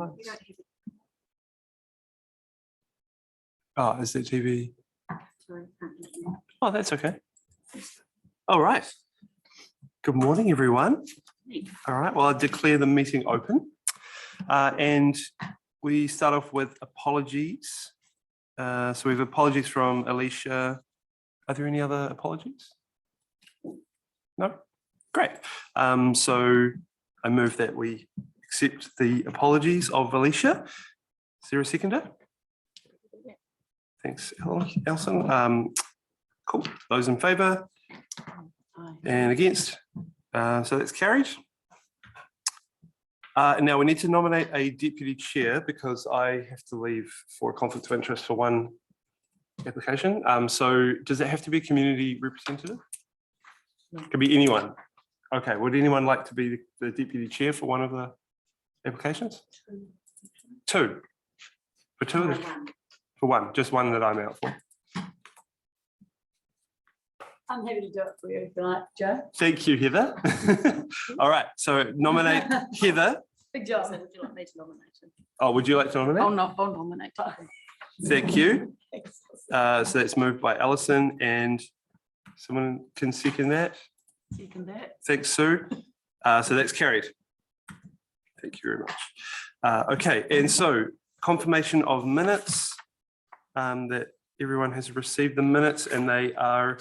Oh, is it TV? Oh, that's okay. All right. Good morning, everyone. All right, well, I declare the meeting open. And we start off with apologies. So we have apologies from Alicia. Are there any other apologies? No? Great. So I move that we accept the apologies of Alicia. Is there a seconder? Thanks, Alison. Cool. Those in favour? And against? So that's carried. Now we need to nominate a deputy chair because I have to leave for a conflict of interest for one application. So does it have to be a community representative? No. Could be anyone. Okay, would anyone like to be the deputy chair for one of the applications? Two. For two? For one, just one that I'm out for. I'm happy to do it for you if you like, Joe. Thank you, Heather. All right, so nominate Heather. Big job. So would you like me to nominate him? Oh, would you like to nominate? I'll nominate him. Thank you. So that's moved by Alison, and someone can second that. Second that. Thanks, Sue. So that's carried. Thank you very much. Okay, and so confirmation of minutes, that everyone has received the minutes, and they are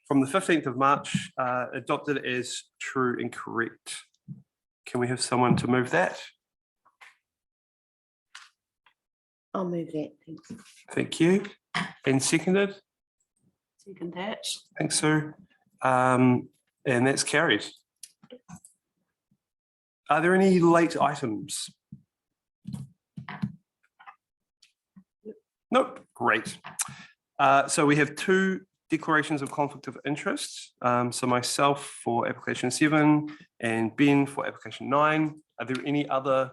from the 15th of March, adopted as true and correct. Can we have someone to move that? I'll move that, thanks. Thank you. And seconded? Second that. Thanks, Sue. And that's carried. Are there any late items? Nope. Great. So we have two declarations of conflict of interest. So myself for application 7 and Ben for application 9. Are there any other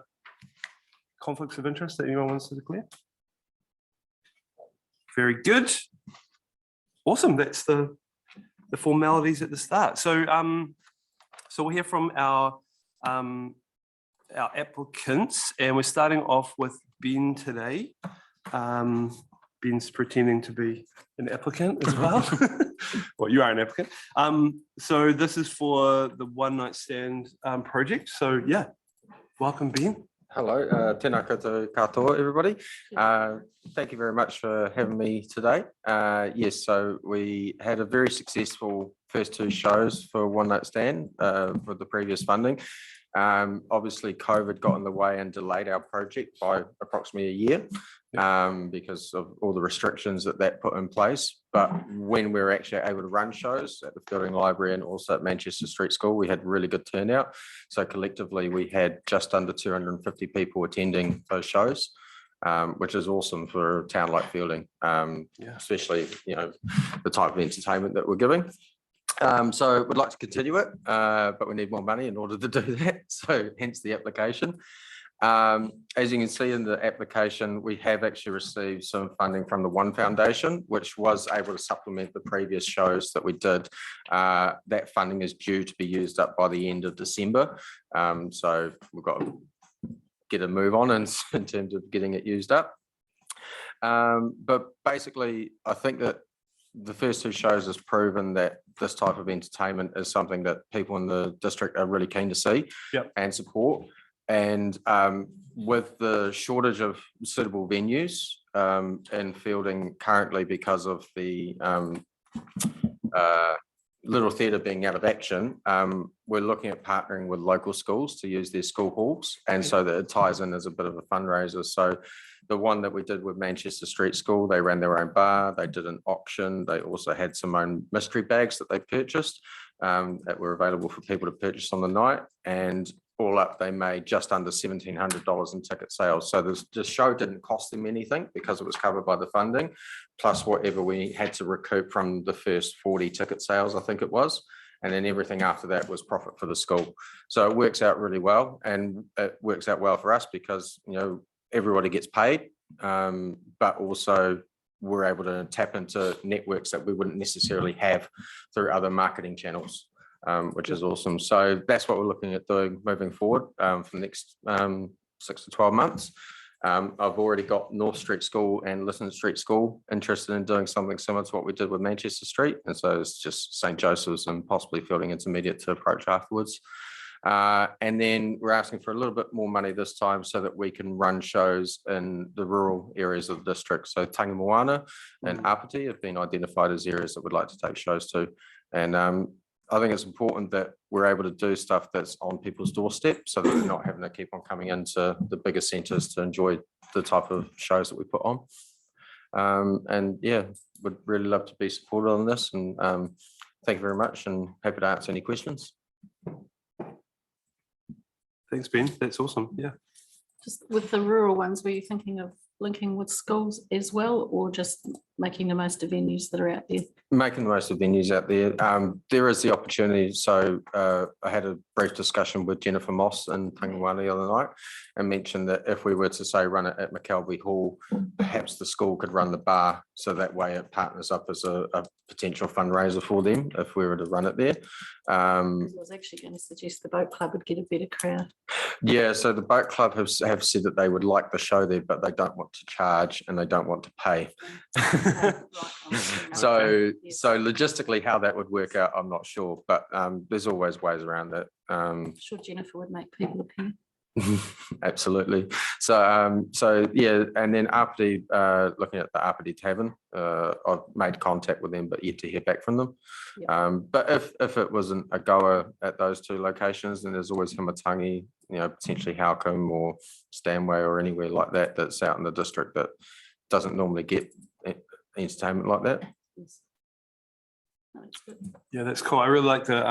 conflicts of interest that anyone wants to declare? Very good. Awesome. That's the formalities at the start. So so we'll hear from our applicants, and we're starting off with Ben today. Ben's pretending to be an applicant as well. Well, you are an applicant. So this is for the One Night Stand project. So yeah, welcome, Ben. Hello, tēnā koutou katoa, everybody. Thank you very much for having me today. Yes, so we had a very successful first two shows for One Night Stand for the previous funding. Obviously, COVID got in the way and delayed our project by approximately a year because of all the restrictions that put in place. But when we were actually able to run shows at the Fielding Library and also at Manchester Street School, we had really good turnout. So collectively, we had just under 250 people attending those shows, which is awesome for a town like Fielding, especially, you know, the type of entertainment that we're giving. So we'd like to continue it, but we need more money in order to do that. So hence the application. As you can see in the application, we have actually received some funding from the One Foundation, which was able to supplement the previous shows that we did. That funding is due to be used up by the end of December. So we've got to get a move on in terms of getting it used up. But basically, I think that the first two shows has proven that this type of entertainment is something that people in the district are really keen to see and support. And with the shortage of suitable venues in Fielding currently because of the Little Theatre being out of action, we're looking at partnering with local schools to use their school halls. And so that it ties in as a bit of a fundraiser. So the one that we did with Manchester Street School, they ran their own bar, they did an auction, they also had some own mystery bags that they purchased that were available for people to purchase on the night. And all up, they made just under $1,700 in ticket sales. So the show didn't cost them anything because it was covered by the funding, plus whatever we had to recoup from the first 40 ticket sales, I think it was. And then everything after that was profit for the school. So it works out really well, and it works out well for us because, you know, everybody gets paid, but also we're able to tap into networks that we wouldn't necessarily have through other marketing channels. Which is awesome. So that's what we're looking at doing moving forward for the next 6 to 12 months. I've already got North Street School and Lytton Street School interested in doing something similar to what we did with Manchester Street. And so it's just St. Joseph's and possibly Fielding Intermediate to approach afterwards. And then we're asking for a little bit more money this time so that we can run shows in the rural areas of the district. So Tangamoana and Apati have been identified as areas that we'd like to take shows to. And I think it's important that we're able to do stuff that's on people's doorstep so that they're not having to keep on coming into the bigger centres to enjoy the type of shows that we put on. And yeah, would really love to be supported on this. And thank you very much and happy to answer any questions. Thanks, Ben. That's awesome. Yeah. Just with the rural ones, were you thinking of linking with schools as well, or just making the most of venues that are out there? Making the most of venues out there. There is the opportunity. So I had a brief discussion with Jennifer Moss in Tangamoana the other night and mentioned that if we were to say run it at McKelvey Hall, perhaps the school could run the bar. So that way it partners up as a potential fundraiser for them if we were to run it there. I was actually going to suggest the boat club would get a better crowd. Yeah, so the boat club have said that they would like the show there, but they don't want to charge and they don't want to pay. So logistically how that would work out, I'm not sure, but there's always ways around it. I'm sure Jennifer would make people appear. Absolutely. So yeah, and then Apati, looking at the Apati Tavern, I've made contact with them, but yet to hear back from them. Yep. But if it wasn't a goer at those two locations, then there's always Himatangi, potentially Halcombe or Stanway or anywhere like that that's out in the district that doesn't normally get entertainment like that. Yes. No, it's good. Yeah, that's cool. I really like the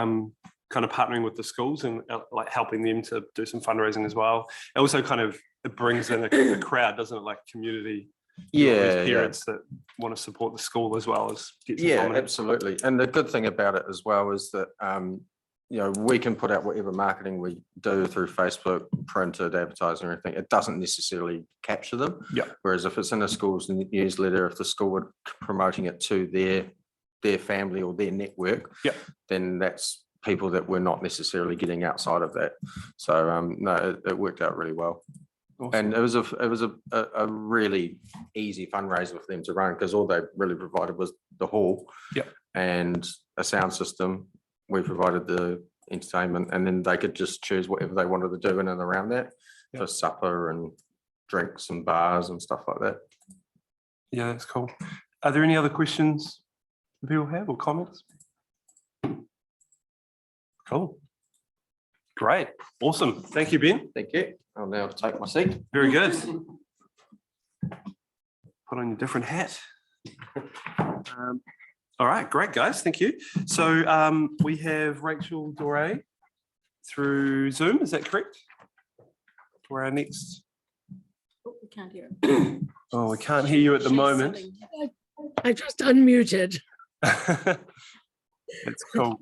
kind of partnering with the schools and like helping them to do some fundraising as well. It also kind of it brings in a crowd, doesn't it? Like community. Yeah, parents that want to support the school as well as get some dominance. Absolutely. And the good thing about it as well is that we can put out whatever marketing we do through Facebook, printed advertising or anything. It doesn't necessarily capture them. Yeah. Whereas if it's in a school's newsletter, if the school were promoting it to their family or their network, then that's people that we're not necessarily getting outside of that. So no, it worked out really well. Awesome. And it was a really easy fundraiser for them to run because all they really provided was the hall and a sound system. We provided the entertainment and then they could just choose whatever they wanted to do in and around that for supper and drinks and bars and stuff like that. Yeah, that's cool. Are there any other questions that people have or comments? Cool. Great. Awesome. Thank you, Ben. Thank you. I'll now take my seat. Very good. Put on your different hat. All right, great, guys. Thank you. So we have Rachel Doré through Zoom. Is that correct? For our next. Oh, we can't hear it. Oh, we can't hear you at the moment. I just unmuted. That's cool.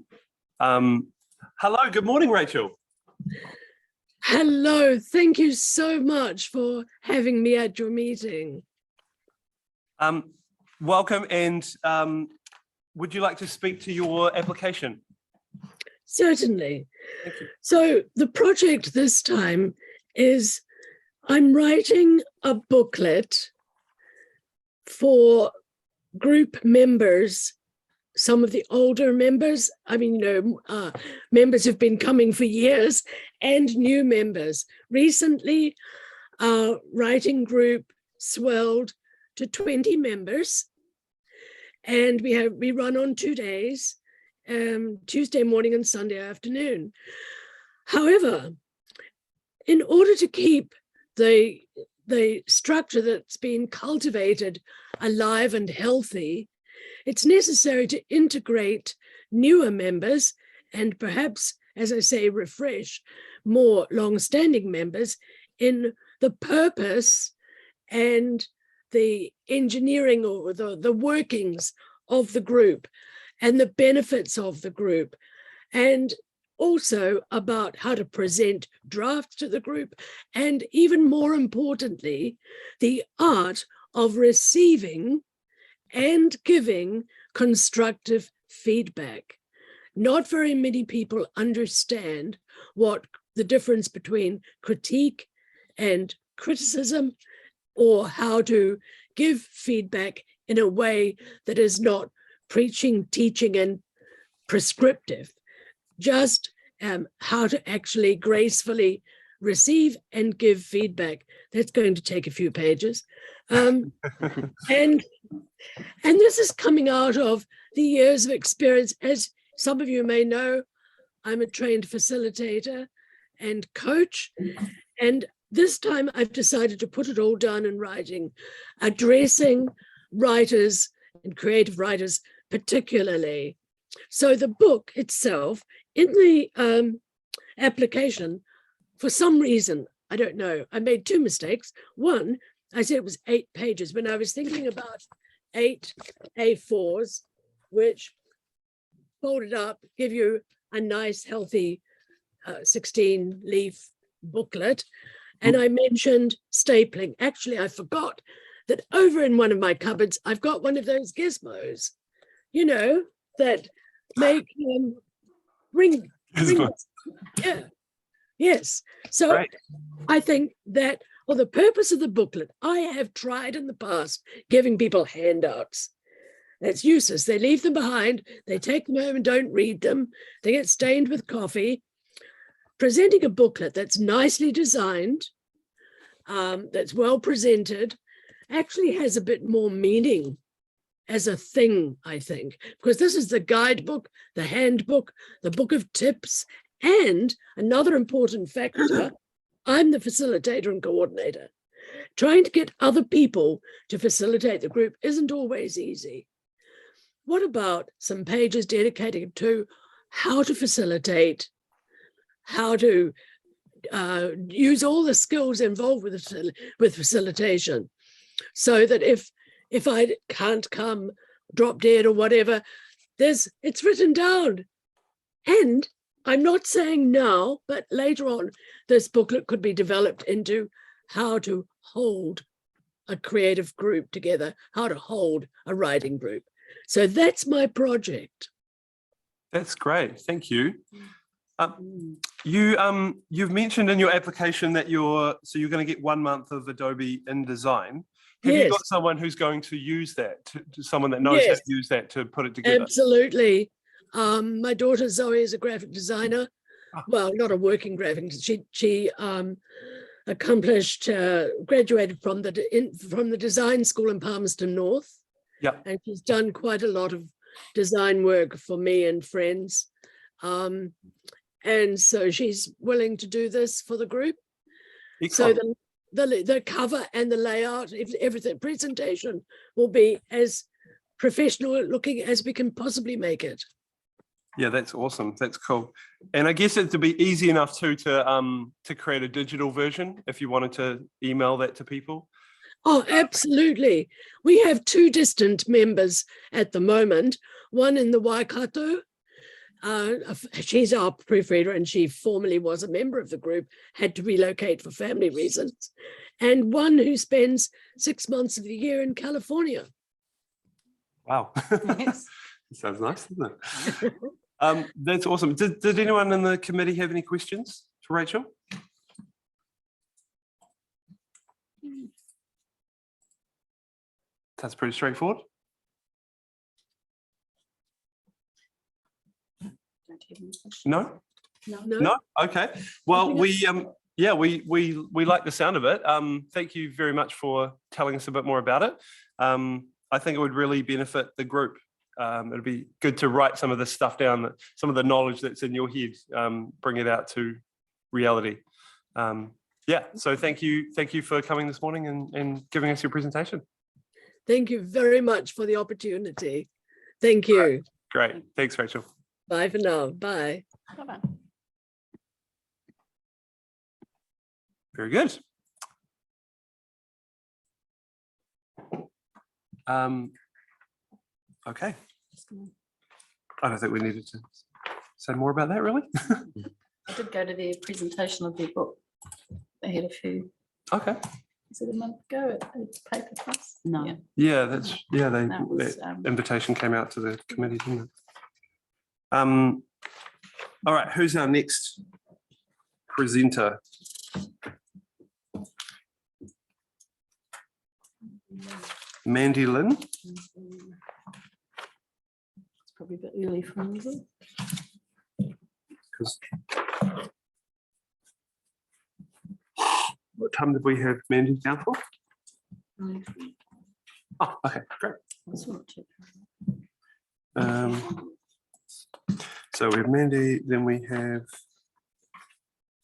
Hello, good morning, Rachel. Hello, thank you so much for having me at your meeting. Welcome, and would you like to speak to your application? Certainly. Thank you. So the project this time is I'm writing a booklet for group members, some of the older members, members who've been coming for years, and new members. Recently, our writing group swelled to 20 members, and we run on 2 days, Tuesday morning and Sunday afternoon. However, in order to keep the structure that's been cultivated alive and healthy, it's necessary to integrate newer members and perhaps, as I say, refresh more long-standing members in the purpose and the engineering or the workings of the group and the benefits of the group, and also about how to present drafts to the group, and even more importantly, the art of receiving and giving constructive feedback. Not very many people understand what the difference between critique and criticism, or how to give feedback in a way that is not preaching, teaching, and prescriptive. Just how to actually gracefully receive and give feedback. That's going to take a few pages. And this is coming out of the years of experience. As some of you may know, I'm a trained facilitator and coach. And this time I've decided to put it all down in writing, addressing writers and creative writers particularly. So the book itself, in the application, for some reason, I don't know, I made two mistakes. One, I said it was 8 pages when I was thinking about 8 A4s, which folded up, give you a nice, healthy 16-leaf booklet. And I mentioned stapling. Actually, I forgot that over in one of my cupboards, I've got one of those gizmos, you know, that make ring. Yeah. Yes. So Great. I think that for the purpose of the booklet, I have tried in the past giving people handouts. That's useless. They leave them behind. They take them home and don't read them. They get stained with coffee. Presenting a booklet that's nicely designed, that's well presented, actually has a bit more meaning as a thing, I think, because this is the guidebook, the handbook, the book of tips, and another important factor, I'm the facilitator and coordinator. Trying to get other people to facilitate the group isn't always easy. What about some pages dedicated to how to facilitate, how to use all the skills involved with facilitation, so that if I can't come, drop dead or whatever, it's written down. And I'm not saying now, but later on, this booklet could be developed into how to hold a creative group together, how to hold a writing group. So that's my project. That's great. Thank you. You've mentioned in your application that you're going to get 1 month of Adobe InDesign. Have you got someone who's going to use that, to someone that knows how to use that to put it together? Absolutely. My daughter Zoe is a graphic designer. Well, not a working graphic. She accomplished, graduated from the design school in Palmerston North. Yeah. And she's done quite a lot of design work for me and friends. And so she's willing to do this for the group. Excellent. So the cover and the layout, everything, presentation will be as professional looking as we can possibly make it. Yeah, that's awesome. That's cool. And I guess it'd be easy enough too to create a digital version if you wanted to email that to people. Oh, absolutely. We have 2 distant members at the moment, one in the Waikato. She's our proofreader and she formerly was a member of the group, had to relocate for family reasons, and one who spends 6 months of the year in California. Wow. Yes. Sounds nice, doesn't it? That's awesome. Did anyone in the committee have any questions for Rachel? That's pretty straightforward. No? No? Okay. Well, we like the sound of it. Thank you very much for telling us a bit more about it. I think it would really benefit the group. It'd be good to write some of this stuff down, some of the knowledge that's in your head, bring it out to reality. So thank you for coming this morning and giving us your presentation. Thank you very much for the opportunity. Thank you. Great. Thanks, Rachel. Bye for now. Bye. Bye-bye. Very good. Okay. I don't think we needed to say more about that, really. I did go to their presentation of their book. They had a few. Okay. Is it a month ago at Paper Plus? No. Yeah, that was, invitation came out to the committee, didn't it? All right, who's our next presenter? Mandy Lynn. It's probably a bit early for me, is it? 'Cause what time did we have Mandy down for? Oh, okay, great. That's not too So we have Mandy, then we have,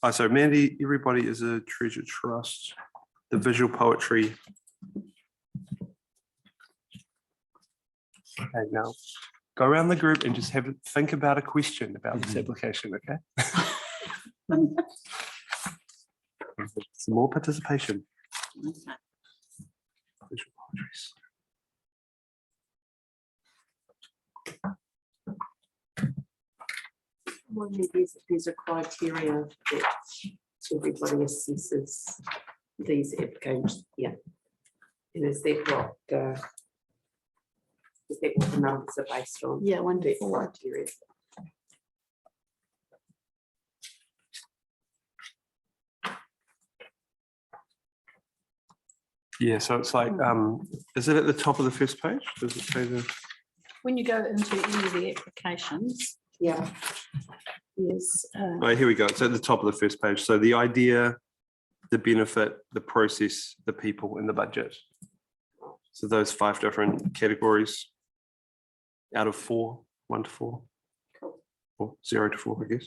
oh, so Mandy, everybody is a treasure trust, the visual poetry. Okay, now go around the group and just think about a question about this application, okay? Some more participation. Visual poetry. Well, there's a criteria that everybody assesses these applications, yeah. And is that what the numbers are based on? Yeah, 1 to That 4. criteria. Yeah, so it's like, is it at the top of the first page? Does it say the? When you go into any of the applications, Yeah, there's Oh, here we go. It's at the top of the first page. So the idea, the benefit, the process, the people, and the budget. So those 5 different categories out of 4, 1 to 4, cool. or 0 to 4, I guess.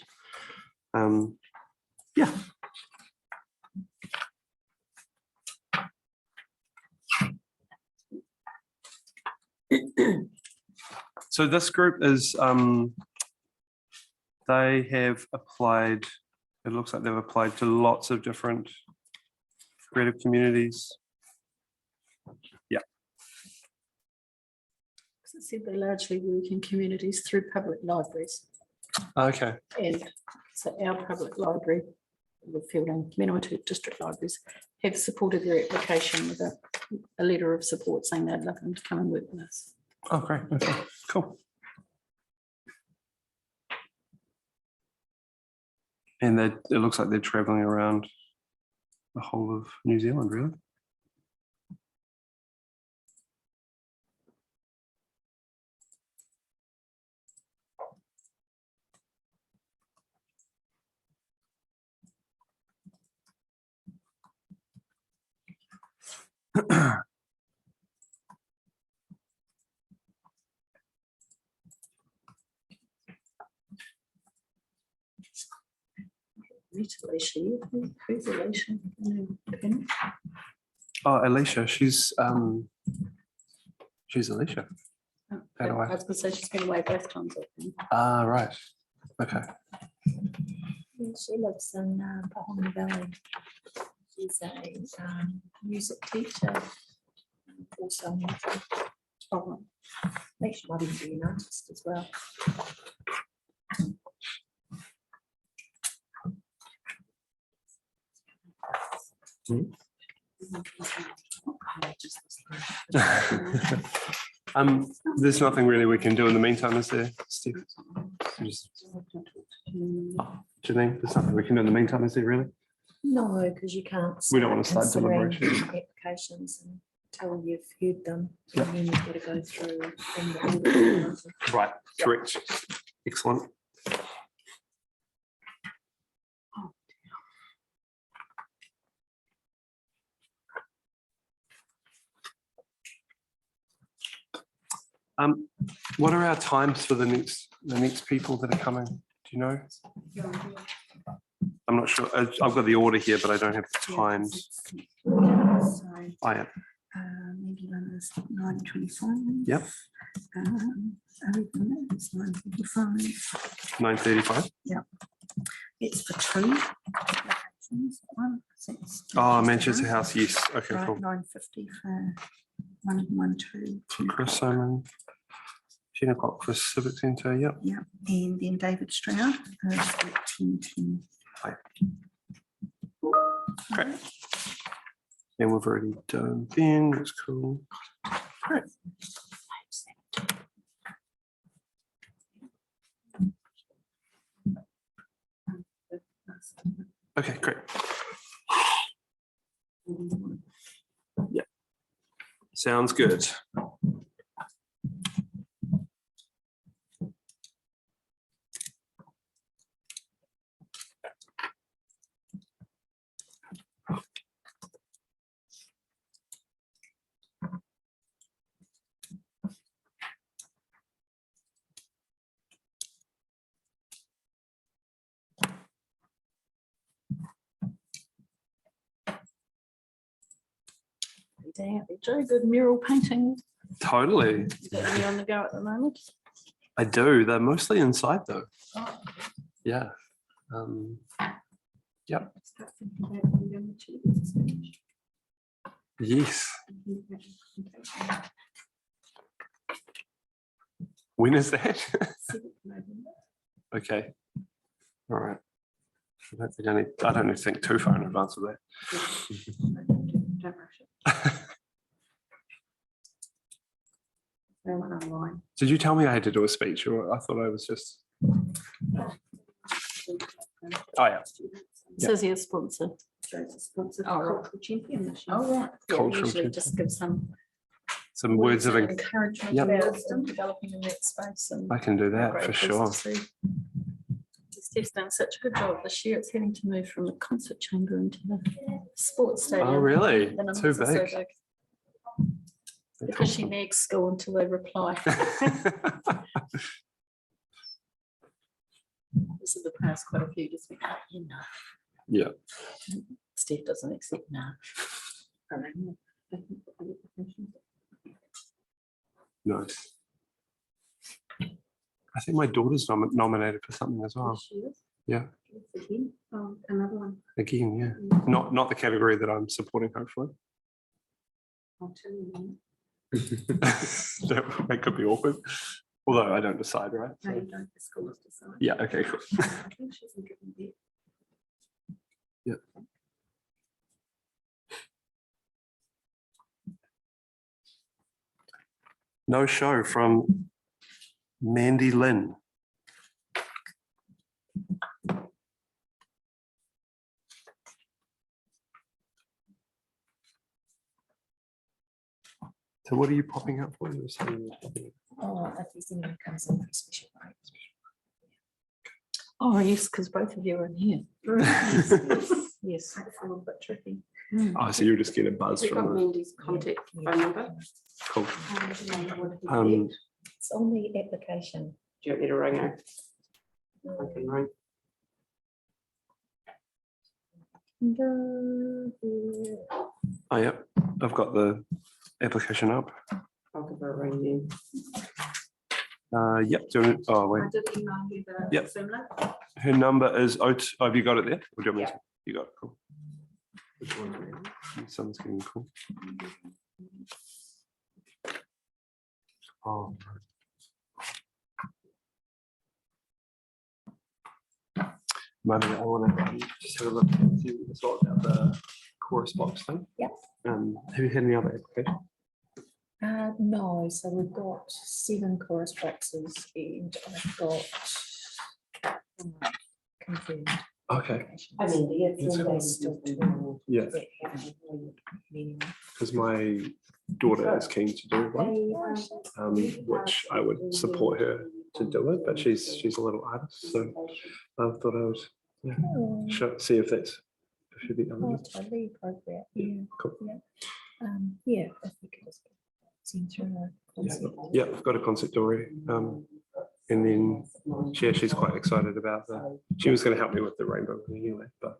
Yeah. So this group is, they have applied, it looks like they've applied to lots of different creative communities. Yeah. it said they largely work in communities through public libraries. Okay. And so our public library, the Fielding Manawatu District Libraries, have supported their application with a letter of support saying they'd love them to come and work with us. Oh, great. Okay, cool. And it looks like they're traveling around the whole of New Zealand, really. Alicia, who's Alicia? Oh, Alicia, she's Alicia. I How do I? was going to say she's been away both times, I think. Ah, right. Okay. She lives in Pahonga Valley. She's a music teacher. Also, I think she might even be an artist as well. There's nothing really we can do in the meantime, is there, Steve? Janine, there's nothing we can do in the meantime, is there really? No, because you can't. We don't want to start considering deliberations. applications until you've heard them. Yep. And then you've got to go through. and the- Right, correct. Excellent. What are our times for the next people that are coming? Do you know? I'm not sure. I've got the order here, but I don't have the times. So, I am. maybe one is 9:25. Yep. Everything is 9:55. 9:35. It's for two. applications, one, so it's Oh, Manchester House. Yes. Okay, Right, cool. 9:50 for 112. For Chris Simon. 10 o'clock for Civic Centre. Yep. Yeah, and then David Stroud is at 10:10. Great. And we've already done Ben. That's cool. Great. Okay, great. Yeah. Sounds good. Damn, enjoy good mural painting. Totally. Is that any on the go at the moment? I do. They're mostly inside though. Oh. Yeah. Start thinking about when you're on the children's stage. Yes. When is that? 7th November. Okay. All right. I don't need to think too far in advance of that. Don't rush it. No one online. Did you tell me I had to do a speech, or I thought I was just? Oh yeah. Says he a sponsor. Joe's a sponsor Oh, for right. Cultural Champion this year. Oh, right. Yeah, Cultural usually champion. just give Some words of encouragement Yep. about developing in that space. And I can do how that great for it is sure. to see. Steph's done such a good job this year. It's having to move from the concert chamber into the sports stadium. Oh, really? The numbers Too are so big. Because she nags school until they reply. This is the past quite a few, just think, oh, you know. Yeah. Steph doesn't accept no. Nice. I think my daughter's nominated for something as well. She is. Yeah. Again, another one. Again, yeah. Not the category that I'm supporting, hopefully. I'll tell you when. that could be awkward. Although I don't decide, right? No, So- you don't, the schools decide. yeah. Okay. Cool. I think she's in given bed. No show from Mandy Lynn. So what are you popping up for? You were saying- Oh, if there's anyone comes in for a special night. Oh, yes, because both of you are in here. Yes. It's a little bit tricky. Oh, so you just get a buzz We've got from the Mandy's contact phone number. cool. Do It's on the application. you want me to ring her? I can ring. Oh, yeah. I've got the application up. I'll give her a ring then. Yep. Oh, wait. I did email you the Yep. Zoom link. Her number is have you got it there? Or do you want me to- You got it, cool. Which one? Someone's getting cool. Oh. Maybe I want to just have a look and see what you thought about the chorus box thing. Yep. Have you had any other applications? No, so we've got 7 chorus boxes and I've got confirmed. Okay. applications. I mean, the And so there's still 2 Yeah, that haven't been. because my daughter is keen to do one, which I would support her to do it, but she's a little artist, so I thought I would see if she'd be Oh, eligible. totally appropriate, yeah. Cool. Yeah, if we could just send through a concept. Yeah, I've got a concept already. And then she's quite excited about she was going to help me with the rainbow one anyway, but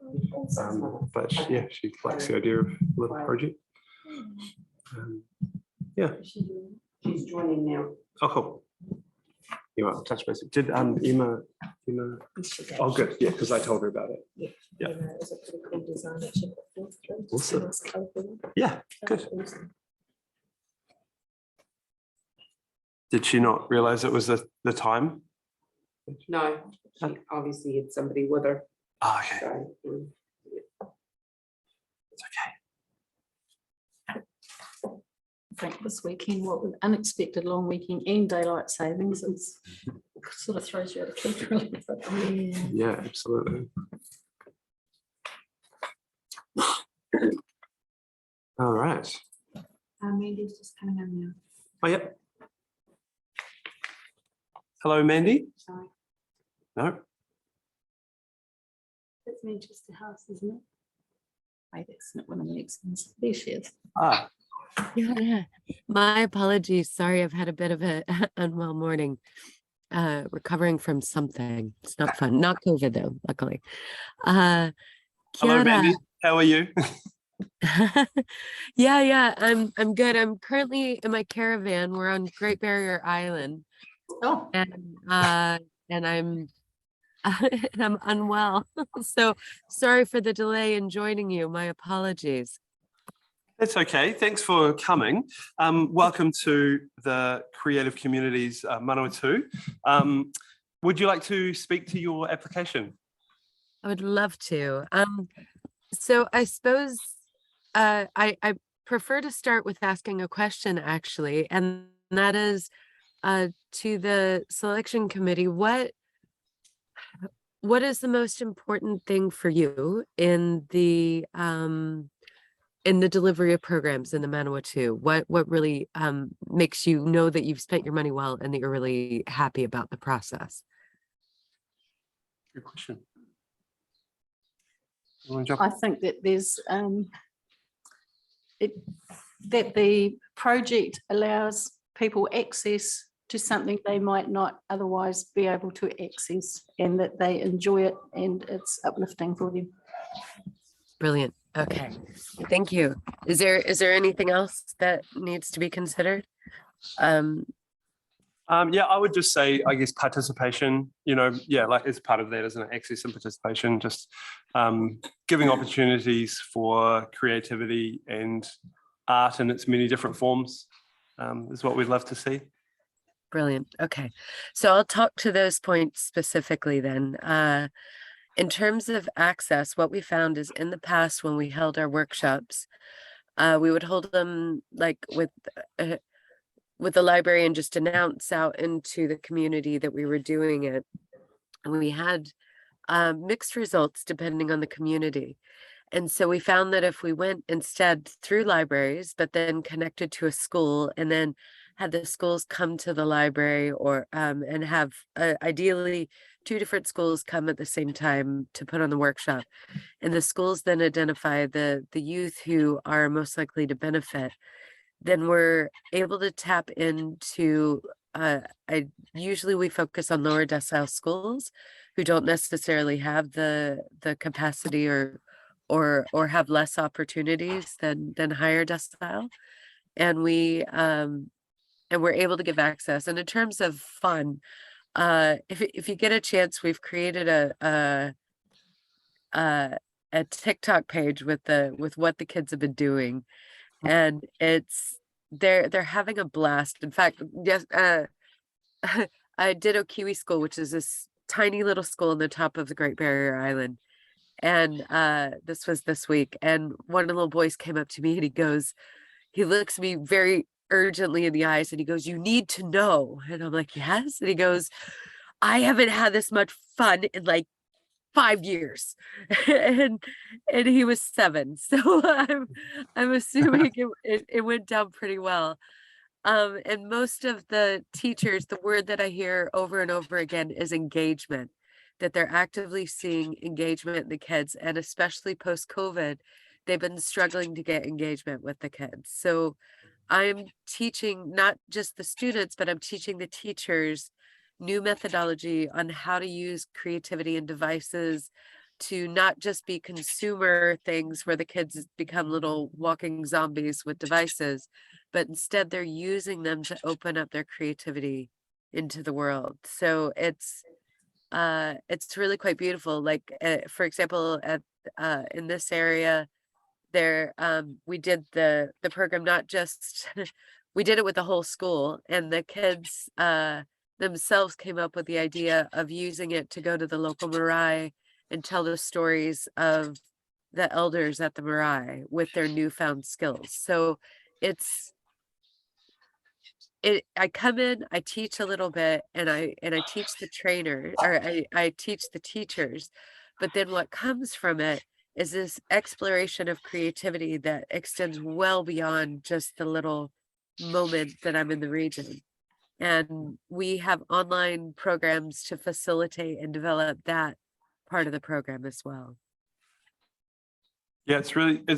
yeah, she likes the idea of a little project. Yeah. She's joining now. Oh, cool. You might touch base. Did Emma, oh, good. Yeah, because I told her about it. Yeah. It was a pretty cool design that she put forth through. Awesome. It was colourful. Yeah, good. Awesome. Did she not realize it was the time? No, she obviously had somebody with her. Oh, okay. So, It's okay. I think this weekend, what with unexpected long weekend and daylight savings, it's sort of throws you out of kilter a little bit. Yeah, absolutely. All right. Mandy's just coming in now. Oh, yep. Hello, Mandy? Sorry. No? That's Manchester House, isn't it? Wait, that's not one of the next ones. There she is. Ah, Yeah, my apologies. Sorry, I've had a bit of a unwell morning. Recovering from something. It's not fun. Not COVID though, luckily. hello, Kia Mandy. ora. How are you? Yeah, I'm good. I'm currently in my caravan. We're on Great Barrier Island, Oh, and I'm and I'm unwell. So sorry for the delay in joining you. My apologies. That's okay. Thanks for coming. Welcome to the Creative Communities Manawatu. Would you like to speak to your application? I would love to. So I suppose I prefer to start with asking a question actually, and that is to the selection committee, what is the most important thing for you in the delivery of programs in the Manawatu? What really makes you know that you've spent your money well and that you're really happy about the process? Good question. You wanna jump- I think that there's that the project allows people access to something they might not otherwise be able to access, and that they enjoy it and it's uplifting for them. Brilliant. Okay. Thank you. Is there anything else that needs to be considered? Yeah, I would just say, I guess, participation, like it's part of that, isn't it? Access and participation, just giving opportunities for creativity and art in its many different forms is what we'd love to see. Brilliant. Okay. So I'll talk to those points specifically then. In terms of access, what we found is in the past when we held our workshops, we would hold them like with the library and just announce out into the community that we were doing it. And we had mixed results depending on the community. And so we found that if we went instead through libraries, but then connected to a school and then had the schools come to the library or and have ideally 2 different schools come at the same time to put on the workshop. And the schools then identify the youth who are most likely to benefit. Then we're able to tap into, usually we focus on lower decile schools who don't necessarily have the capacity or have less opportunities than higher decile. And we're able to give access. And in terms of fun, if you get a chance, we've created a TikTok page with what the kids have been doing. And they're having a blast. In fact, yes, I did Kiwi School, which is this tiny little school on the top of the Great Barrier Island. And this was this week. And one of the little boys came up to me and he looks me very urgently in the eyes and he goes, "You need to know." And I'm like, "Yes." And he goes, "I haven't had this much fun in like 5 years." and he was 7. So I'm assuming it went down pretty well. And most of the teachers, the word that I hear over and over again is engagement, that they're actively seeing engagement in the kids, and especially post-COVID, they've been struggling to get engagement with the kids. So I'm teaching not just the students, but I'm teaching the teachers new methodology on how to use creativity and devices to not just be consumer things where the kids become little walking zombies with devices, but instead they're using them to open up their creativity into the world. So it's really quite beautiful. Like for example, at in this area, there we did the program not just we did it with the whole school, and the kids themselves came up with the idea of using it to go to the local marae and tell the stories of the elders at the marae with their newfound skills. So I come in, I teach a little bit, and I teach the trainer, or I teach the teachers, but then what comes from it is this exploration of creativity that extends well beyond just the little moment that I'm in the region. And we have online programs to facilitate and develop that part of the program as well. Yeah, it's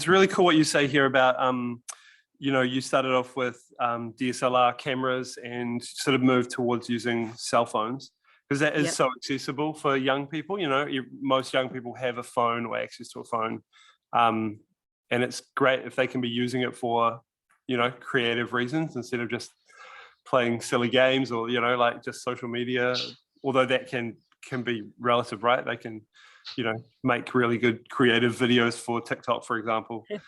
really cool what you say here about you know, you started off with DSLR cameras and sort of moved towards using cell phones, because that is Yep. so accessible for young people. You know, most young people have a phone or access to a phone, and it's great if they can be using it for, you know, creative reasons instead of just playing silly games or, you know, like just social media. Although that can be relative, right? They can, you know, make really good creative videos for TikTok, for example. Yeah.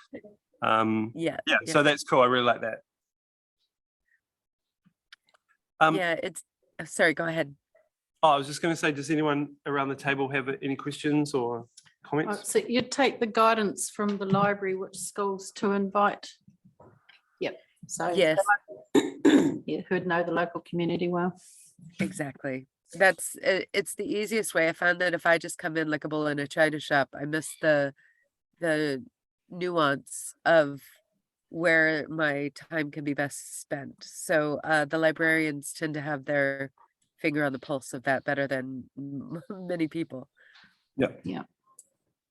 Yeah, so that's cool. I really like that. Yeah, it's sorry, go ahead. Oh, I was just going to say, does anyone around the table have any questions or comments? So you'd take the guidance from the library, which schools to invite. Yep. So Yes, yeah, who'd know the local community well. exactly. That's it's the easiest way. I found that if I just come in like a bull in a china shop, I miss the nuance of where my time can be best spent. So the librarians tend to have their finger on the pulse of that better than many people. Yeah,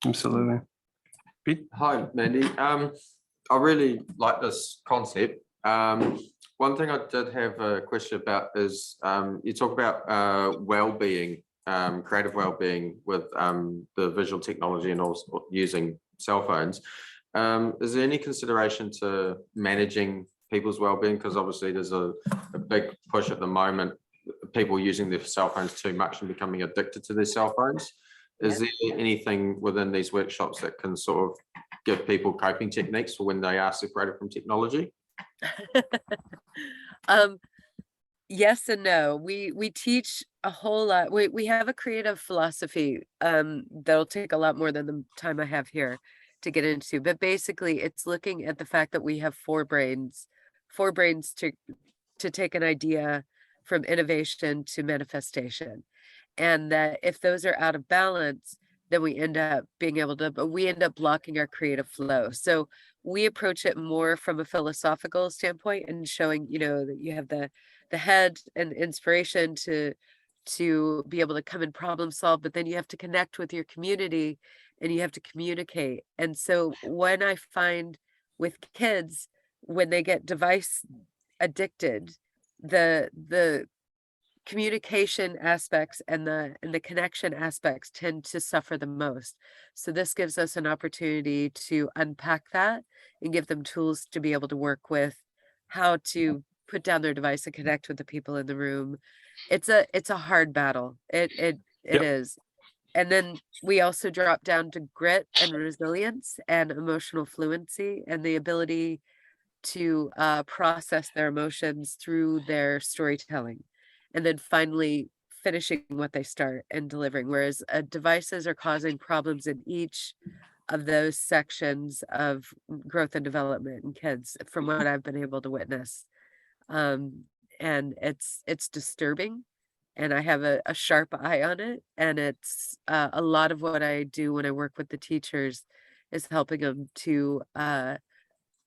absolutely. Hi, Mandy. I really like this concept. One thing I did have a question about is you talk about well-being, creative well-being with the visual technology and also using cell phones. Is there any consideration to managing people's well-being? Because obviously there's a big push at the moment, people using their cell phones too much and becoming addicted to their cell phones. Is there anything within these workshops that can sort of give people coping techniques for when they are separated from technology? Yes and no. We teach a whole lot. We have a creative philosophy that'll take a lot more than the time I have here to get into. But basically it's looking at the fact that we have four brains to take an idea from innovation to manifestation. And that if those are out of balance, then we end up blocking our creative flow. So we approach it more from a philosophical standpoint and showing, you know, that you have the head and inspiration to be able to come and problem solve, but then you have to connect with your community and you have to communicate. And so when I find with kids, when they get device addicted, the communication aspects and the connection aspects tend to suffer the most. So this gives us an opportunity to unpack that and give them tools to be able to work with how to put down their device and connect with the people in the room. It's a hard battle. It Yep. is. And then we also drop down to grit and resilience and emotional fluency and the ability to process their emotions through their storytelling. And then finally finishing what they start and delivering, whereas devices are causing problems in each of those sections of growth and development in kids from what I've been able to witness. And it's disturbing, and I have a sharp eye on it. And it's a lot of what I do when I work with the teachers is helping them to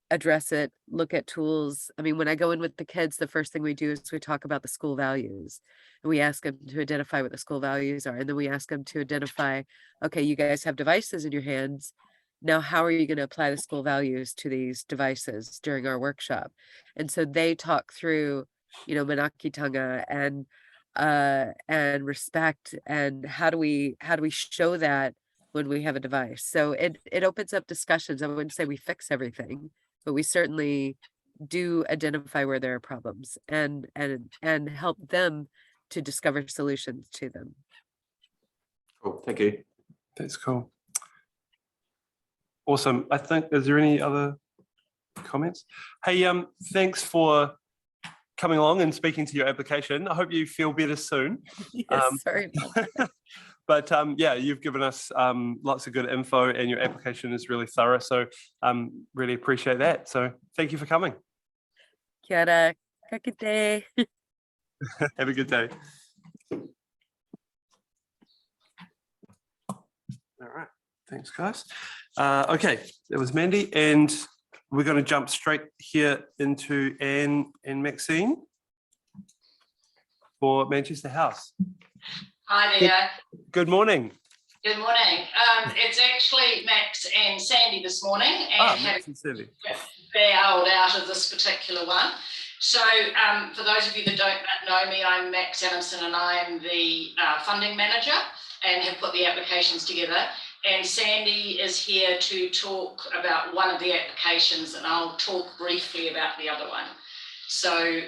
address it, look at tools. I mean, when I go in with the kids, the first thing we do is we talk about the school values. And we ask them to identify what the school values are. And then we ask them to identify, okay, you guys have devices in your hands. Now, how are you going to apply the school values to these devices during our workshop? And so they talk through, you know, manakitanga and respect, and how do we show that when we have a device. So it opens up discussions. I wouldn't say we fix everything, but we certainly do identify where there are problems and help them to discover solutions to them. Cool, thank you. That's cool. Awesome. I think, is there any other comments? Hey, thanks for coming along and speaking to your application. I hope you feel better soon. Yes, sorry. But yeah, you've given us lots of good info and your application is really thorough. So really appreciate that. So thank you for coming. Kia ora, ka kite. Have a good day. All right. Thanks, guys. Okay, that was Mandy, and we're going to jump straight here into Anne and Maxine for Manchester House. Hi there. Good morning. Good morning. It's actually Max and Sandy this morning, and have Max and Sandy. bailed out of this particular one. So for those of you that don't know me, I'm Max Ellison and I'm the funding manager and have put the applications together. And Sandy is here to talk about one of the applications, and I'll talk briefly about the other one. So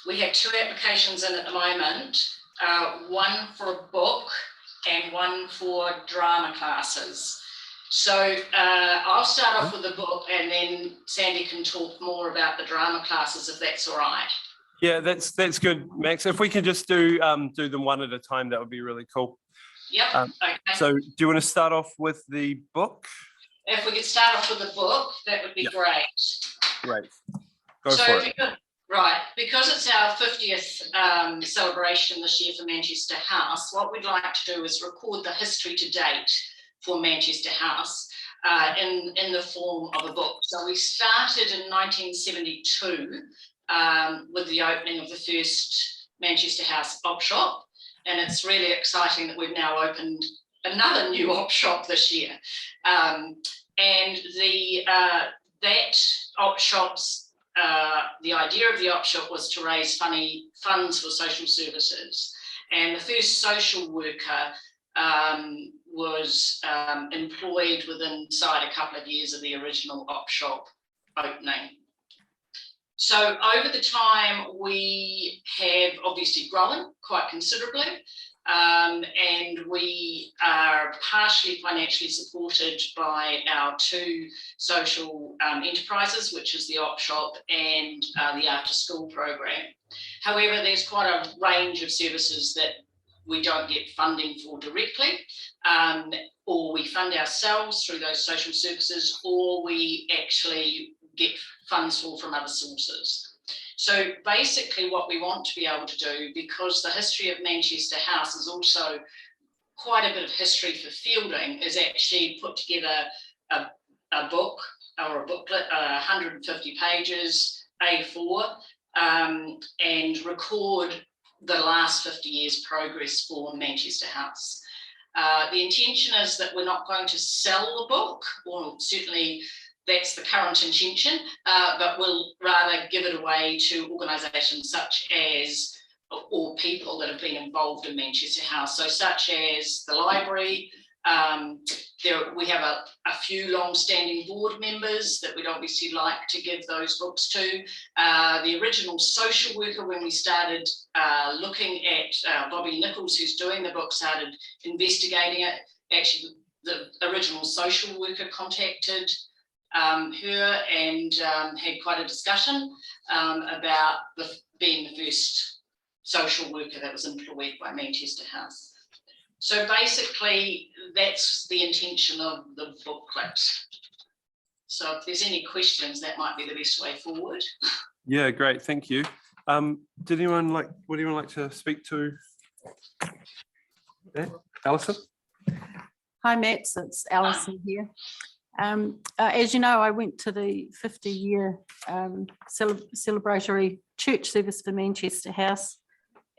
we have two applications in at the moment, one for a book and one for drama classes. So I'll start off with the book and then Sandy can talk more about the drama classes if that's all right. Yeah, that's good, Max. If we can just do them one at a time, that would be really cool. Yep. Okay. So do you want to start off with the book? If we could start off with the book, that would be great. Great. Go for it. Because it's our 50th celebration this year for Manchester House, what we'd like to do is record the history to date for Manchester House in the form of a book. So we started in 1972 with the opening of the first Manchester House op shop, and it's really exciting that we've now opened another new op shop this year. And that op shop's the idea of the op shop was to raise funds for social services, and the first social worker was employed inside a couple of years of the original op shop opening. So over the time, we have obviously grown quite considerably, and we are partially financially supported by our two social enterprises, which is the op shop and the after school program. However, there's quite a range of services that we don't get funding for directly, or we fund ourselves through those social services, or we actually get funds from other sources. So basically what we want to be able to do, because the history of Manchester House is also quite a bit of history for Fielding, is actually put together a book or a booklet, 150 pages, A4, and record the last 50 years progress for Manchester House. The intention is that we're not going to sell the book, or certainly that's the current intention, but we'll rather give it away to organisations such as, or people that have been involved in Manchester House, so such as the library. We have a few long-standing board members that we'd obviously like to give those books to. The original social worker, when we started looking at Bobby Nichols, who's doing the book, started investigating it. Actually, the original social worker contacted her and had quite a discussion about being the first social worker that was employed by Manchester House. So basically, that's the intention of the booklet. So if there's any questions, that might be the best way forward. Yeah, great, thank you. Would anyone like to speak to that? Alison? Hi, Max, it's Alison here. As you know, I went to the 50-year celebratory church service for Manchester House,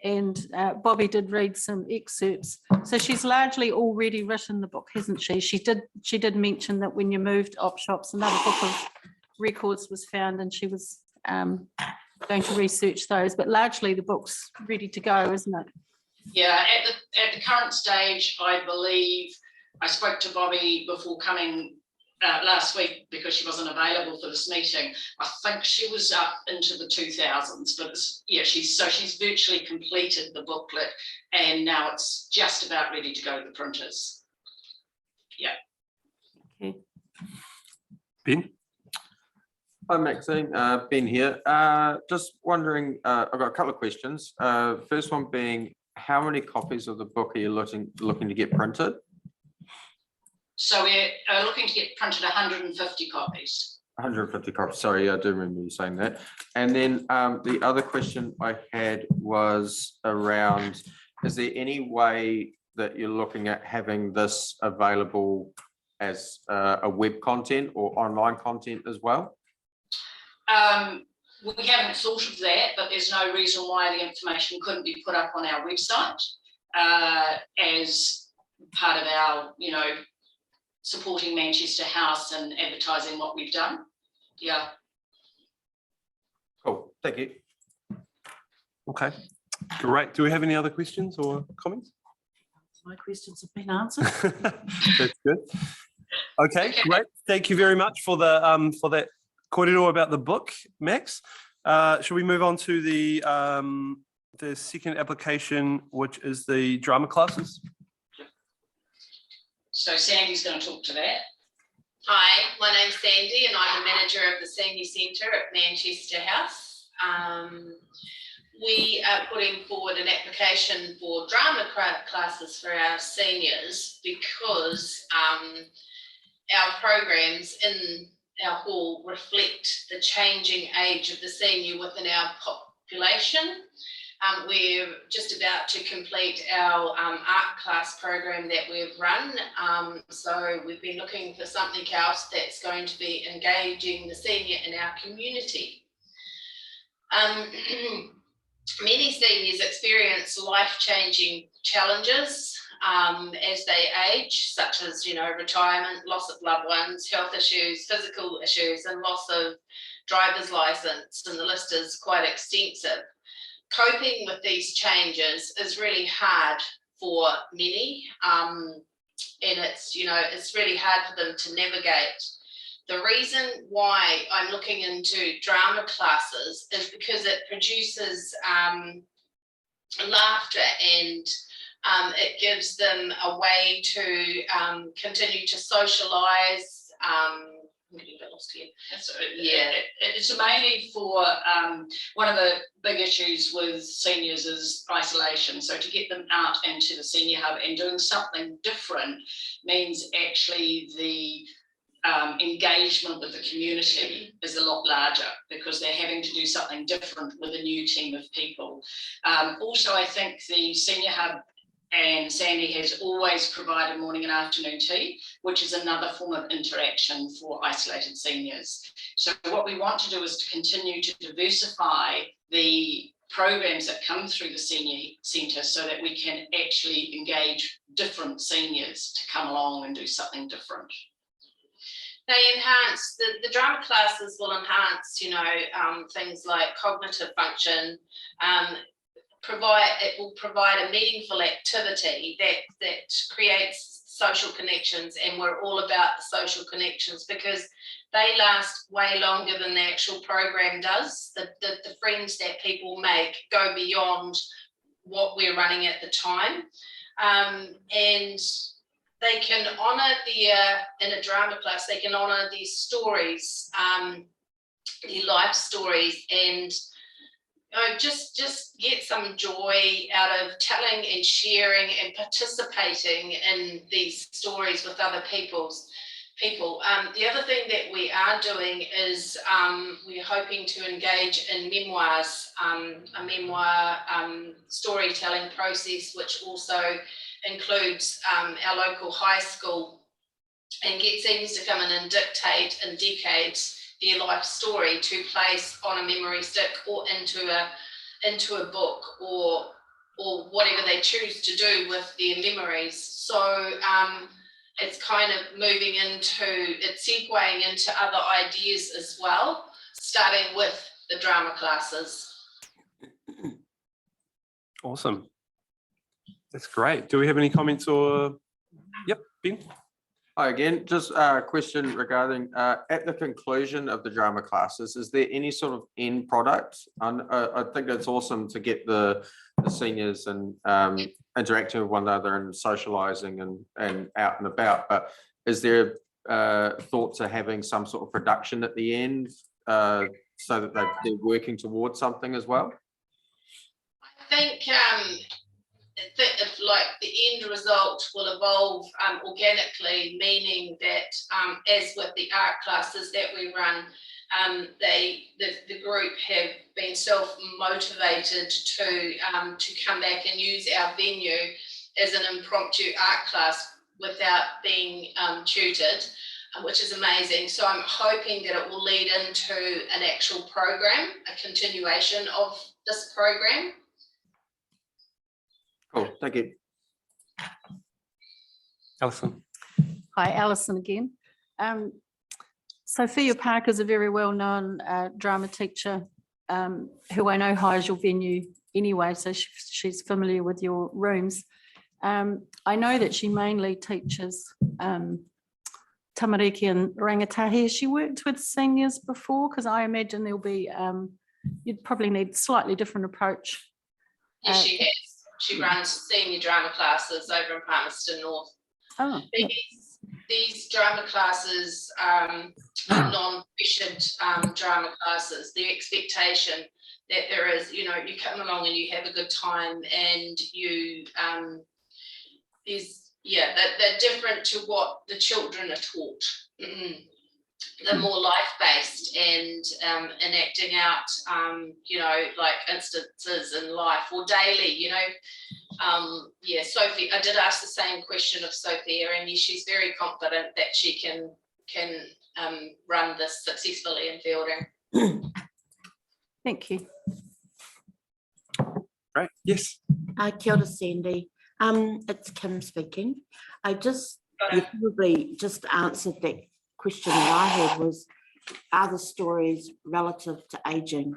and Bobby did read some excerpts. So she's largely already written the book, hasn't she? She did mention that when you moved op shops, another book of records was found, and she was going to research those. But largely the book's ready to go, isn't it? Yeah, at the current stage, I believe I spoke to Bobby before coming last week because she wasn't available for this meeting. I think she was up into the 2000s, but yeah, she's virtually completed the booklet, and now it's just about ready to go to the printers. Yeah. Okay. Ben? Hi Maxine, Ben here. Just wondering, I've got a couple of questions. First one being, how many copies of the book are you looking to get printed? So we're looking to get printed 150 copies. 150 copies, sorry, I do remember you saying that. And then the other question I had was around, is there any way that you're looking at having this available as a web content or online content as well? We haven't thought of that, but there's no reason why the information couldn't be put up on our website as part of our, supporting Manchester House and advertising what we've done. Yeah. Cool, thank you. Okay, great. Do we have any other questions or comments? My questions have been answered. That's good. Okay, great. Thank you very much for that kōrero about the book, Max. Should we move on to the second application, which is the drama classes? So Sandy's going to talk to that. Hi, my name's Sandy and I'm the manager of the Senior Centre at Manchester House. We are putting forward an application for drama classes for our seniors because our programs in our hall reflect the changing age of the senior within our population. We're just about to complete our art class program that we've run. So we've been looking for something else that's going to be engaging the senior in our community. Many seniors experience life-changing challenges as they age, such as, retirement, loss of loved ones, health issues, physical issues, and loss of driver's license, and the list is quite extensive. Coping with these changes is really hard for many, and it's really hard for them to navigate. The reason why I'm looking into drama classes is because it produces laughter and it gives them a way to continue to socialise. I'm getting a bit lost here. Yeah, it's mainly for one of the big issues with seniors is isolation. So to get them out into the senior hub and doing something different means actually the engagement with the community is a lot larger because they're having to do something different with a new team of people. Also, I think the senior hub and Sandy has always provided morning and afternoon tea, which is another form of interaction for isolated seniors. So what we want to do is to continue to diversify the programs that come through the senior centre so that we can actually engage different seniors to come along and do something different. They enhance, the drama classes will enhance, things like cognitive function. It will provide a meaningful activity that creates social connections, and we're all about the social connections because they last way longer than the actual program does. The friends that people make go beyond what we're running at the time, and they can honour in a drama class, they can honour these stories, their life stories, and just get some joy out of telling and sharing and participating in these stories with other people. The other thing that we are doing is we're hoping to engage in memoirs, a memoir storytelling process, which also includes our local high school, and get seniors to come in and dictate in decades their life story to place on a memory stick or into a book or whatever they choose to do with their memories. So it's kind of it's segueing into other ideas as well, starting with the drama classes. Awesome. That's great. Do we have any comments or? Yep, Ben. Hi again, just a question regarding at the conclusion of the drama classes, is there any sort of end product? I think it's awesome to get the seniors and interacting with one another and socializing and out and about, but is there thought to having some sort of production at the end so that they're working towards something as well? I think like the end result will evolve organically, meaning that as with the art classes that we run, the group have been self-motivated to come back and use our venue as an impromptu art class without being tutored, which is amazing. So I'm hoping that it will lead into an actual program, a continuation of this program. Cool, thank you. Alison. Hi, Alison again. Sophia Parker is a very well-known drama teacher who I know hires your venue anyway, so she's familiar with your rooms. I know that she mainly teaches tamariki and rangatahi. Has she worked with seniors before? Because I imagine there'll be, you'd probably need slightly different approach. Yes, she has. She runs senior drama classes over in Palmerston North. Oh, These drama classes are non-pressured drama classes. The expectation that there is, you come along and you have a good time, and you they're different to what the children are taught. They're more life-based and enacting out, like instances in life or daily, Sophie, I did ask the same question of Sophia, and she's very confident that she can run this successfully in Fielding. thank you. Great. Yes. Kia ora, Sandy. It's Kim speaking. You probably just answered that question that I had, was, are the stories relative to aging,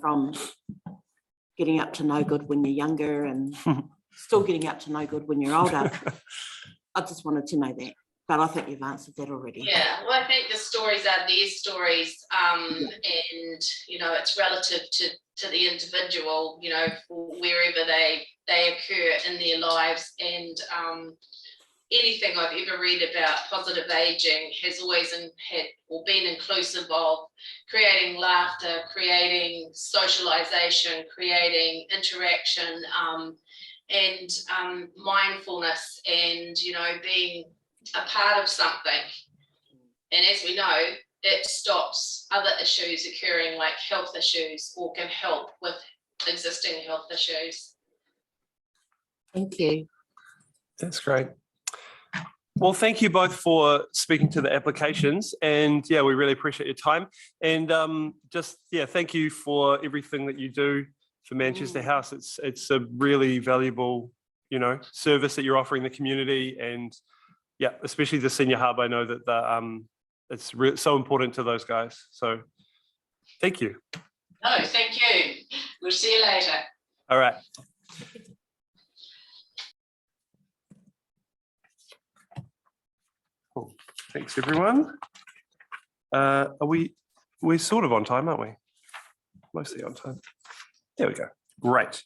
from getting up to no good when you're younger and still getting up to no good when you're older? I just wanted to know that, but I think you've answered that already. Yeah, well, I think the stories are their stories, and it's relative to the individual, wherever they occur in their lives. And anything I've ever read about positive aging has always been inclusive of creating laughter, creating socialization, creating interaction, and mindfulness, and being a part of something. And as we know, it stops other issues occurring, like health issues, or can help with existing health issues. Thank you. That's great. Well, thank you both for speaking to the applications, and we really appreciate your time. And thank you for everything that you do for Manchester House. It's a really valuable, service that you're offering the community, and especially the senior hub. I know that it's so important to those guys. So, thank you. No, thank you. We'll see you later. All right. Cool. Thanks, everyone. We're sort of on time, aren't we? Mostly on time. There we go. Great.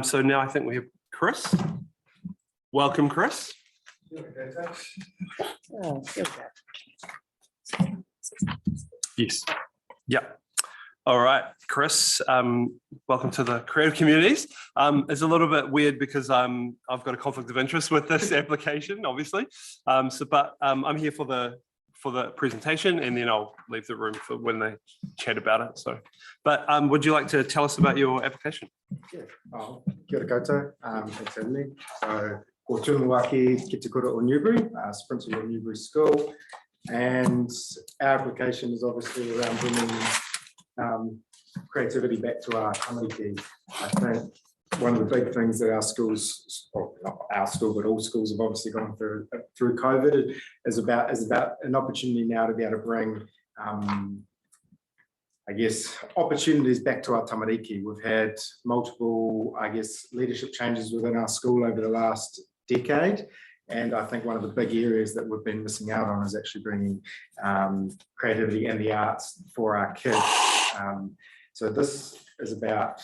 So now I think we have Chris. Welcome, Chris. Yes. Yeah. All right, Chris. Welcome to the creative communities. It's a little bit weird because I've got a conflict of interest with this application, obviously. But I'm here for the presentation, and then I'll leave the room for when they chat about it. So, but would you like to tell us about your application? Yeah. Kia ora koutou. Thanks for having me. So, ko Tūmawaki ki te kura o Newbury, principal of Newbury School, and our application is obviously around bringing creativity back to our tamariki. I think one of the big things that our schools, or not our school, but all schools have obviously gone through COVID, is about an opportunity now to be able to bring, opportunities back to our tamariki. We've had multiple, leadership changes within our school over the last decade. And I think one of the big areas that we've been missing out on is actually bringing creativity and the arts for our kids. So this is about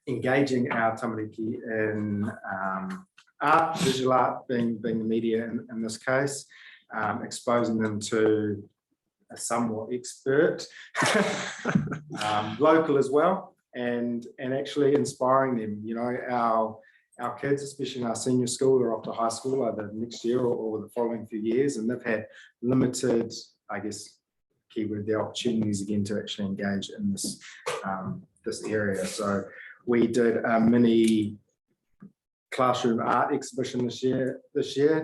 engaging our tamariki in art, visual art being the media in this case, exposing them to a somewhat expert, local as well, and actually inspiring them. Our kids, especially in our senior school, are off to high school either next year or the following few years, and they've had limited, keyword, the opportunities again to actually engage in this area. So we did a mini classroom art exhibition this year,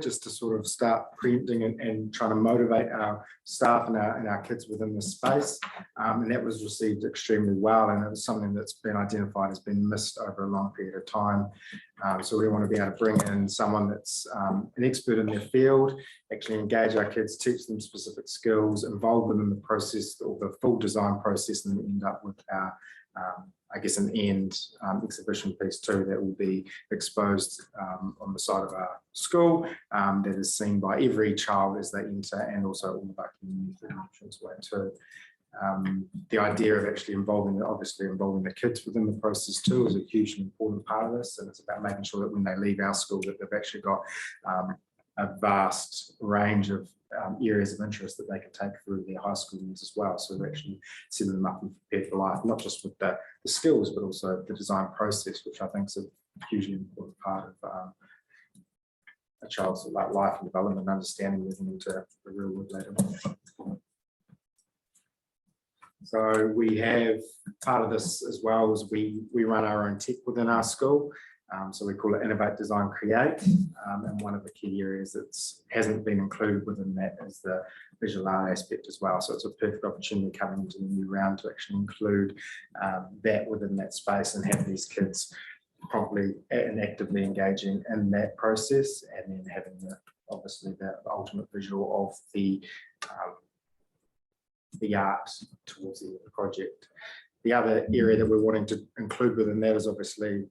just to sort of start preempting and trying to motivate our staff and our kids within the space. And that was received extremely well, and it was something that's been identified as being missed over a long period of time. So we want to be able to bring in someone that's an expert in their field, actually engage our kids, teach them specific skills, involve them in the process or the full design process, and then end up with our I guess an end exhibition piece too that will be exposed on the side of our school, that is seen by every child as they enter, and also all of our community through the entrance way too. The idea of actually involving the kids within the process too is a hugely important part of this, and it's about making sure that when they leave our school that they've actually got a vast range of areas of interest that they can take through their high school years as well. So we're actually setting them up and prepared for life, not just with the skills, but also the design process, which I think is a hugely important part of a child's life and development and understanding moving into the real world later on. So we have part of this as well as we run our own tech within our school. So we call it Innovate, Design, Create. And one of the key areas that hasn't been included within that is the visual art aspect as well. So it's a perfect opportunity coming into the new round to actually include that within that space and have these kids properly and actively engaging in that process, and then having obviously the ultimate visual of the art towards the end of the project. The other area that we're wanting to include within that is obviously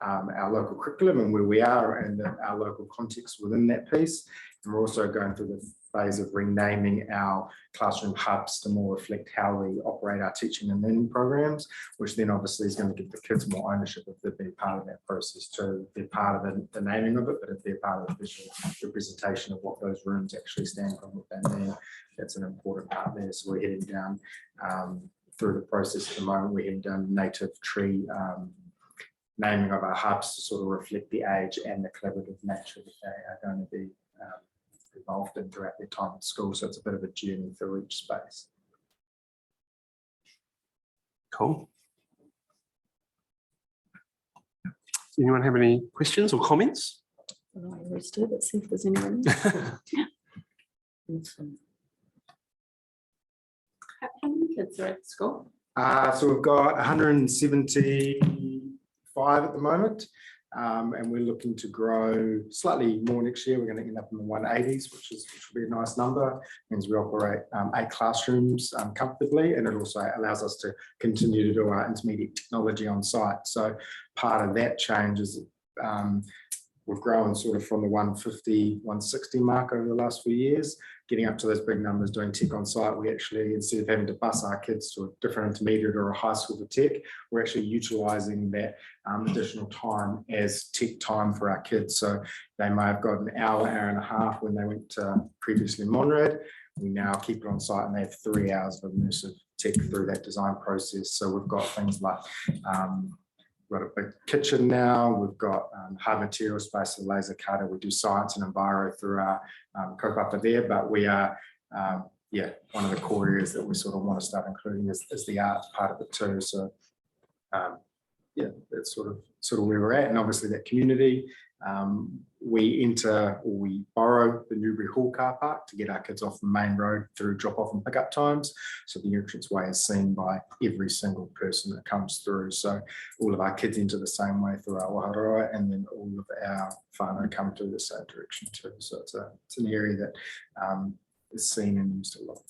our local curriculum and where we are and our local context within that piece. And we're also going through the phase of renaming our classroom hubs to more reflect how we operate our teaching and learning programs, which then obviously is going to give the kids more ownership if they're being part of that process too. They're part of the naming of it, but if they're part of the visual representation of what those rooms actually stand for, what they mean, that's an important part there. So we're heading down through the process at the moment. We're heading down native tree naming of our hubs to sort of reflect the age and the collaborative nature that they are going to be involved in throughout their time at school. So it's a bit of a journey through each space. Cool. Does anyone have any questions or comments? Well, I always do, but see if there's anyone. How many kids are at school? So we've got 175 at the moment, and we're looking to grow slightly more next year. We're going to end up in the 180s, which will be a nice number. Means we operate 8 classrooms comfortably, and it also allows us to continue to do our intermediate technology on site. So part of that change is we've grown sort of from the 150, 160 mark over the last few years, getting up to those big numbers doing tech on site. We actually, instead of having to bus our kids to a different intermediate or a high school for tech, we're actually utilising that additional time as tech time for our kids. So they may have got an hour, hour and a half when they went to previously Monrad. We now keep it on site and they have 3 hours of immersive tech through that design process. So we've got things like we've got a big kitchen now. We've got hard material space, a laser cutter. We do science and enviro through our kaupapa there, but we are, one of the core areas that we sort of want to start including is the art part of it too. So, that's sort of where we're at, and obviously that community. We borrow the Newbury Hall car park to get our kids off the main road through drop off and pickup times. So the entrance way is seen by every single person that comes through. So all of our kids enter the same way through our waharoa, and then all of our whānau come through the same direction too. So it's an area that is seen and used a lot.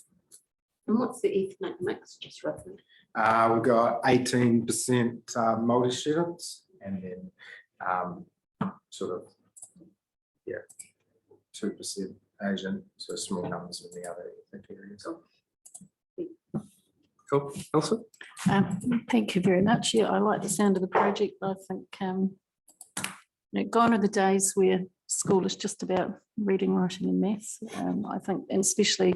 And what's the ethnic mix, just roughly? We've got 18% Māori students, and then 2% Asian, so small numbers in the other ethnic areas. Cool. Elsa? Thank you very much. Yeah, I like the sound of the project. I think gone are the days where school is just about reading, writing and maths. I think, and especially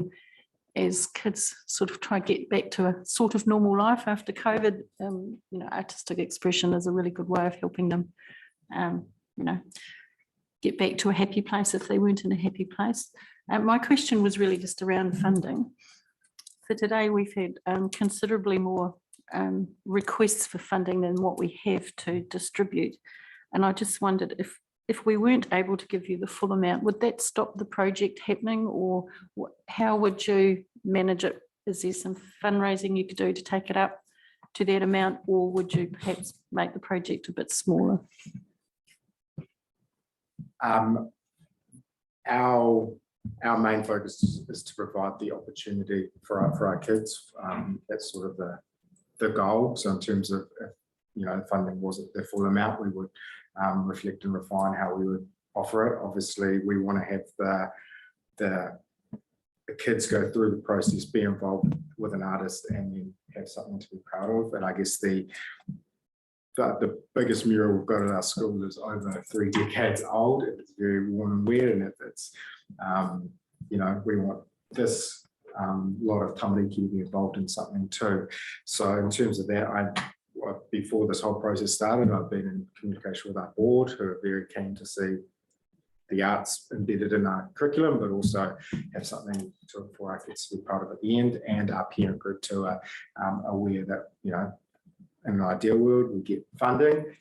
as kids sort of try to get back to a sort of normal life after COVID, artistic expression is a really good way of helping them, get back to a happy place if they weren't in a happy place. My question was really just around funding. For today, we've had considerably more requests for funding than what we have to distribute. And I just wondered if we weren't able to give you the full amount, would that stop the project happening, or how would you manage it? Is there some fundraising you could do to take it up to that amount, or would you perhaps make the project a bit smaller? Our main focus is to provide the opportunity for our kids. That's sort of the goal. So in terms of, if funding wasn't the full amount, we would reflect and refine how we would offer it. Obviously, we want to have the kids go through the process, be involved with an artist, and then have something to be proud of. And I guess the biggest mural we've got at our school is over 3 decades old. It's very worn and weird, and it's we want this lot of tamariki to be involved in something too. So in terms of that, before this whole process started, I've been in communication with our board, who are very keen to see the arts embedded in our curriculum, but also have something for our kids to be proud of at the end, and our parent group too are aware that, in an ideal world, we get funding,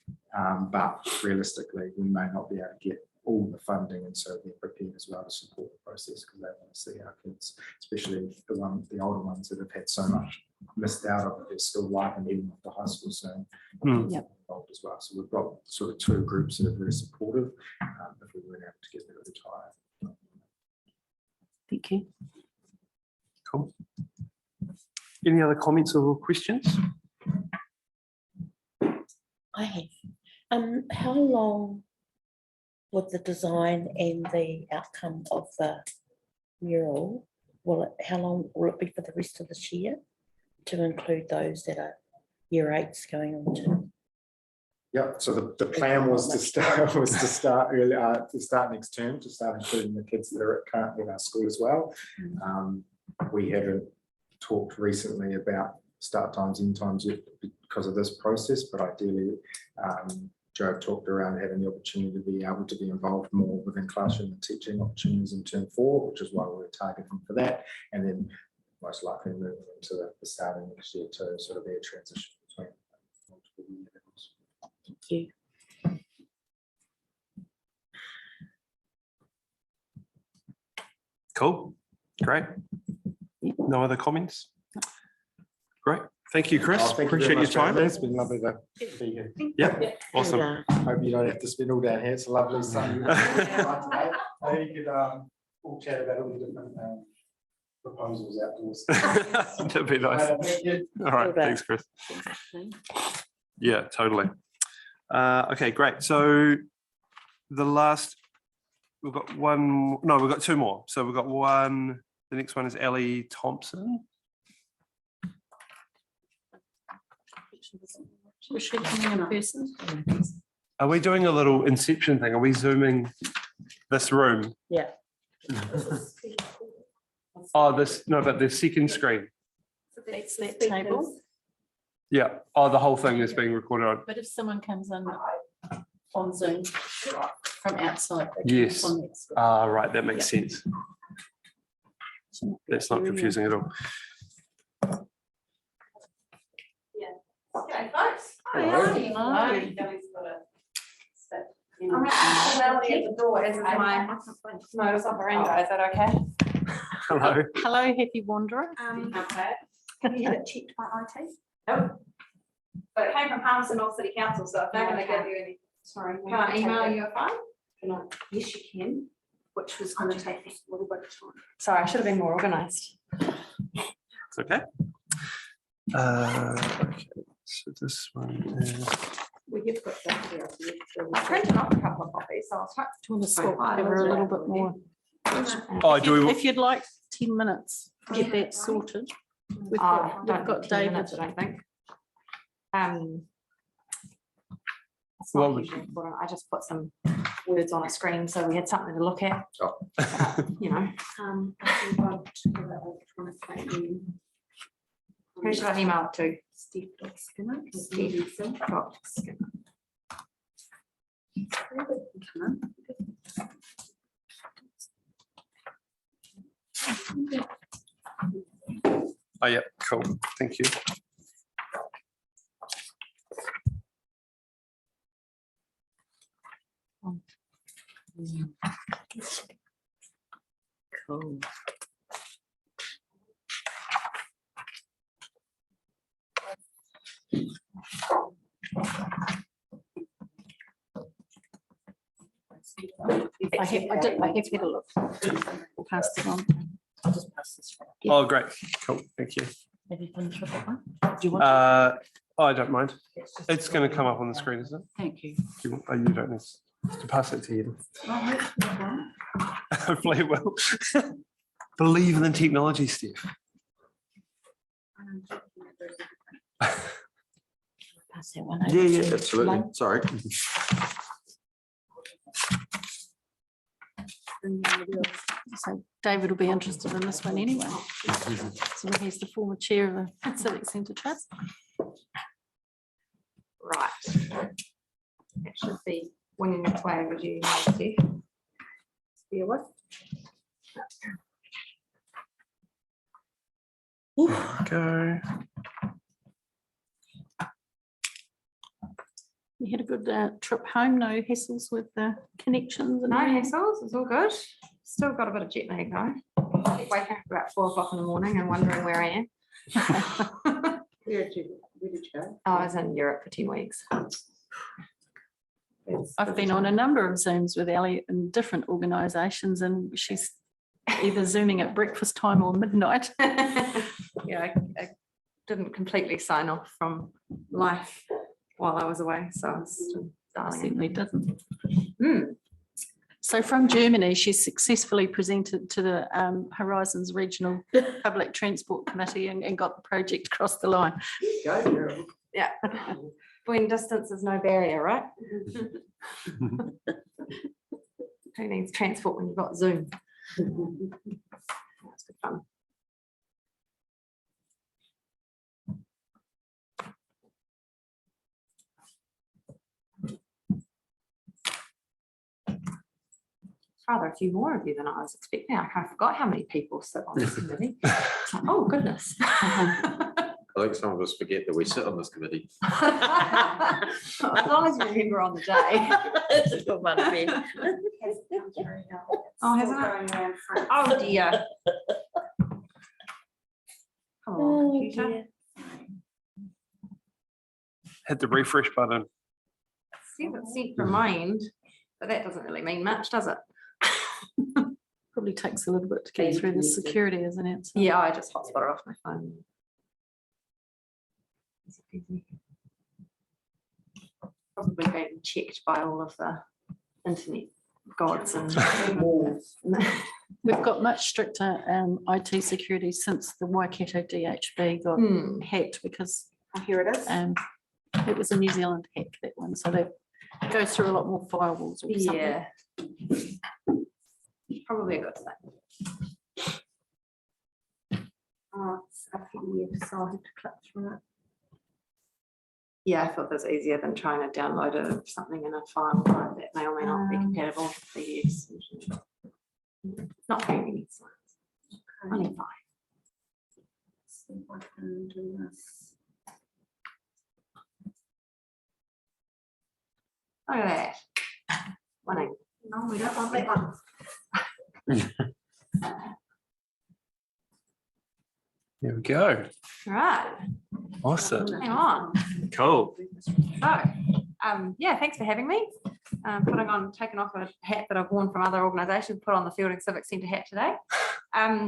but realistically, we may not be able to get all the funding, and so they're prepared as well to support the process, because they want to see our kids, especially the older ones that have had so much missed out of their school life and even with the high school soon involved as well. So we've got sort of 2 groups that are very supportive if we weren't able to get them retired. Thank you. Cool. Any other comments or questions? I have. How long would the design and the outcome of the mural, how long will it be for the rest of this year, to include those that are year 8s going on to? Yeah, so the plan was to start early, to start next term, to start including the kids that are currently in our school as well. We haven't talked recently about start times, end times yet because of this process, but ideally, Joe talked around having the opportunity to be able to be involved more within classroom and teaching opportunities in term 4, which is why we're targeting for that, and then most likely moving into the start of next year to sort of be a transition between multiple year levels. Thank you. Cool. Great. No other comments? Great. Thank you, Chris. Thank you very Appreciate your much, time. Jamie. It's been lovely to be here. Yeah, awesome. And, Hope you don't have to spend all down here. It's a lovely sunny night today. I think you could all chat about all the different proposals outdoors. That'd be nice. Thank you. All right. Thanks, Chris. Yeah, totally. Okay, great. So we've got 2 more. So we've got one, the next one is Ellie Thompson. Was she coming in person? Are we doing a little inception thing? Are we zooming this room? Yeah. Oh, but the second screen. That's that table. Yeah. Oh, the whole thing is being recorded on. But if someone comes in on Zoom from outside. they can Yes. on that screen. Right, that makes sense. That's not confusing at all. Okay, folks. Hello. I'm actually at the door as is my modus operandi. Is that okay? Hello. Hello, happy wanderer. Have you had it checked by IT? Nope. But it came from Palmerston North City Council, so I'm not gonna give you any. Sorry. Can I email you a file? Yes, you can, which was gonna take a little bit of time. Sorry, I should have been more organized. It's okay. Okay, so this one is. We have got that here. I printed off a couple of copies, so I'll start. Do you want to swap over a little bit more? Oh, do we? If you'd like 10 minutes, to get that sorted. We've got David. I don't think. It's What not would- hugely important. I just put some words on a screen, so we had something to look at. Oh. You know. Who should I email it to? Steve.Skinner. Steve.Skinner. Oh, yeah, cool. Thank you. Cool. I have had a look. We'll pass it on. I'll just pass this. around. Oh, great. Cool. Thank you. Have you finished with that one? Do you want? I don't mind. just- It's going to come up on the screen, isn't it? Thank you. You don't need to pass it to you. Hopefully it will. Believe in the technology, Steph. Pass that one over Yeah, to absolutely. Lynn. Sorry. So David will be interested in this one anyway. So he's the former chair of the Civic Centre Trust. Right. It should be winging its way over to you, Steve. Deal with. Go. You had a good trip home, no hassles with the connections and No everything? hassles, it's all good. Still got a bit of jet lag though. Waking up about 4 o'clock in the morning and wondering where I am. Where did you go? I was in Europe for 10 weeks. I've been on a number of Zooms with Ellie in different organisations and she's either Zooming at breakfast time or midnight. Yeah, I didn't completely sign off from life while I was away, so I was still I dialing certainly didn't. in. So from Germany, she successfully presented to the Horizons Regional Public Transport Committee and got the project across the line. Yeah, when distance is no barrier, right? Who needs transport when you've got Zoom? That's good fun. Rather a few more of you than I was expecting. I kind of forgot how many people sit on this committee. It's like, oh, goodness. I think some of us forget that we sit on this committee. As long as you remember on the day. It's a good one, Ben. Oh, hasn't it? Oh, dear. Come on, Oh, computer. dear. Hit the refresh button. See if it's sent remind, but that doesn't really mean much, does it? Probably takes a little bit to get through the security, isn't it? So- Yeah, I just hotspot it off my phone. Is it busy? Probably being checked by all of the internet gods and walls. We've got much stricter IT security since the Waikato DHB got hacked because Here it is. it was a New Zealand hack, that one. So that goes through a lot more firewalls or something. Yeah. Probably a good thing. Oh, it's a PDF, so I'll have to click through it. Yeah, I thought that's easier than trying to download something in a file like that may or may not be compatible with PDFs. Not very many slides. Only 5. See if I can do this. Look at that. Winning. No, we don't want that one. There we go. Right, Awesome. hang on. Cool. So, yeah, thanks for having me. Taking off a hat that I've worn from other organisations, put on the Fielding Civic Centre hat today. Yeah,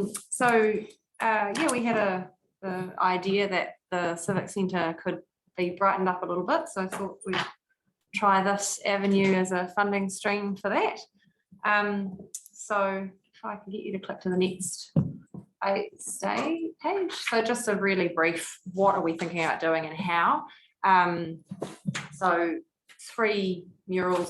we had the idea that the Civic Centre could be brightened up a little bit, so I thought we'd try this avenue as a funding stream for that. So if I can get you to click to the next page. So just a really brief, what are we thinking about doing and how? So 3 murals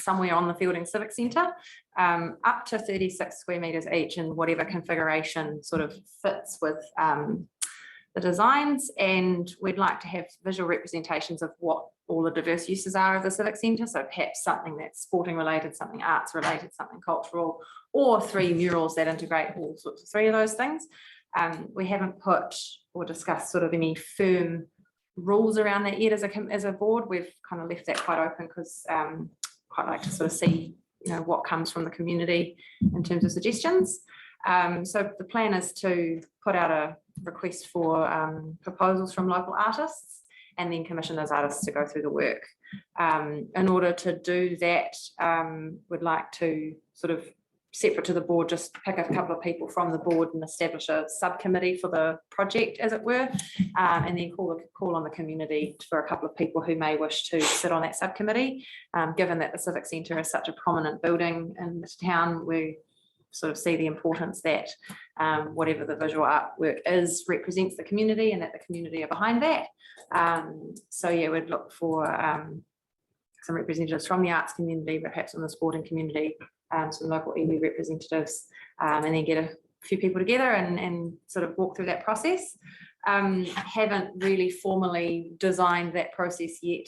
somewhere on the Fielding Civic Centre, up to 36 square metres each in whatever configuration sort of fits with the designs, and we'd like to have visual representations of what all the diverse uses are of the Civic Centre. So perhaps something that's sporting related, something arts related, something cultural, or 3 murals that integrate all sorts of 3 of those things. We haven't put or discussed sort of any firm rules around that yet as a board. We've kind of left that quite open because quite like to sort of see what comes from the community in terms of suggestions. So the plan is to put out a request for proposals from local artists and then commission those artists to go through the work. In order to do that, we'd like to sort of separate to the board, just pick a couple of people from the board and establish a subcommittee for the project, as it were, and then call on the community for a couple of people who may wish to sit on that subcommittee. Given that the Civic Centre is such a prominent building in the town, we sort of see the importance that whatever the visual artwork is represents the community and that the community are behind that. So yeah, we'd look for some representatives from the arts community, perhaps from the sporting community, some local iwi representatives, and then get a few people together and sort of walk through that process. Haven't really formally designed that process yet.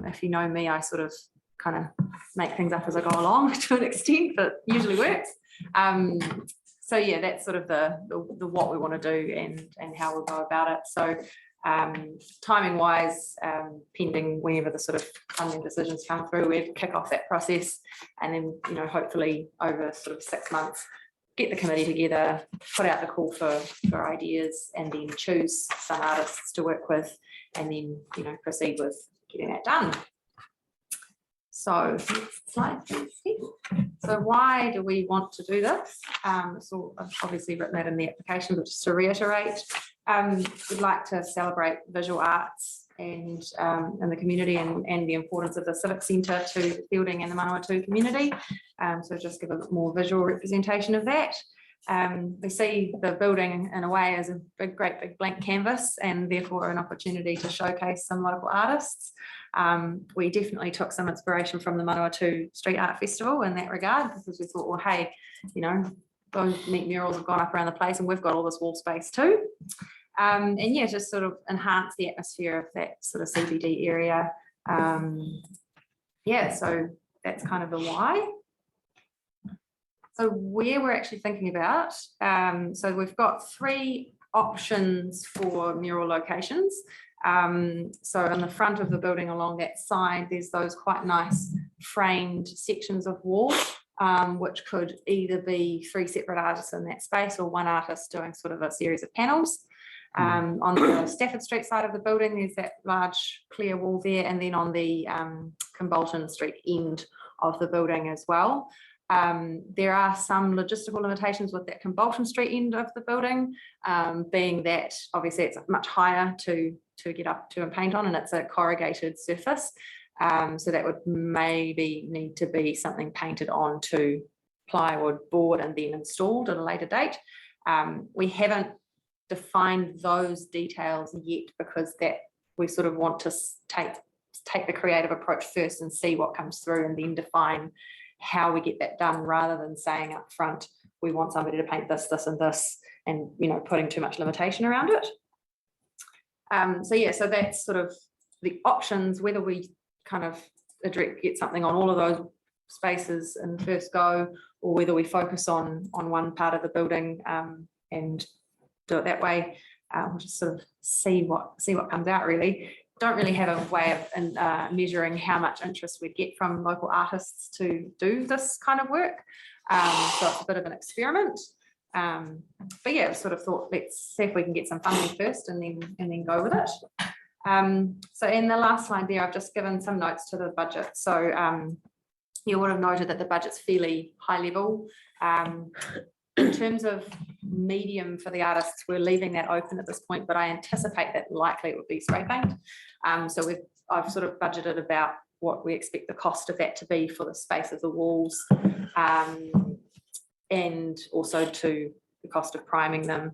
If you know me, I sort of kind of make things up as I go along to an extent, but usually works. So yeah, that's sort of the what we want to do and how we'll go about it. So timing wise, pending whenever the sort of funding decisions come through, we'd kick off that process, and then hopefully over sort of 6 months get the committee together, put out the call for ideas, and then choose some artists to work with, and then proceed with getting that done. So next slide, please. So why do we want to do this? So I've obviously written that in the application, but just to reiterate, we'd like to celebrate visual arts and the community and the importance of the Civic Centre to the Fielding and the Manawatu community. So just give a more visual representation of that. We see the building in a way as a great big blank canvas, and therefore an opportunity to showcase some local artists. We definitely took some inspiration from the Manawatu Street Art Festival in that regard, because we thought, well, hey, those neat murals have gone up around the place and we've got all this wall space too. And yeah, just sort of enhance the atmosphere of that sort of CBD area. Yeah, so that's kind of the why. So where we're actually thinking about, so we've got 3 options for mural locations. So on the front of the building along that side, there's those quite nice framed sections of wall, which could either be 3 separate artists in that space or one artist doing sort of a series of panels. On the Stafford Street side of the building, there's that large clear wall there, and then on the Bolton Street end of the building as well. There are some logistical limitations with that Bolton Street end of the building, being that obviously it's much higher to get up to and paint on, and it's a corrugated surface. So that would maybe need to be something painted onto plywood board and then installed at a later date. We haven't defined those details yet, because that we sort of want to take the creative approach first and see what comes through, and then define how we get that done, rather than saying up front we want somebody to paint this, this and this, and putting too much limitation around it. So yeah, so that's sort of the options, whether we kind of get something on all of those spaces in first go, or whether we focus on one part of the building and do it that way. We'll just sort of see what comes out. Really don't really have a way of measuring how much interest we'd get from local artists to do this kind of work. So it's a bit of an experiment. But yeah, sort of thought, let's see if we can get some funding first and then go with it. So in the last slide there, I've just given some notes to the budget. So you would have noted that the budget's fairly high level. In terms of medium for the artists, we're leaving that open at this point, but I anticipate that likely it would be spray paint. So I've sort of budgeted about what we expect the cost of that to be for the space of the walls, and also to the cost of priming them.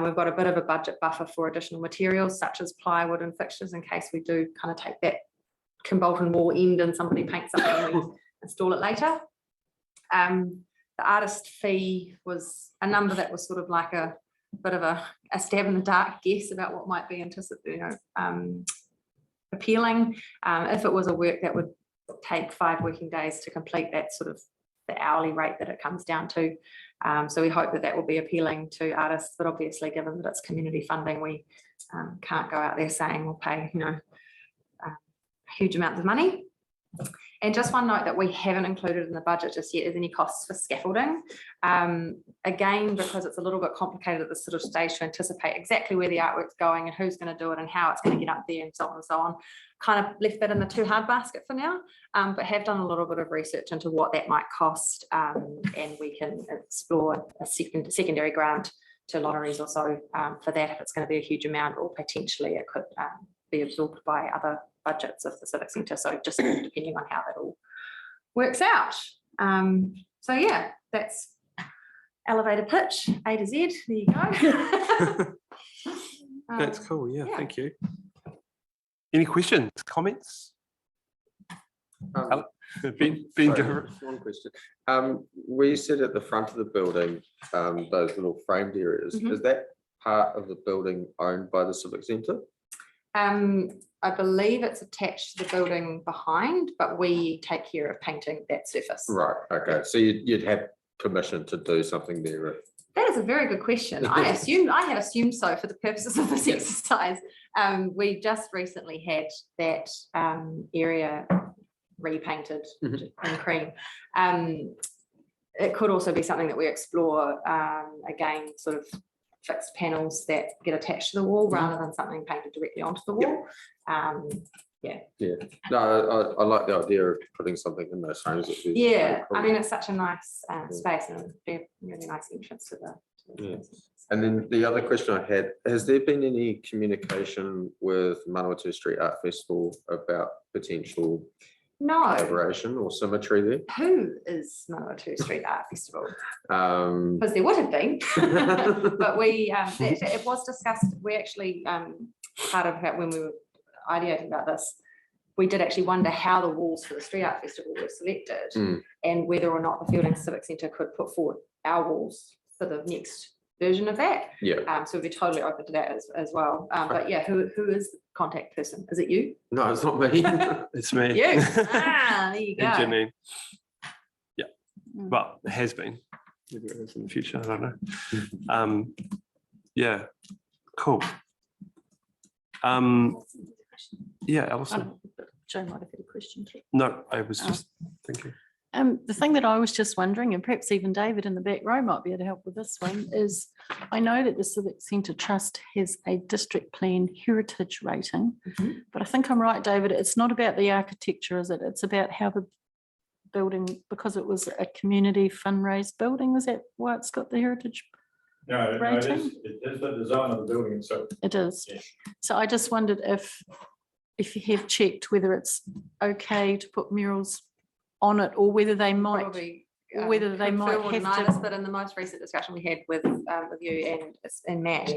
We've got a bit of a budget buffer for additional materials such as plywood and fixtures, in case we do kind of take that Bolton wall end and somebody paints something and we install it later. The artist fee was a number that was sort of like a bit of a stab in the dark guess about what might be appealing. If it was a work that would take 5 working days to complete, that sort of the hourly rate that it comes down to. So we hope that will be appealing to artists, but obviously given that it's community funding, we can't go out there saying we'll pay huge amounts of money. And just one note that we haven't included in the budget just yet is any costs for scaffolding. Again, because it's a little bit complicated at this sort of stage to anticipate exactly where the artwork's going and who's going to do it and how it's going to get up there and so on and so on. Kind of left that in the too hard basket for now, but have done a little bit of research into what that might cost, and we can explore a secondary grant to lotteries or so for that if it's going to be a huge amount, or potentially it could be absorbed by other budgets of the Civic Centre. So just depending on how that all works out. So yeah, that's elevator pitch, A to Z. There you go. That's cool. Yeah, thank you. Any questions, comments? Ben, Sorry, one question. We said at the front of the building, those little framed areas, is that part of the building owned by the Civic Centre? I believe it's attached to the building behind, but we take care of painting that surface. Right, okay. So you'd have permission to do something there? That is a very good question. I had assumed so for the purposes of this exercise. We just recently had that area repainted in cream. It could also be something that we explore, again, sort of fixed panels that get attached to the wall rather than something painted directly onto the wall. Yeah. No, I like the idea of putting something in those frames. Yeah, I mean, it's such a nice space and it would be a really nice entrance to the. And then the other question I had, has there been any communication with Manawatu Street Art Festival about potential collaboration or symmetry there? Who is Manawatu Street Art Festival? Because there would have been, but we it was discussed. We actually part of it when we were ideating about this, we did actually wonder how the walls for the Street Art Festival were selected and whether or not the Fielding Civic Centre could put forward our walls for the next version of that. Yeah. So we'd be totally open to that as well. But yeah, who is the contact person? Is it you? No, it's not me. It's me. You. There you go. And Janine. Yeah. Well, it has been. Maybe it is in the future. I don't know. Yeah. Cool. Yeah, Alison. Joe might have had a question. No, I was just thinking. The thing that I was just wondering, and perhaps even David in the back row might be able to help with this one, is I know that the Civic Centre Trust has a district plan heritage rating, but I think I'm right, David, it's not about the architecture, is it? It's about how the building, because it was a community fundraised building, is that why it's got the heritage No, rating? it is the design of the building itself. It is. Yeah. So I just wondered if you have checked whether it's okay to put murals on it, or whether they might, Probably, whether they might confirm with have Marnus, to. but in the most recent discussion we had with you and Matt,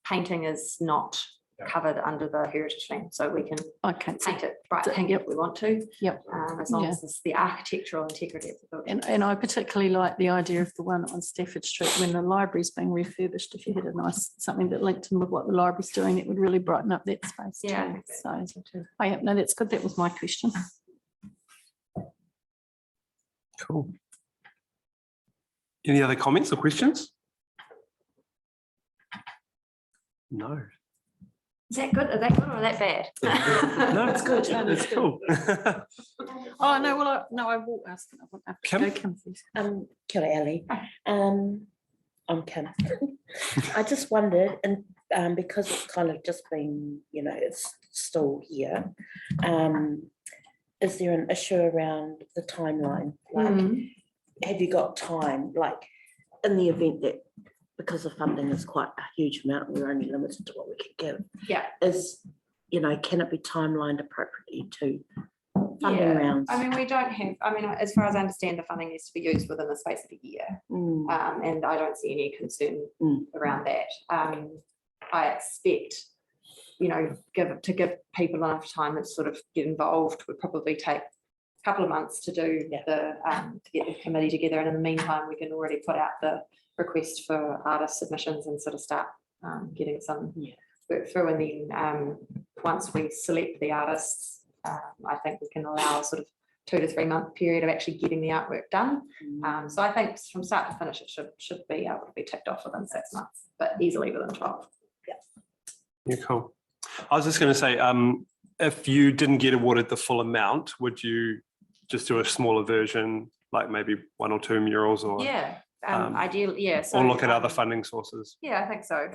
painting is not covered under the heritage plan, so we can paint it bright pink if we want to. Yep. As long as it's the architectural integrity of the building. And I particularly like the idea of the one on Stafford Street when the library's being refurbished. If you had a nice something that linked in with what the library's doing, it would really brighten up that space. Yeah. Too. So yeah, no, that's good. That was my question. Cool. Any other comments or questions? No. Is that good? Is that good or that bad? No, it's good. It's cool. Oh no, well I will ask. Kim? Kia ora, Ali. I'm Kim. I just wondered, and because it's kind of just been, it's still here, is there an issue around the timeline? Like, have you got time? Like, in the event that, because the funding is quite a huge amount, we're only limited to what we can give. Yeah. Can it be timelined appropriately to funding rounds? I mean, we don't have, as far as I understand, the funding needs to be used within the space of a year. And I don't see any concern around that. I expect, to give people enough time to sort of get involved would probably take a couple of months to do to get the committee together. And in the meantime, we can already put out the request for artist submissions and sort of start getting some work through. And then once we select the artists, I think we can allow a sort of 2 to 3 month period of actually getting the artwork done. So I think from start to finish, it should be able to be ticked off within 6 months, but easily within 12. Yeah, cool. I was just going to say, if you didn't get awarded the full amount, would you just do a smaller version, like maybe 1 or 2 murals, or Yeah, um, ideally, yeah. or look at other um, funding sources? Yeah, I think so.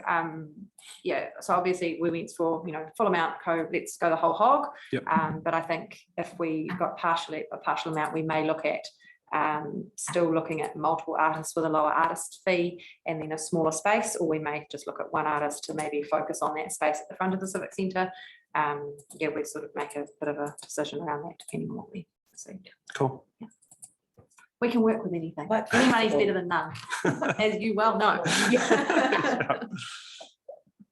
Yeah, so obviously we went for, full amount, let's go the whole hog. Yep. But I think if we got a partial amount, we may look at still looking at multiple artists with a lower artist fee and then a smaller space, or we may just look at one artist to maybe focus on that space at the front of the Civic Centre. Yeah, we sort of make a bit of a decision around that depending on what we see. Cool. We can work with anything. Any money's better than none, as you well know.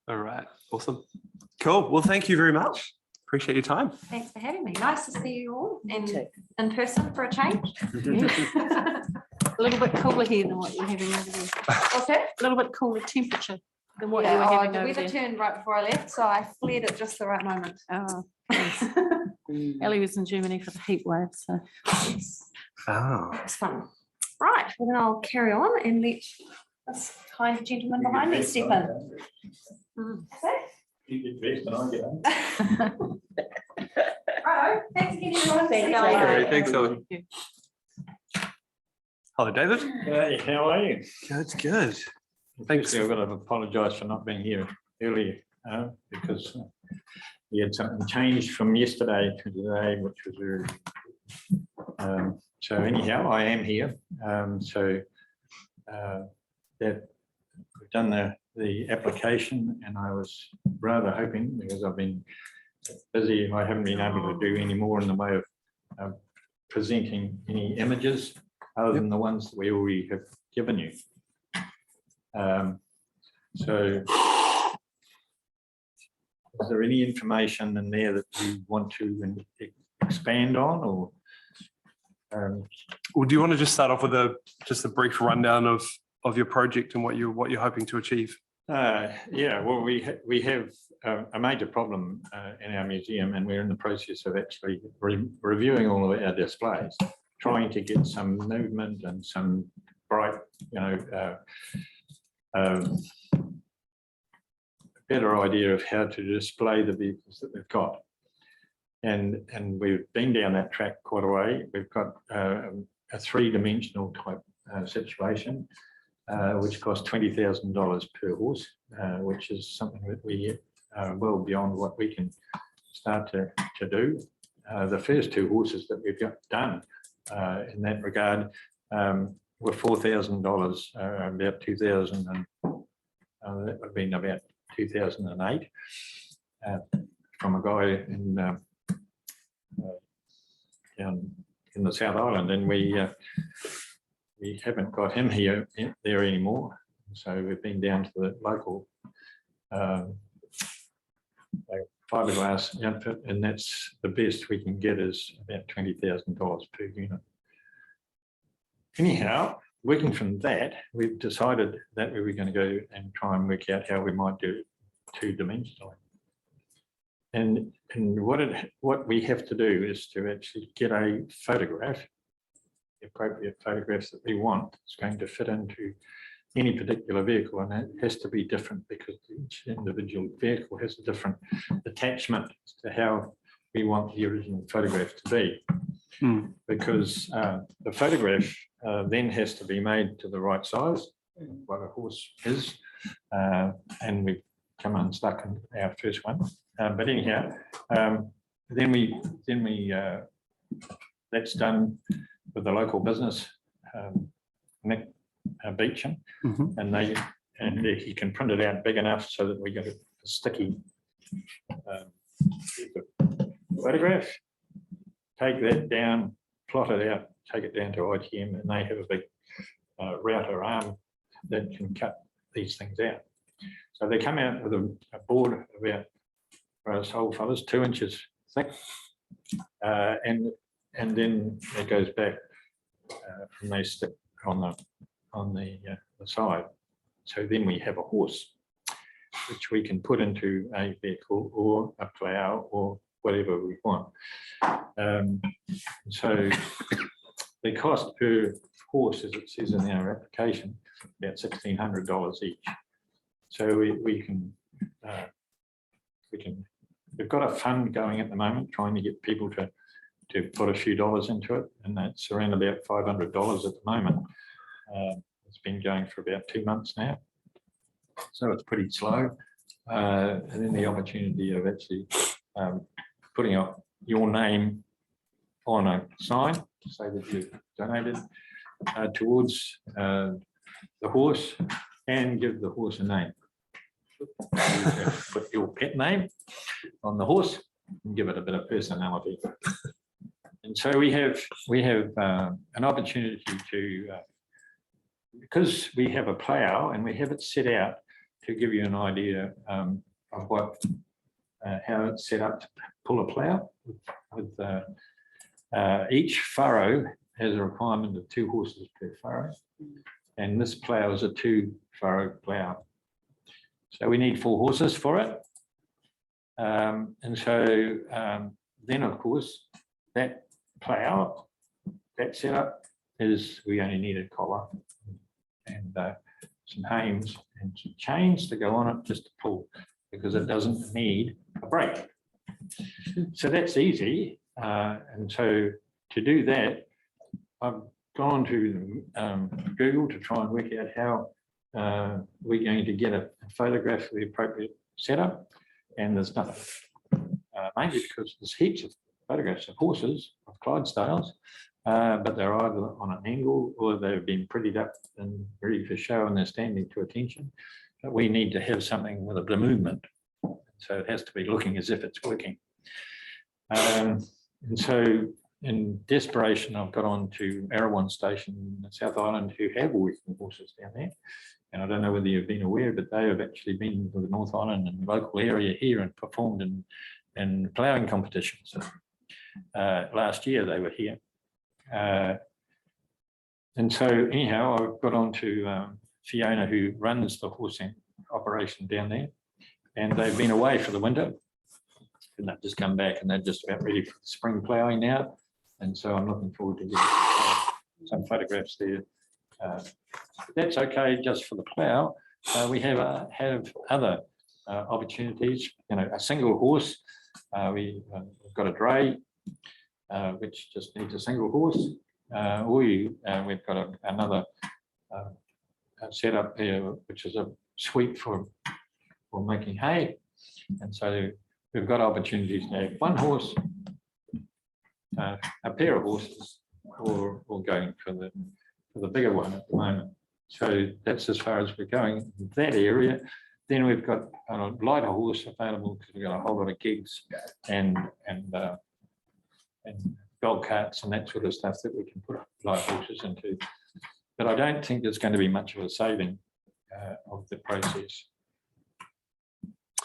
All right. Awesome. Cool. Well, thank you very much. Appreciate your time. Thanks for having me. Nice to see you all in person for a change. A little bit cooler here than what you're having over there. What's that? A little bit cooler temperature than what you Yeah, were having the over weather there. turned right before I left, so I fled at just the right moment. Oh, yes. Ellie was in Germany for the heat wave, so. Oh. It's fun. Right, well then I'll carry on and let this kind gentleman behind me step in. You get dressed and I get on. Righto, thanks again everyone. Thanks, Ellie. Ellie. Thanks, Ellie. Hello, David. Hey, how are you? Good, good. Thanks. I've got to apologise for not being here earlier because we had something changed from yesterday to today, which was very. So anyhow, I am here. That we've done the application, and I was rather hoping, because I've been busy, I haven't been able to do any more in the way of presenting any images other than the ones that we already have given you. So is there any information in there that you want to expand on, or? Well, do you want to just start off with just a brief rundown of your project and what you're hoping to achieve? Yeah, well, we have a major problem in our museum, and we're in the process of actually reviewing all of our displays, trying to get some movement and some bright, better idea of how to display the vehicles that we've got. And we've been down that track quite a way. We've got a 3-dimensional type situation, which costs $20,000 per horse, which is something that we are well beyond what we can start to do. The first 2 horses that we've got done in that regard were $4,000, about 2000, and that would have been about 2008, from a guy down in the South Island, and we haven't got him there anymore. So we've been down to the local fiberglass outfit, and that's the best we can get, is about $20,000 per unit. Anyhow, working from that, we've decided that we were going to go and try and work out how we might do it 2-dimensionally. And what we have to do is to actually get a photograph, the appropriate photographs that we want. It's going to fit into any particular vehicle, and it has to be different because each individual vehicle has a different attachment to how we want the original photograph to be. Because the photograph then has to be made to the right size, what a horse is, and we've come unstuck in our first one. But anyhow, then we that's done with the local business, Nick Beecham, and he can print it out big enough so that we get a sticky photograph. Take that down, plot it out, take it down to ITM, and they have a big router arm that can cut these things out. So they come out with a board about, for us old fellas, 2 inches thick, and then it goes back, and they stick on the side. So then we have a horse, which we can put into a vehicle or a plough or whatever we want. So the cost per horse, as it says in our application, about $1,600 each. So we can we've got a fund going at the moment, trying to get people to put a few dollars into it, and that's around about $500 at the moment. It's been going for about 2 months now, so it's pretty slow. And then the opportunity of actually putting up your name on a sign to say that you've donated towards the horse, and give the horse a name. Put your pet name on the horse and give it a bit of personality. And so we have an opportunity to, because we have a plough and we have it set out to give you an idea of what how it's set up to pull a plough. With each furrow has a requirement of 2 horses per furrow, and this plough is a 2-furrow plough. So we need 4 horses for it. And so then, of course, that plough, that setup is, we only need a collar and some hames and some chains to go on it just to pull, because it doesn't need a brake. So that's easy. And so to do that, I've gone to Google to try and work out how we're going to get a photograph of the appropriate setup, and there's nothing. Mainly because there's heaps of photographs of horses, of Clydesdales, but they're either on an angle or they've been prettied up and ready for show and they're standing to attention. But we need to have something with a bit of movement. So it has to be looking as if it's working. And so in desperation, I've got on to Erewhon Station in the South Island, who have working horses down there. And I don't know whether you've been aware, but they have actually been to the North Island and local area here and performed in ploughing competitions. Last year they were here. And so anyhow, I've got on to Fiona, who runs the horsing operation down there. And they've been away for the winter. And they've just come back and they're just about ready for the spring ploughing now. And so I'm looking forward to getting some photographs there. That's okay just for the plough. We have other opportunities. You know, a single horse. We've got a dray, which just needs a single horse. We've got another setup there, which is a sweep for making hay. And so we've got opportunities to have 1 horse, a pair of horses, or going for the bigger one at the moment. So that's as far as we're going in that area. Then we've got a lighter horse available because we've got a whole lot of gigs and dog carts and that sort of stuff that we can put light horses into. But I don't think there's going to be much of a saving of the process.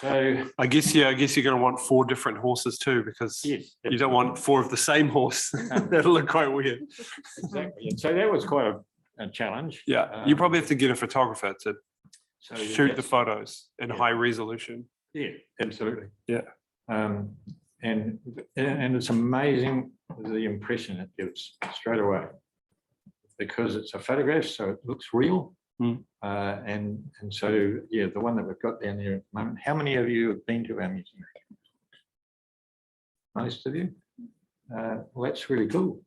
So I guess you're going to want 4 different horses too, because yes, you don't want 4 of the same horse. That'll look quite weird. Exactly. And so that was quite a challenge. Yeah, you probably have to get a photographer to shoot the photos in yeah. high resolution. Yeah, absolutely. Yeah. And it's amazing the impression it gives straight away, because it's a photograph, so it looks real. And so, yeah, the one that we've got down there at the moment. How many of you have been to our museum? Most of you? Well, that's really cool.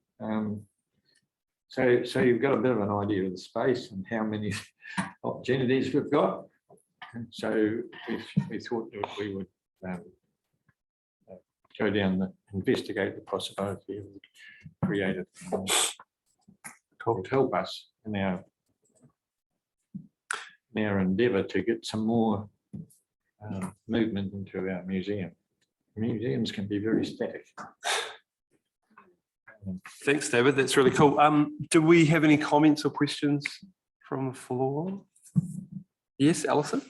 So you've got a bit of an idea of the space and how many opportunities we've got. And so we thought that we would go down investigate the possibility of creative to help us in our endeavour to get some more movement into our museum. Museums can be very static. Thanks, David. That's really cool. Do we have any comments or questions from the floor? Yes, Alison?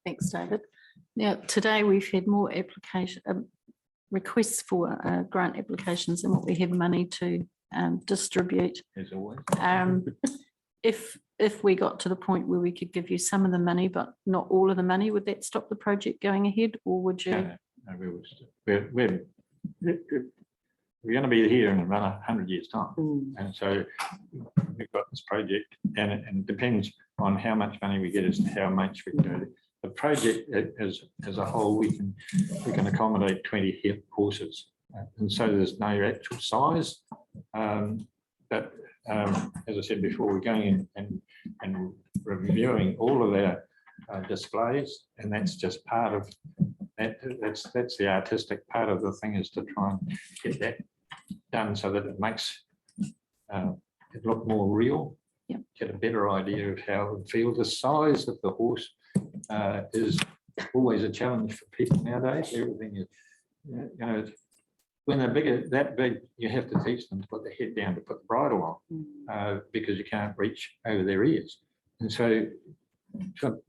Thanks, David. Now, today we've had more requests for grant applications than what we have money to distribute. As always. If we got to the point where we could give you some of the money, but not all of the money, would that stop the project going ahead, or would you? No, we're going to be here in about 100 years' time. And so we've got this project, and it depends on how much money we get as to how much we go the project as a whole, we can accommodate 20 horses. And so there's no actual size. But as I said before, we're going in and reviewing all of our displays, and that's just part of that. That's the artistic part of the thing, is to try and get that done so that it makes it look more real. Yep. Get a better idea of how it feels. The size of the horse is always a challenge for people nowadays. Everything is, you know, when they're bigger, that big, you have to teach them to put the head down to put the bridle on, because you can't reach over their ears. And so for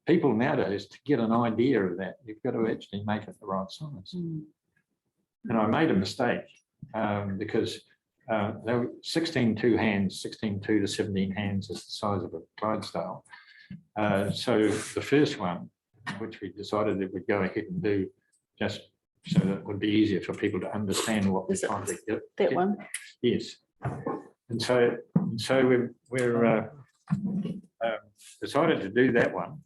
people nowadays, to get an idea of that, you've got to actually make it the right size. And I made a mistake because they were 16-2 hands, 16-2 to 17 hands is the size of a Clydesdale. So the first one, which we decided that we'd go ahead and do, just so that it would be easier for people to understand what we're trying to get. That one? Yes. And so we're decided to do that one.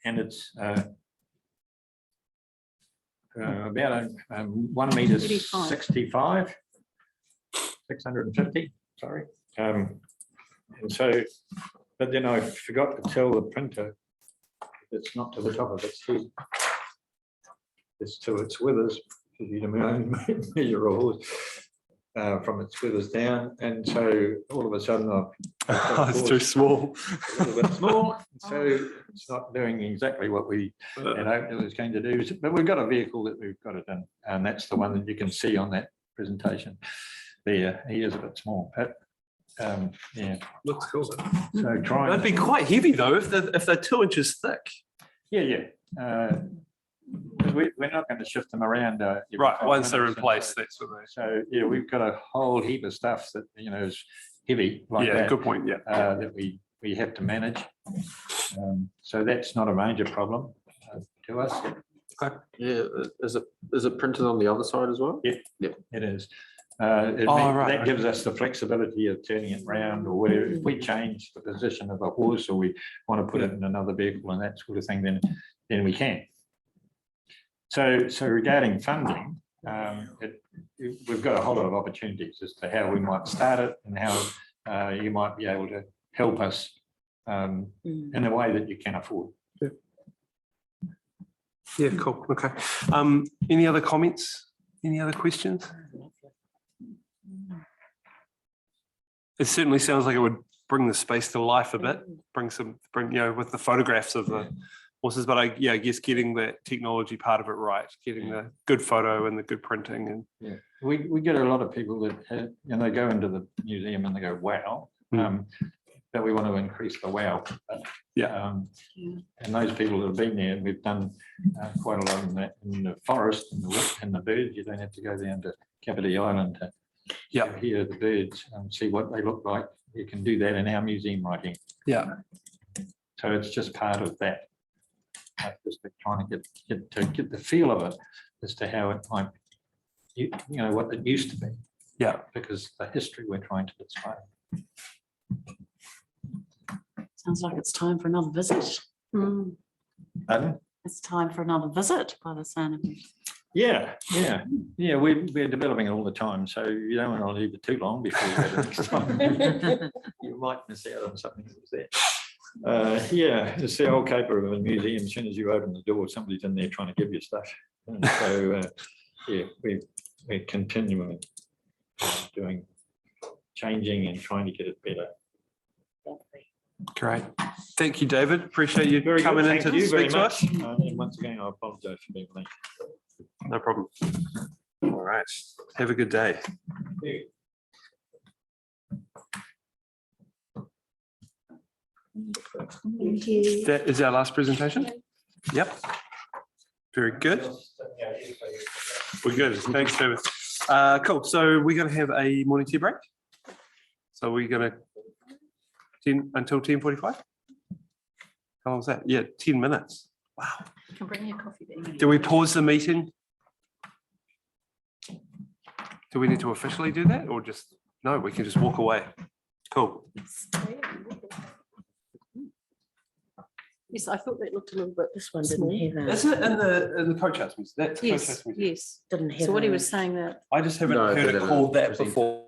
And it's about 1 meter 65, 650, sorry. And so, but then I forgot to tell the printer it's not to the top of its head. It's to its withers, because you measure a horse from its withers down. And so all of a sudden it's too small. A little bit small. So it's not doing exactly what we had hoped it was going to do. But we've got a vehicle that we've got it in, and that's the one that you can see on that presentation there. He is a bit small, but yeah, looks cool. So try. That'd be quite heavy though if they're 2 inches thick. Yeah. We're not going to shift them around. Right, once they're in place, that's what they. So yeah, we've got a whole heap of stuff that is heavy like yeah, that. good point. Yeah, that we have to manage. So that's not a major problem to us. Okay. Yeah, is it printed on the other side as well? Yeah, it is. Right. That gives us the flexibility of turning it around, or whatever. If we change the position of a horse, or we want to put it in another vehicle and that sort of thing, then we can. So regarding funding, we've got a whole lot of opportunities as to how we might start it and how you might be able to help us in a way that you can afford. Yeah, cool. Okay. Any other comments? Any other questions? It certainly sounds like it would bring the space to life a bit, bring with the photographs of the horses, but I guess getting that technology part of it right, getting the good photo and the good printing. And yeah, we get a lot of people that they go into the museum and they go, wow, but we want to increase the wow. And those people that have been there, we've done quite a lot in that, in the forest and the birds. You don't have to go down to Kapiti Island to hear the birds and see what they look like. You can do that in our museum right here. Yeah. So it's just part of that. Just trying to get the feel of it as to how it might, what it used to be. Yeah. Because the history we're trying to display. Sounds like it's time for another visit. Pardon? It's time for another visit by the sound of it. Yeah. We're developing it all the time, so you don't want to leave it too long before you go to the next time. You might miss out on something that was there. It's the old caper of a museum. As soon as you open the door, somebody's in there trying to give you stuff. And so we're continually changing and trying to get it better. Great. Thank you, David. Appreciate you Very coming good. in Thank to you speak very to much. us. And once again, I apologise for being late. No problem. All right. Have a good day. Thank you. That is our last presentation. Yep. Very good. We're good. Thanks, David. Cool. So we're going to have a morning tea break. So we're going to until 10:45. How long is that? Yeah, 10 minutes. Wow. You can bring your coffee there. Do we pause the meeting? Do we need to officially do that, or just no? We can just walk away. Cool. Yes, I thought that looked a little bit. This one Small. didn't have Is it in the coach house museum? That's the coach Yes, house museum. yes. didn't have So what he a- was saying that I just haven't No, they heard it didn't called that present it. before.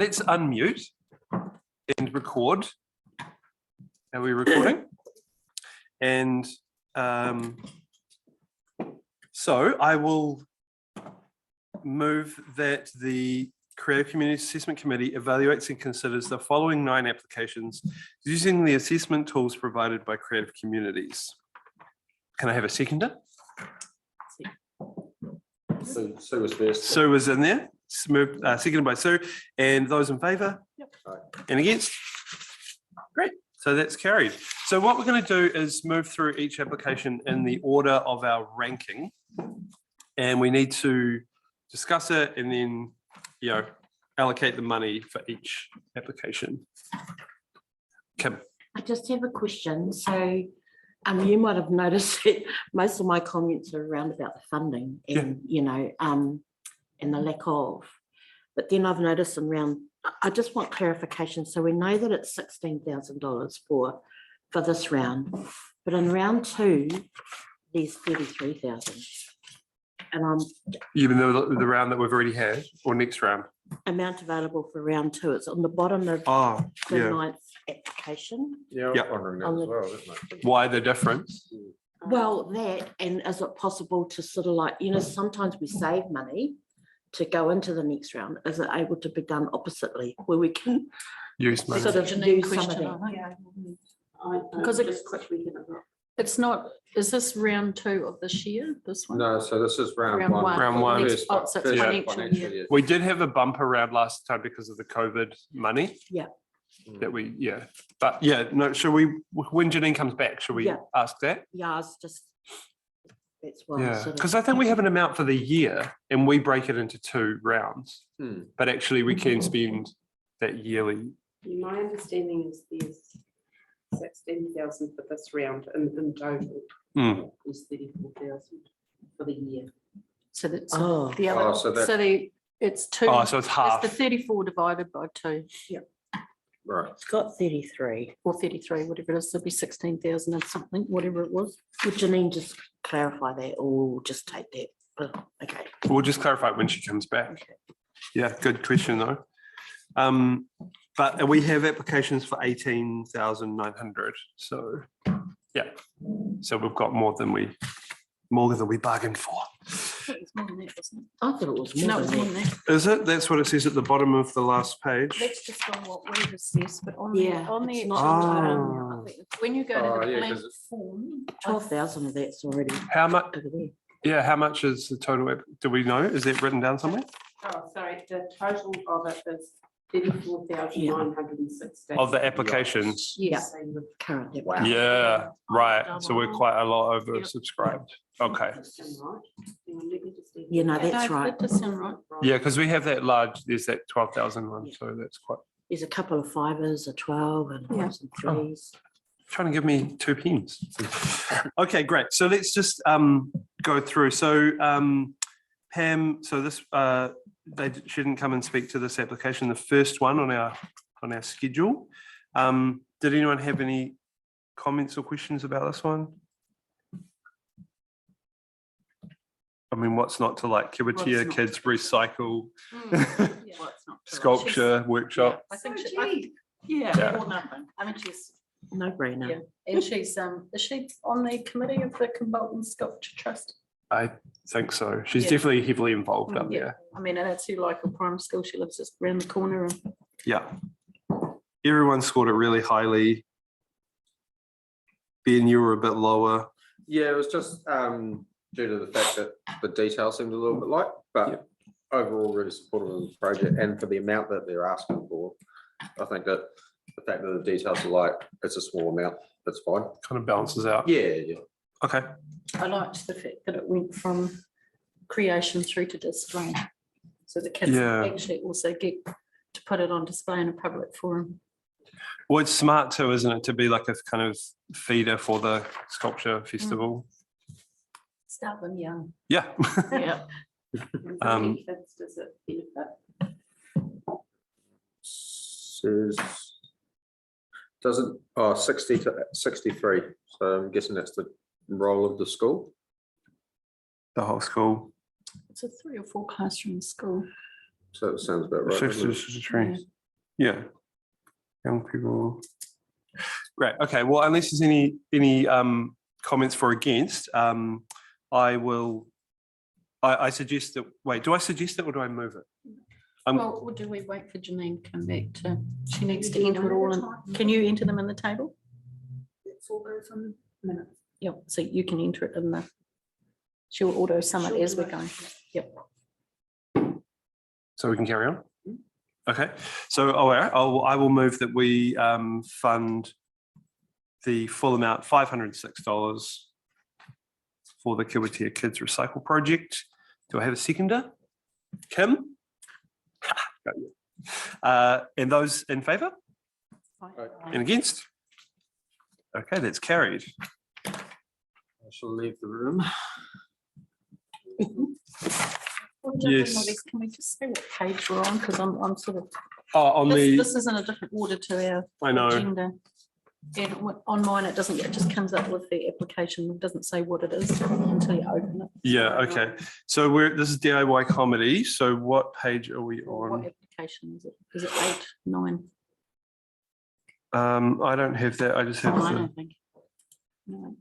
let's unmute and record. Are we recording? And so I will move that the Creative Community Assessment Committee evaluates and considers the following 9 applications using the assessment tools provided by Creative Communities. Can I have a seconder? Sue was first. Sue was in there, seconded by Sue, and those in favour? Yep. And against? Great, so that's carried. So what we're going to do is move through each application in the order of our ranking, and we need to discuss it and then, allocate the money for each application. Kim. I just have a question. So you might have noticed that most of my comments are around about the funding and, and the lack of. But then I've noticed around, I just want clarification. So we know that it's $16,000 for this round, but in round 2, there's 33,000. And Even though the round that we've already had, or next round? amount available for round 2, it's on the bottom of Oh, the yeah. 9th application. Yeah, I was Yeah. wondering that as well. Isn't it? Why the difference? Well, that, and is it possible to sort of like, sometimes we save money to go into the next round. Is it able to be done oppositely where we can Use money. sort of Janine use some of question, that? I think. Because Because it it- just quickly hit a rock. It's not, is this round 2 of this year, this one? No, so this is round Round 1. one. Round one. First Oh, so it's first financial year. We did have a bumper round last time because of the COVID money. Yeah. That but no, should we, when Janine comes back, should we Yeah. ask that? Yeah, it's just, that's why. Yeah, because I think we have an amount for the year and we break it into 2 rounds, Hmm. but actually we can spend that yearly. My understanding is there's 16,000 for this round and in total Hmm. is 34,000 for the year. So that's Oh. the Oh, other, so that- so it's 2. Oh, so it's half. The 34 divided by 2, Right. It's got 33. or 33, whatever it is, there'll be 16,000 and something, whatever it was. Would Janine just clarify that or we'll just take that? Oh, okay. We'll just clarify when she comes back. Okay. Yeah, good question though. But we have applications for 18,900. So, yeah. So we've got more than we bargained for. It was more than that, wasn't I thought it was it? No, more it was than more that. than that. Is it? That's what it says at the bottom of the last page. That's just on what we've assessed, but on Yeah, on it's the, not- when you go Oh, to the yeah, blank 'cause it- form. 12,000 of that's already How much? over there. Yeah, how much is the total? Do we know? Is it written down somewhere? Oh, sorry, the total of it is 34,916. Of the applications? Yeah. Current. Wow. Yeah, right. Double. So we're quite a lot oversubscribed. Okay. Yeah, no, that's No, right. That does sound right. Yeah, because we have that large, there's that 12,000 one, so that's quite, There's a couple of 5s, a 12 and Yeah. some 3s. trying to give me 2 pins. Okay, great. So let's just go through. So Pam, so this, she didn't come and speak to this application, the first one on our schedule. Did anyone have any comments or questions about this one? I mean, what's not to like? Kiwatia What's not Kids Recycle Yeah. Sculpture Workshop. I think she, Yeah. Yeah. or nothing. I mean, she's, No yeah, brainer. and she's, is she on the committee of the Combolton Sculpture Trust? I think so. She's Yeah. definitely heavily involved up Yeah, there. I mean, and it's her local primary school. She lives just around the corner and Yeah. Everyone scored it really highly. Ben, you were a bit lower. Yeah, it was just due to the fact that the detail seemed a little bit light, but overall really supportive of the project and for the amount that they're asking for. I think that the fact that the details are light, it's a small amount, that's fine. Kind of balances out. Yeah. Okay. I liked the fact that it went from creation through to display. So the kids Yeah. actually also get to put it on display in a public forum. Well, it's smart too, isn't it, to be like a kind of feeder for the sculpture festival. Start them young. Yeah. Yeah. How many kids does it benefit? Says, doesn't, 60 to 63, so I'm guessing that's the role of the school. The whole school. It's a 3 or 4 classroom school. So it sounds about right. doesn't it? 63. Yeah. Young people. Great. Okay. Well, unless there's any comments for or against, I will. I suggest that. Wait, do I suggest it or do I move it? Well, or do we wait for Janine to come back to? She needs to enter it all. Can you enter them in the table? It's all goes on minutes. Yep. So you can enter it in the. She'll auto sum it as we're going. Yep. So we can carry on. Okay. So I will move that we fund the full amount, $506 for the Kilwatia Kids Recycle Project. Do I have a seconder? Kim? And those in favour? And against? Okay, that's carried. I shall leave the room. Yes. Can we just say what page we're on? Because I'm sort of. Oh, on This is in a different order to our I know. agenda. And on mine, it doesn't, it just comes up with the application. It doesn't say what it is until you open it. Yeah, okay. So this is DIY comedy. So what page are we What on? application is it? Is it 8, 9? I don't have that. I just have I the, don't think. No.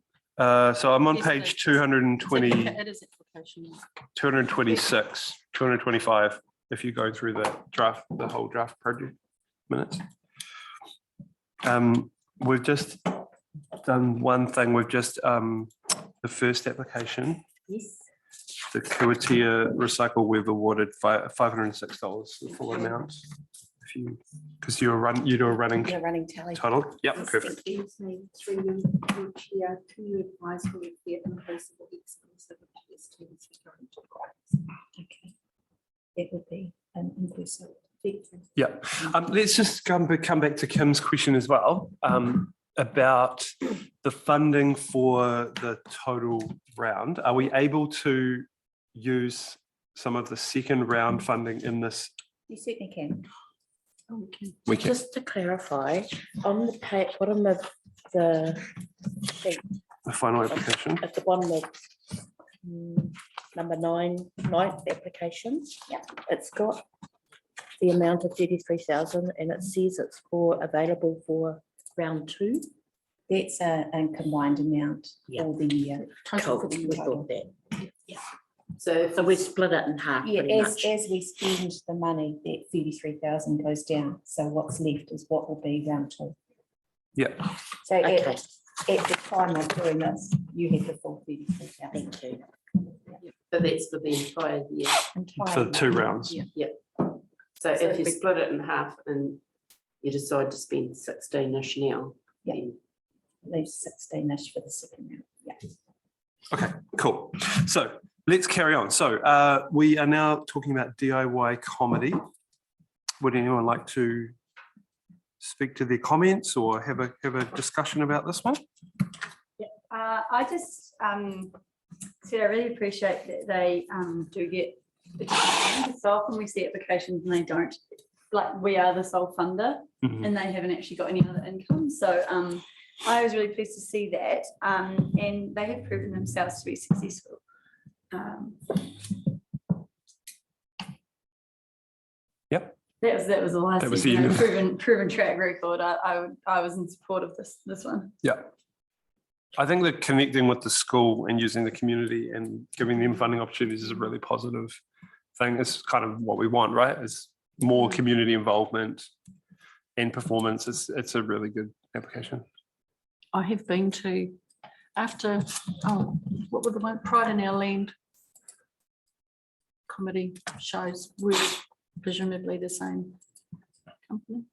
so I'm on Yes, page it is. 220, It is application. 226, 225, if you go through the draft, the whole draft project minutes. We've just done one thing. We've just, the first application, Yes. the Kilwatia Recycle, we've awarded $506, the full amount. If you, because you do a running Yeah, running tally. total. Yep, Yes, perfect. it is me, through you, chair, to you advise for the inclusive exclusive of students who currently do grades. Okay. It would be an inclusive. Yeah, let's just come back to Kim's question as well, about the funding for the total round. Are we able to use some of the second round funding in this? You certainly can. We can. Just to clarify, on the page, bottom of the sheet, The final application. at the bottom of number 9, 9th application. Yeah. It's got the amount of 33,000 and it says it's available for round 2. That's a combined amount Yeah. for the year. Cool, we thought that. So we split it in half Yeah, pretty as much. we spend the money, that 33,000 goes down. So what's left is what will be round 2. Yeah. So Okay. at the time of doing this, you had the full 33,000. Thank you. but that's for the entire year. For 2 rounds. Yeah. So if you split it in half and you decide to spend 16-ish now. Yeah. then Leaves 16-ish for the second round. Yeah. Okay, cool. So let's carry on. So we are now talking about DIY comedy. Would anyone like to speak to their comments or have a discussion about this one? I just said I really appreciate that they do get so often we see applications and they don't, like we are the sole funder and they haven't actually got any other income. So I was really pleased to see that and they have proven themselves to be successful. Yep. That was the last That was the end of- proven track record. I was in support of this one. Yeah. I think that connecting with the school and using the community and giving them funding opportunities is a really positive thing. It's kind of what we want, right? Is more community involvement and performance. It's a really good application. I have been to, after, what were the one, Pride in Our Land comedy shows were presumably the same company.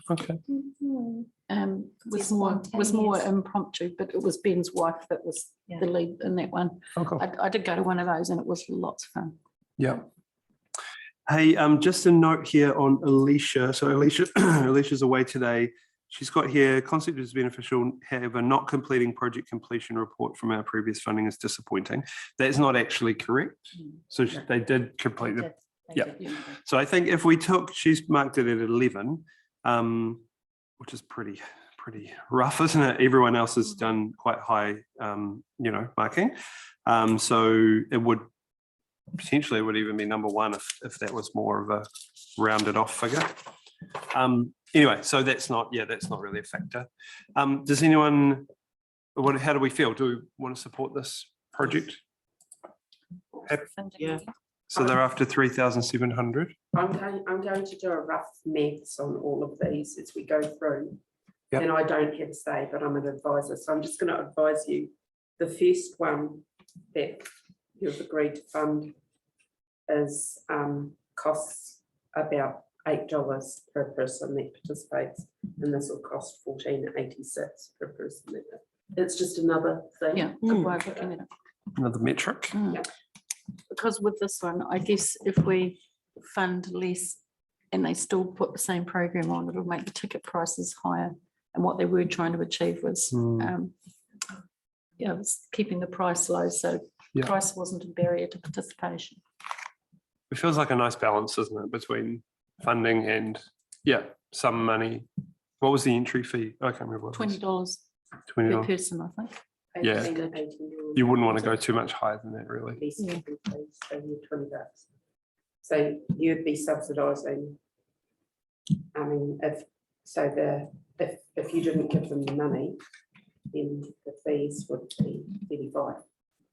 Okay. Was more impromptu, but it was Ben's wife that was the lead in that one. Oh, cool. I did go to one of those and it was lots of fun. Yeah. Hey, just a note here on Alicia. So Alicia's away today. She's got here, concept is beneficial, however, not completing project completion report from our previous funding is disappointing. That's not actually correct. So they did complete the, yeah. So I think if we took, she's marked it at 11, which is pretty rough, isn't it? Everyone else has done quite high, marking. So it would, potentially it would even be number 1 if that was more of a rounded off figure. Anyway, so that's not really a factor. Does anyone, how do we feel? Do we want to support this project? Yeah. So they're after 3,700. I'm going to do a rough maths on all of these as we go through. Yep. And I don't have a say, but I'm an advisor. So I'm just going to advise you. The first one that you've agreed to fund is costs about $8 per person that participates. And this will cost $14.86 per person. It's just another thing. Yeah, good way of looking at it. Another metric. Because with this one, I guess if we fund less and they still put the same program on, it'll make the ticket prices higher. And what they were trying to achieve was, was keeping the price low. So price wasn't a barrier to participation. It feels like a nice balance, isn't it, between funding and some money. What was the entry fee? I can't remember. What it was. $20 per person, I think. Yeah, you wouldn't want to go too much higher than that, really. $20. So you'd be subsidising. I mean, if you didn't give them the money, then the fees would be 35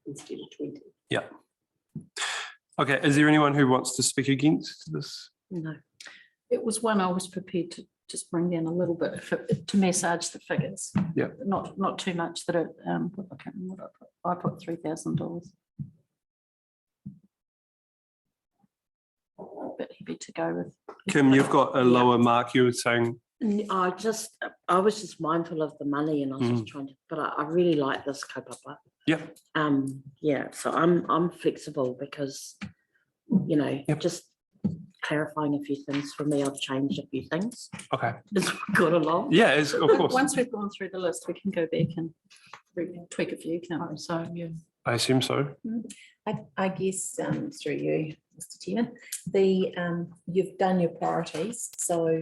instead of 20. Yeah. Okay. Is there anyone who wants to speak against this? No. It was one I was prepared to just bring down a little bit to massage the figures. Yeah. Not too much that it, I can't remember what I put $3,000. A bit heavy to go with. Kim, you've got a lower mark. You were saying. I was just mindful of the money, and I was just trying to. But I really like this kaupapa. Yeah. So I'm flexible because, just clarifying a few things for me. I've changed a few things. Okay. As we got along. Yeah, of course. Once we've gone through the list, we can go back and tweak a few, can't we? So yeah. I assume so. I guess through you, Mr. Chairman, you've done your priorities, so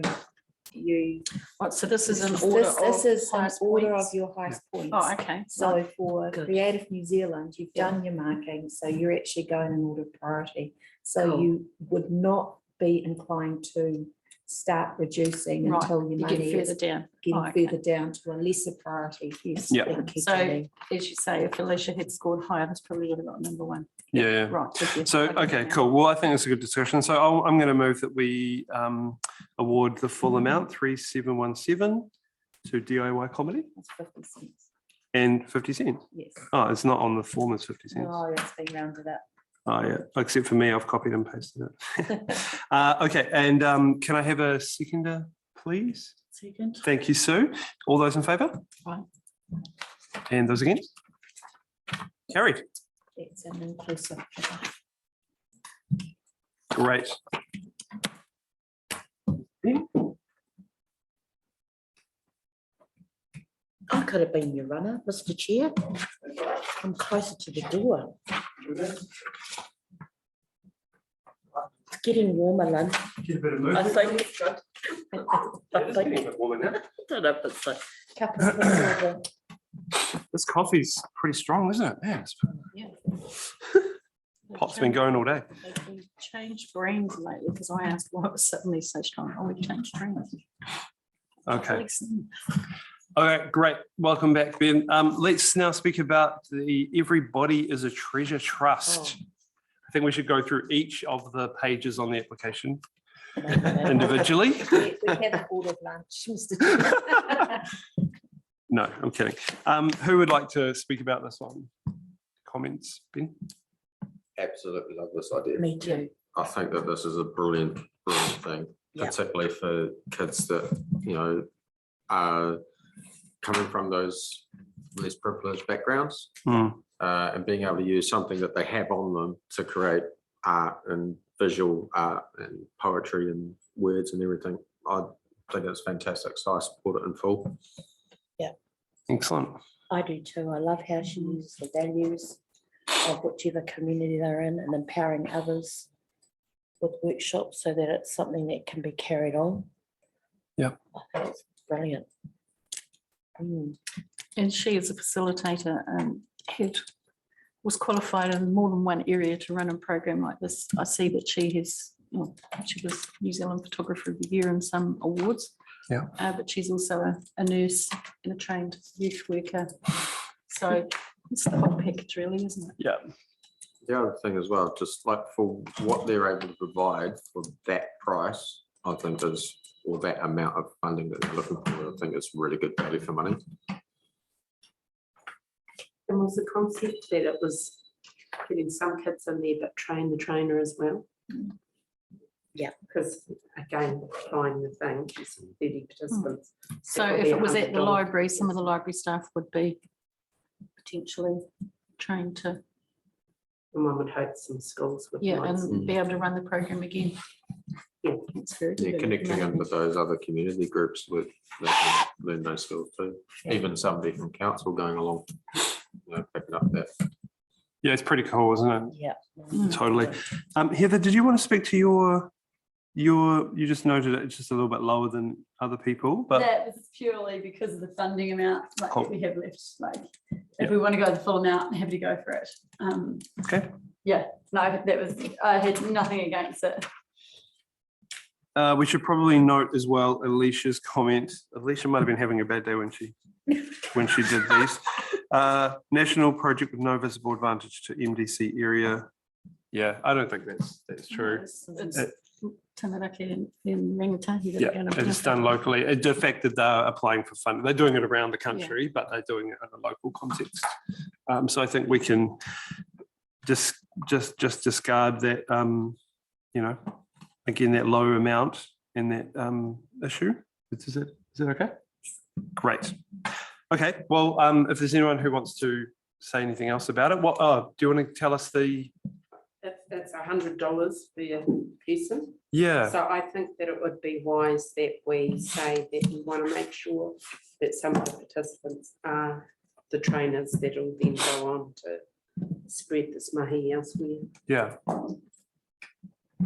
so this is an order. This is an highest order points? of your highest points. Oh, okay. So for Good. Creative New Zealand, you've done your marking, so you're actually going in order of priority. So Cool. you would not be inclined to start reducing Right, until your you money get is further down. getting Oh, okay. further down to a lesser priority. Yes. Yeah. Thank you, So Jenny. as you say, if Alicia had scored higher, that's probably would have got number one. Yeah. Right. with you. So, I get okay, it now. cool. Well, I think it's a good discussion. So I'm going to move that we award the full amount, 3,717 to DIY comedy That's 50 cents. and 50 cents. Yes. Oh, it's not on the form as 50 cents. Oh, that's been rounded up. Oh, yeah. Except for me, I've copied and pasted it. Okay. And can I have a seconder, please? Second. Thank you, Sue. All those in favour? Right. And those against? Carried. It's an inclusive. Great. I could have been your runner, Mr. Chair. I'm closer to the door. It's getting warmer, Lynn. Get a bit of I movement. think it's good. It's getting a bit warmer now. I don't know if it's a cup of silver. This coffee's pretty strong, isn't it? Man, Yeah. pot's been going all day. They've changed brands lately because I asked why it was suddenly so strong. Oh, we've changed brands. Okay. Excellent. Okay, great. Welcome back, Ben. Let's now speak about the Everybody is a Treasure Trust. I think we should go through each of the pages on the application individually. We haven't ordered lunch, Mr. Chairman. No, I'm kidding. Who would like to speak about this one? Comments, Ben? Absolutely love this idea. Me too. I think that this is a brilliant thing, Yeah. particularly for kids that, are coming from those less privileged backgrounds. And being able to use something that they have on them to create art and visual art and poetry and words and everything. I think it's fantastic. So I support it in full. Excellent. I do too. I love how she uses the values of whichever community they're in and empowering others with workshops so that it's something that can be carried on. Yeah. I think it's brilliant. And she is a facilitator and was qualified in more than one area to run a program like this. I see that she has well, she was New Zealand Photographer of the Year in some awards. Yeah. But she's also a nurse and a trained youth worker. So it's the whole package really, isn't it? Yeah. The other thing as well, just like for what they're able to provide for that price, I think is, or that amount of funding that they're looking for, I think it's really good value for money. And was the concept that it was getting some kids in there, but train the trainer as well? Yeah. Because again, applying the thing, it's 30 participants. So That would if be it was at the $100. library, some of the library staff would be potentially trained to, And one would hope some schools would. yeah, like some- and be able to run the program again. Yeah. It's very Yeah, good. connecting in with those other community groups with, they can learn those skills too. Even somebody from council going along, picking up that. Yeah, it's pretty cool, isn't it? Yeah. Totally. Heather, did you want to speak to your, you just noted it's just a little bit lower than other people, but That was purely because of the funding amount like Cool. that we have left. Like, if we want to go the full amount, I'm happy to go for it. okay. Yeah, no, that was, I had nothing against it. We should probably note as well Alicia's comment. Alicia might have been having a bad day when she did these. National project with no visible advantage to MDC area. Yeah, I don't think that's true. It's Tamaraki in Rangatahi. that are Yeah, gonna it's benefit. done locally. The fact that they're applying for funding, they're doing it around the country, but they're doing it in a local context. So I think we can just discard that, again, that low amount in that issue. Is it okay? Great. Okay, well, if there's anyone who wants to say anything else about it, do you want to tell us the? That's $100 per person. Yeah. So I think that it would be wise that we say that we want to make sure that some of the participants are the trainers that will then go on to spread this mahi elsewhere. Yeah.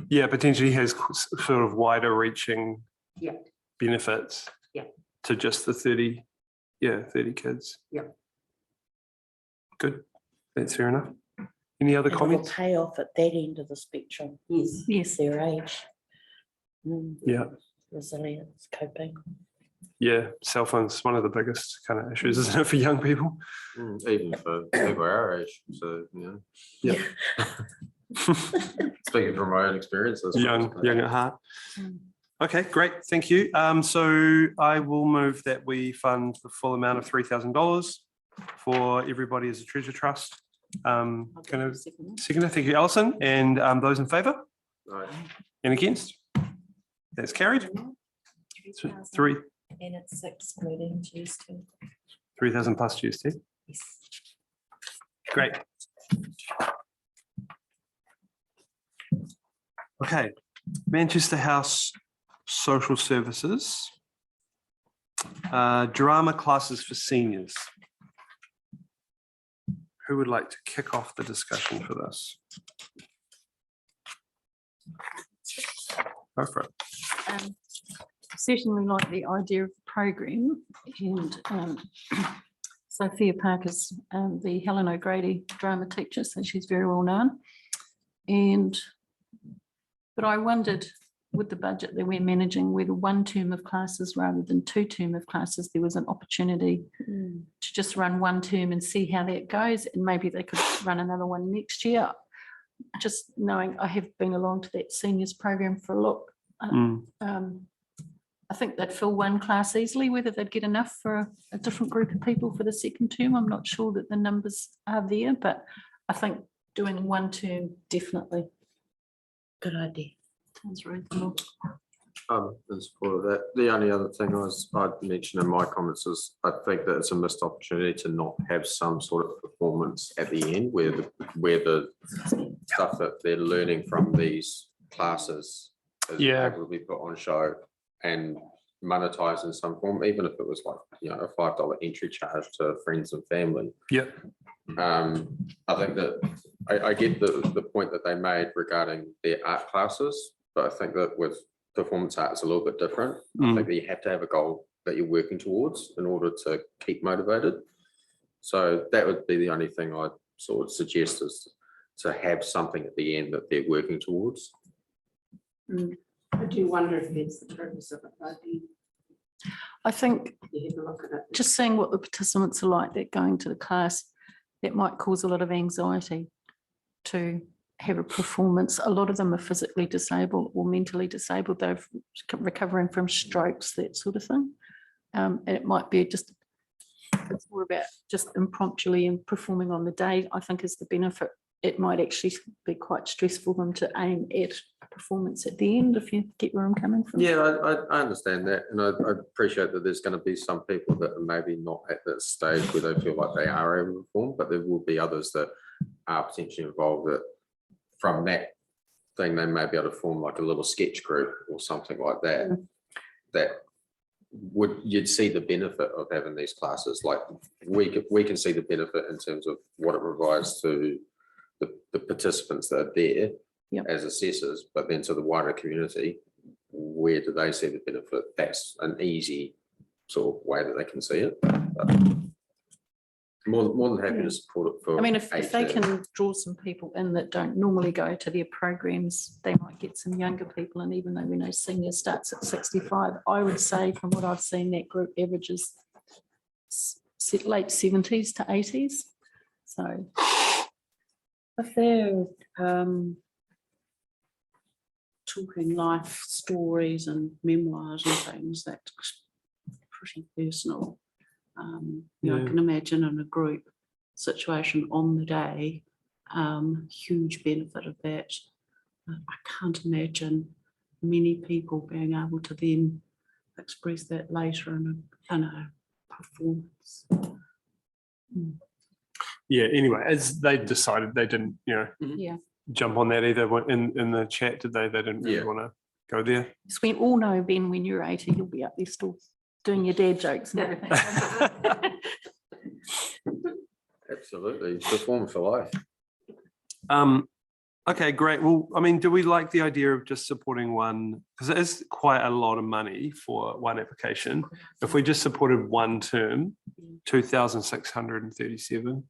Yeah, potentially has sort of wider reaching benefits to just the 30 kids. Yeah. Good. That's fair enough. Any other And it will comments? pay off at that end of the spectrum. Yes. Yes. Their age. Yeah. Resilience, coping. Yeah, cell phones, one of the biggest kind of issues, isn't it, for young people? Even for people our age, so, Yeah. Speaking from my own experiences. Young at heart. Okay, great, thank you. So I will move that we fund the full amount of $3,000 for everybody as a treasure trust. Second, thank you, Alison, and those in favour? Right. And against? That's carried. 3,000. And it's excluding GST. 3,000 plus GST. Yes. Great. Okay, Manchester House Social Services. Drama classes for seniors. Who would like to kick off the discussion for this? Go for it. Certainly like the idea of the program, and Sophia Parker's the Helen O'Grady drama teacher, so she's very well known. But I wondered with the budget that we're managing, whether one term of classes rather than two term of classes, there was an opportunity to just run one term and see how that goes, and maybe they could run another one next year. Just knowing I have been along to that seniors program for a look. I think they'd fill one class easily. Whether they'd get enough for a different group of people for the second term, I'm not sure that the numbers are there, but I think doing one term definitely. Good idea. Sounds reasonable. In support of that, the only other thing I'd mention in my comments is I think that it's a missed opportunity to not have some sort of performance at the end where the stuff that they're learning from these classes is able to be put on show and monetized in some form, even if it was like, a $5 entry charge to friends and family. Yeah. I think that I get the point that they made regarding their art classes, but I think that with performance art, it's a little bit different. I think that you have to have a goal that you're working towards in order to keep motivated. So that would be the only thing I'd sort of suggest, is to have something at the end that they're working towards. I do wonder if that's the purpose of it. I think You have a look at it. just seeing what the participants are like that going to the class, that might cause a lot of anxiety to have a performance. A lot of them are physically disabled or mentally disabled. They're recovering from strokes, that sort of thing. And it might be just, it's more about just impromptuly and performing on the day, I think is the benefit. It might actually be quite stressful for them to aim at a performance at the end, if you get where I'm coming from. Yeah, I understand that, and I appreciate that there's going to be some people that are maybe not at that stage where they feel like they are able to perform, but there will be others that are potentially involved that from that thing, they may be able to form like a little sketch group or something like that, that you'd see the benefit of having these classes. Like we can see the benefit in terms of what it provides to the participants that are there as assessors, but then to the wider community, where do they see the benefit? That's an easy sort of way that they can see it. But more than happy to support it for. I mean, if they can draw some people in that don't normally go to their programs, they might get some younger people. And even though we know senior starts at 65, I would say from what I've seen, that group averages late 70s to 80s. So if they're talking life stories and memoirs and things, that's pretty personal. You know, I can imagine in a group situation on the day, huge benefit of that. I can't imagine many people being able to then express that later in a performance. Yeah, anyway, as they decided, they didn't, jump on that either in the chat, did they? They didn't really want to go there. So we all know, Ben, when you're 80, you'll be up there still doing your dad jokes and everything. Absolutely, perform for life. Okay, great. Well, I mean, do we like the idea of just supporting one? Because it is quite a lot of money for one application. If we just supported one term, 2,637,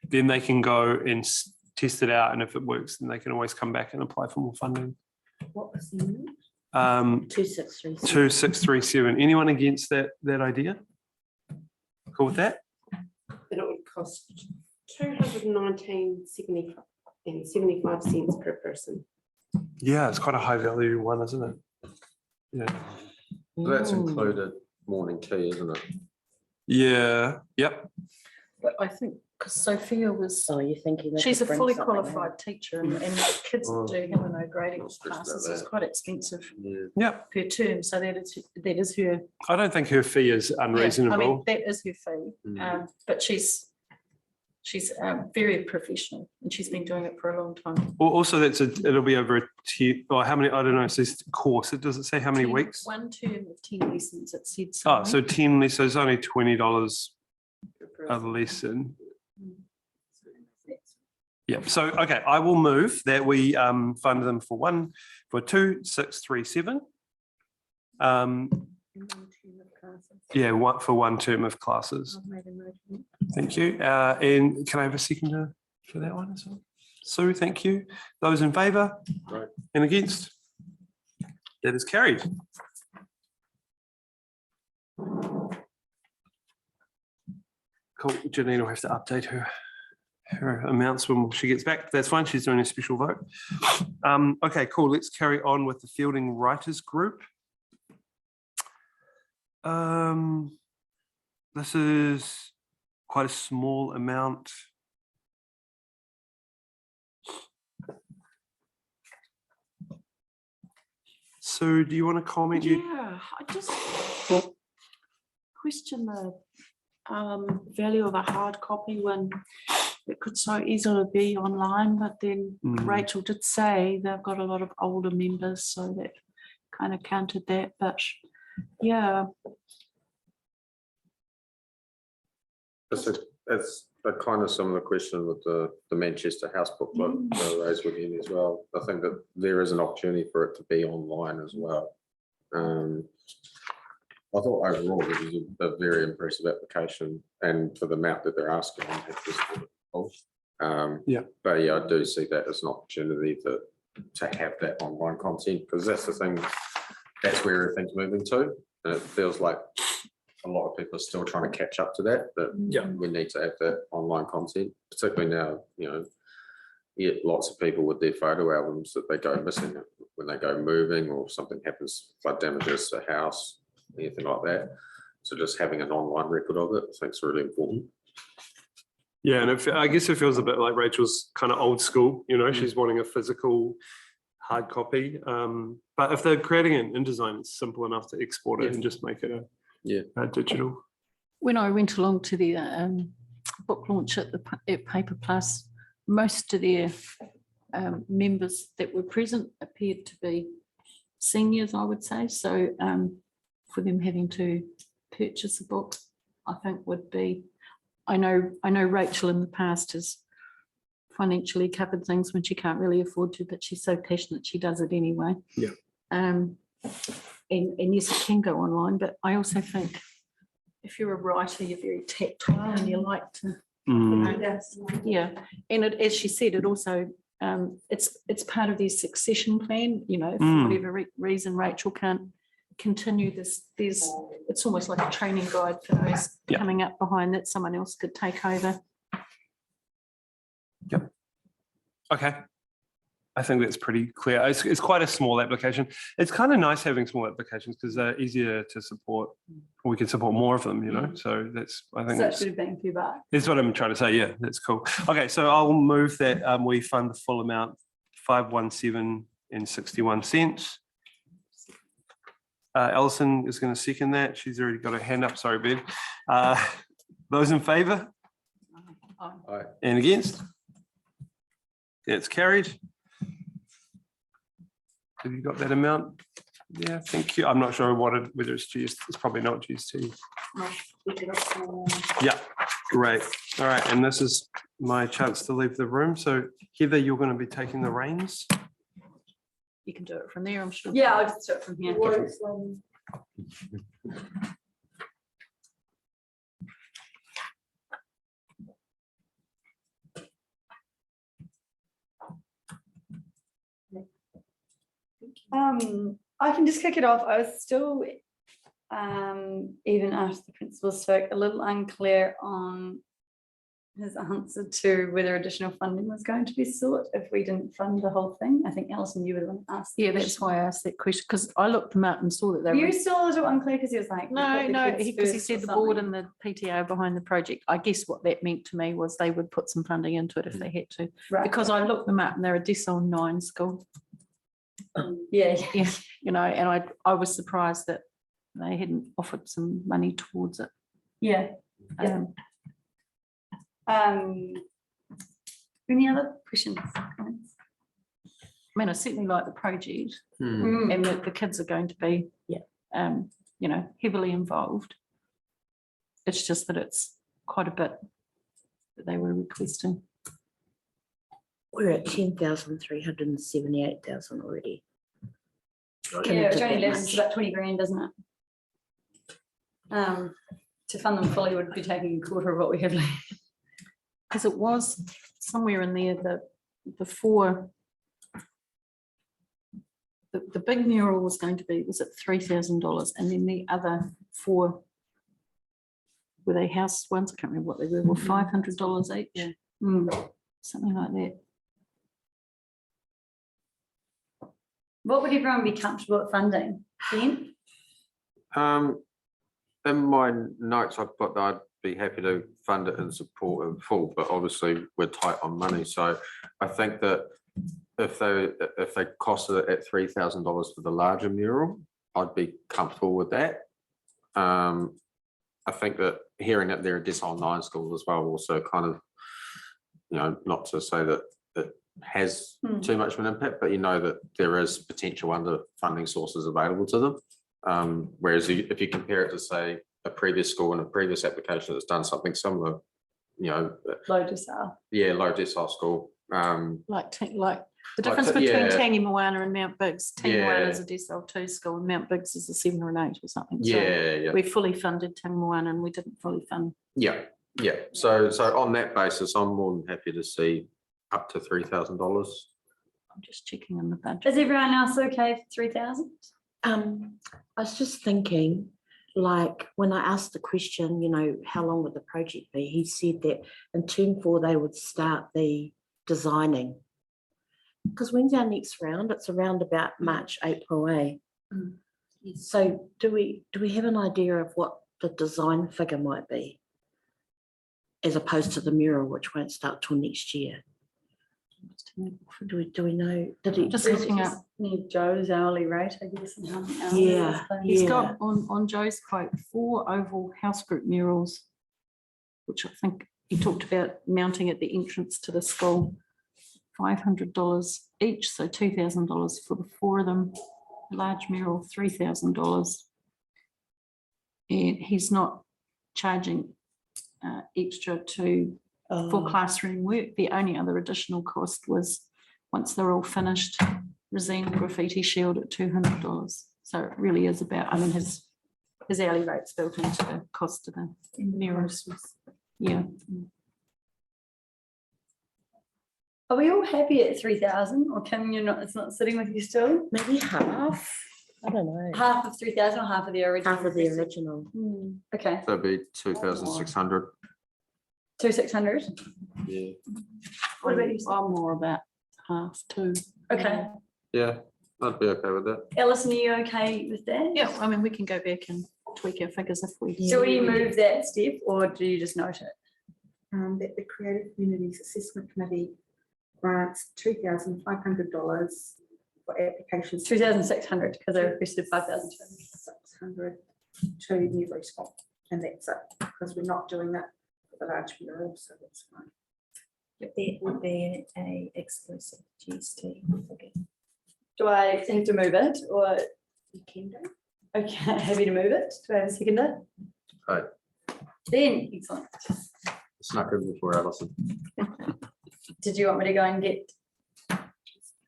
then they can go and test it out. And if it works, then they can always come back and apply for more funding. What was the unit? 2637. 2637. Anyone against that idea? Cool with that? But it would cost $219.75 per person. Yeah, it's quite a high value one, isn't it? Yeah. That's included morning tea, isn't it? Yeah. Yep. But I think because Sophia was, you're thinking she's a fully qualified teacher, and the kids that do have no grading classes is quite expensive per term. So that is her. I don't think her fee is unreasonable. I mean, that is her fee, but she's very professional, and she's been doing it for a long time. Well, also, it'll be over a or how many? I don't know. It says course. It doesn't say how many weeks. One term of 10 lessons. It said. Oh, so 10 lessons. So it's only $20 a lesson. Yeah. So okay, I will move that we fund them for 2,637. Yeah, for one term of classes. Thank you. And can I have a seconder for that one as well? Sue, thank you. Those in favour? Right. And against? That is carried. Cool. Janine will have to update her amounts when she gets back. That's fine. She's doing a special vote. Okay, cool. Let's carry on with the Fielding Writers Group. This is quite a small amount. So do you want to comment? Yeah, I just question the value of a hard copy when it could so easily be online, but then Rachel did say they've got a lot of older members, so that kind of counted that, but yeah. That's a kind of similar question with the Manchester House booklet raised with him as well. I think that there is an opportunity for it to be online as well. I thought overall this is a very impressive application, and for the amount that they're asking. But yeah, I do see that as an opportunity that to have that online content, because that's the thing, that's where everything's moving to. And it feels like a lot of people are still trying to catch up to that, but we need to have that online content, particularly now, you know, lots of people with their photo albums that they go missing when they go moving or something happens, flood damages a house, anything like that. So just having an online record of it, I think is really important. Yeah, and I guess it feels a bit like Rachel's kind of old school, you know, she's wanting a physical hard copy. But if they're creating it in InDesign, it's simple enough to export it and just make it a digital. When I went along to the book launch at Paper Plus, most of their members that were present appeared to be seniors, I would say. So for them having to purchase a book, I think would be, I know Rachel in the past has financially covered things when she can't really afford to, but she's so passionate she does it anyway. Yeah. And yes, it can go online, but I also think if you're a writer, you're very tactile and you like to, yeah. And as she said, it also it's part of their succession plan. You know, if for whatever reason Rachel can't continue this, it's almost like a training guide for those coming up behind that someone else could take over. Yep. Okay. I think that's pretty clear. It's quite a small application. It's kind of nice having small applications because they're easier to support. We can support more of them, you know. So I think Such a bang for your buck. that's what I'm trying to say. Yeah, that's cool. Okay, so I'll move that we fund the full amount, 517 cents. Alison is going to second that. She's already got her hand up. Sorry, Ben. Those in favour? Aye. And against? It's carried. Have you got that amount? Yeah, thank you. I'm not sure whether it's GST. It's probably not GST. Yeah, great. All right, and this is my chance to leave the room. So Heather, you're going to be taking the reins. You can do it from there, I'm sure. Yeah, I'll just do it from here. I can just kick it off. I was still, even after the principal spoke, a little unclear on his answer to whether additional funding was going to be sought if we didn't fund the whole thing. I think Alison, you were the one that asked. Yeah, that's why I asked that question, because I looked them up and saw that they Were were. you still a little unclear because he was like, No, because he first said or the board something? and the PTO behind the project. I guess what that meant to me was they would put some funding into it if they had to, Right. because I looked them up and they're a Decile 9 school. Yeah. Yeah, you know, and I was surprised that they hadn't offered some money towards it. Yeah. Any other questions? Comments? I mean, I certainly like the project Mm. and that the kids are going to be, you know, heavily involved. It's just that it's quite a bit that they were requesting. We're at 10,378,000 already. Yeah, which only leaves us about 20 grand, doesn't it? To fund them fully would be taking a quarter of what we have left. Because it was somewhere in there that the four, the big mural was going to be, was it $3,000? And then the other four, were they house ones? I can't remember what they were $500 each. Yeah. Something like that. What would everyone be comfortable at funding? Ben? In my notes, I put that I'd be happy to fund it and support in full, but obviously we're tight on money. So I think that if they costed it at $3,000 for the larger mural, I'd be comfortable with that. I think that hearing that they're a Decile 9 school as well, also kind of, you know, not to say that it has too much of an impact, but you know that there is potential under funding sources available to them. Whereas if you compare it to, say, a previous school and a previous application that's done something similar, you know. Low decile. Yeah, low decile school. Like the difference between Tangi Moana and Mount Biggs. Tangi Moana is a Decile 2 school and Mount Biggs is a 7 or an 8 or something. Yeah. We fully funded Tangi Moana and we didn't fully fund. Yeah. So on that basis, I'm more than happy to see up to $3,000. I'm just checking on the budget. Is everyone else okay for 3,000? I was just thinking, like, when I asked the question, you know, how long would the project be? He said that in term 4, they would start the designing. Because when's our next round? It's around about March, April, eh? So do we have an idea of what the design figure might be? As opposed to the mural, which won't start till next year. Do we know? Did he Just looking up. Need Joe's hourly rate, I guess. And how many hours Yeah, it's been. He's got on Joe's quote 4 oval house group murals, which I think he talked about mounting at the entrance to the school, $500 each, so $2,000 for the 4 of them. Large mural, $3,000. And he's not charging extra for classroom work. The only other additional cost was, once they're all finished, resin graffiti shield at $200. So it really is about, I mean, his hourly rate's built into the cost of the murals. Yeah. Are we all happy at 3,000, or Kim, it's not sitting with you still? maybe half? I don't know. Half of 3,000 or half of the original? Half of the original. Okay, That'd be 2,600. 2,600. Yeah. What about you? I'm more about half too. Okay, Yeah, I'd be okay with that. Alison, are you okay with that? Yeah, I mean, we can go back and tweak our figures if we. So will you move that, Steph, or do you just note it? That the Creative Communities Assessment Committee grants $2,500 for applications. 2,600 because I requested 5,000. 600 to Newbury School, and that's it, because we're not doing that for the large mural, so that's fine. That would be a exclusive GST. Do I have to move it, or? You can do. Okay, happy to move it. Do I have a seconder? Right. Then, excellent. Snuck in before Alison. Did you want me to go and get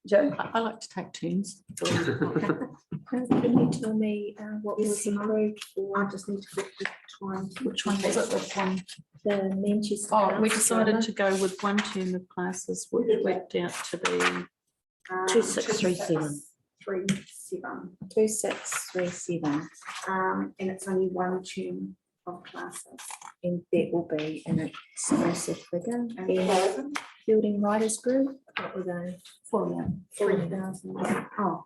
Joe? I like to take turns. Can you tell me what was approved I for just need to get the time. Which one was it? This one? the Manchester? Oh, we House decided drama? to go with 1 term of classes, which worked out to be 2637. 37. 2637, And it's only 1 term of classes. and that will be an exclusive figure. And And Building Writers Group, what were they? 3,000. Oh,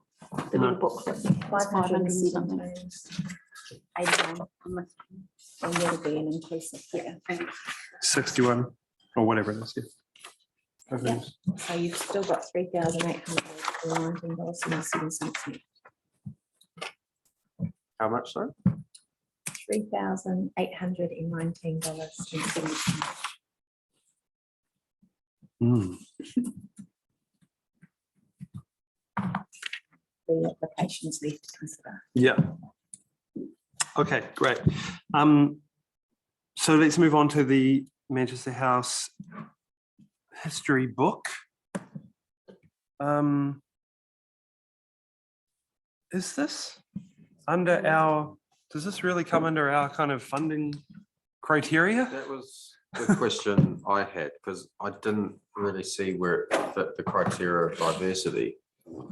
the little booklet. It's 500 and something. 81, and that'll be an inclusive figure. 61 or whatever it is. Yeah. Okay. So you've still got $3,819.07. How much, sorry? $3,819.07. Mm. 3 applications left to consider. Yeah. Okay, great. So let's move on to the Manchester House history book. Is this under our, does this really come under our kind of funding criteria? That was the question I had, because I didn't really see where it fit the criteria of diversity.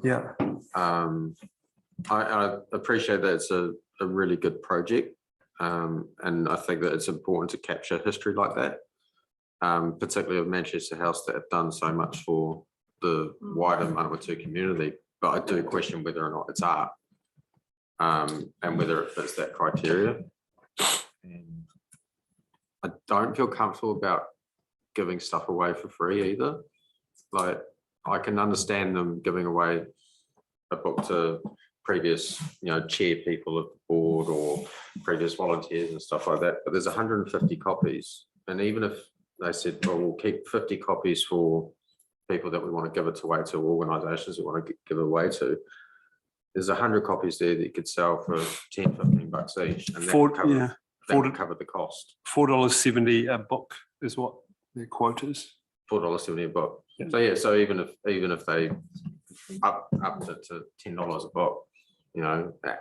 Yeah. I appreciate that it's a really good project. And I think that it's important to capture history like that, particularly of Manchester House that have done so much for the wider Manawatu community. But I do question whether or not it's art, and whether it fits that criteria. And I don't feel comfortable about giving stuff away for free either. Like, I can understand them giving away a book to previous, chair people of the board or previous volunteers and stuff like that, but there's 150 copies. And even if they said, well, we'll keep 50 copies for people that we want to give it away to, organisations we want to give it away to, there's 100 copies there that you could sell for 10, 15 bucks each. And that would cover the cost. $4.70 a book is what their quote is. $4.70 a book. Yeah. So yeah, so even if they upped it to $10 a book,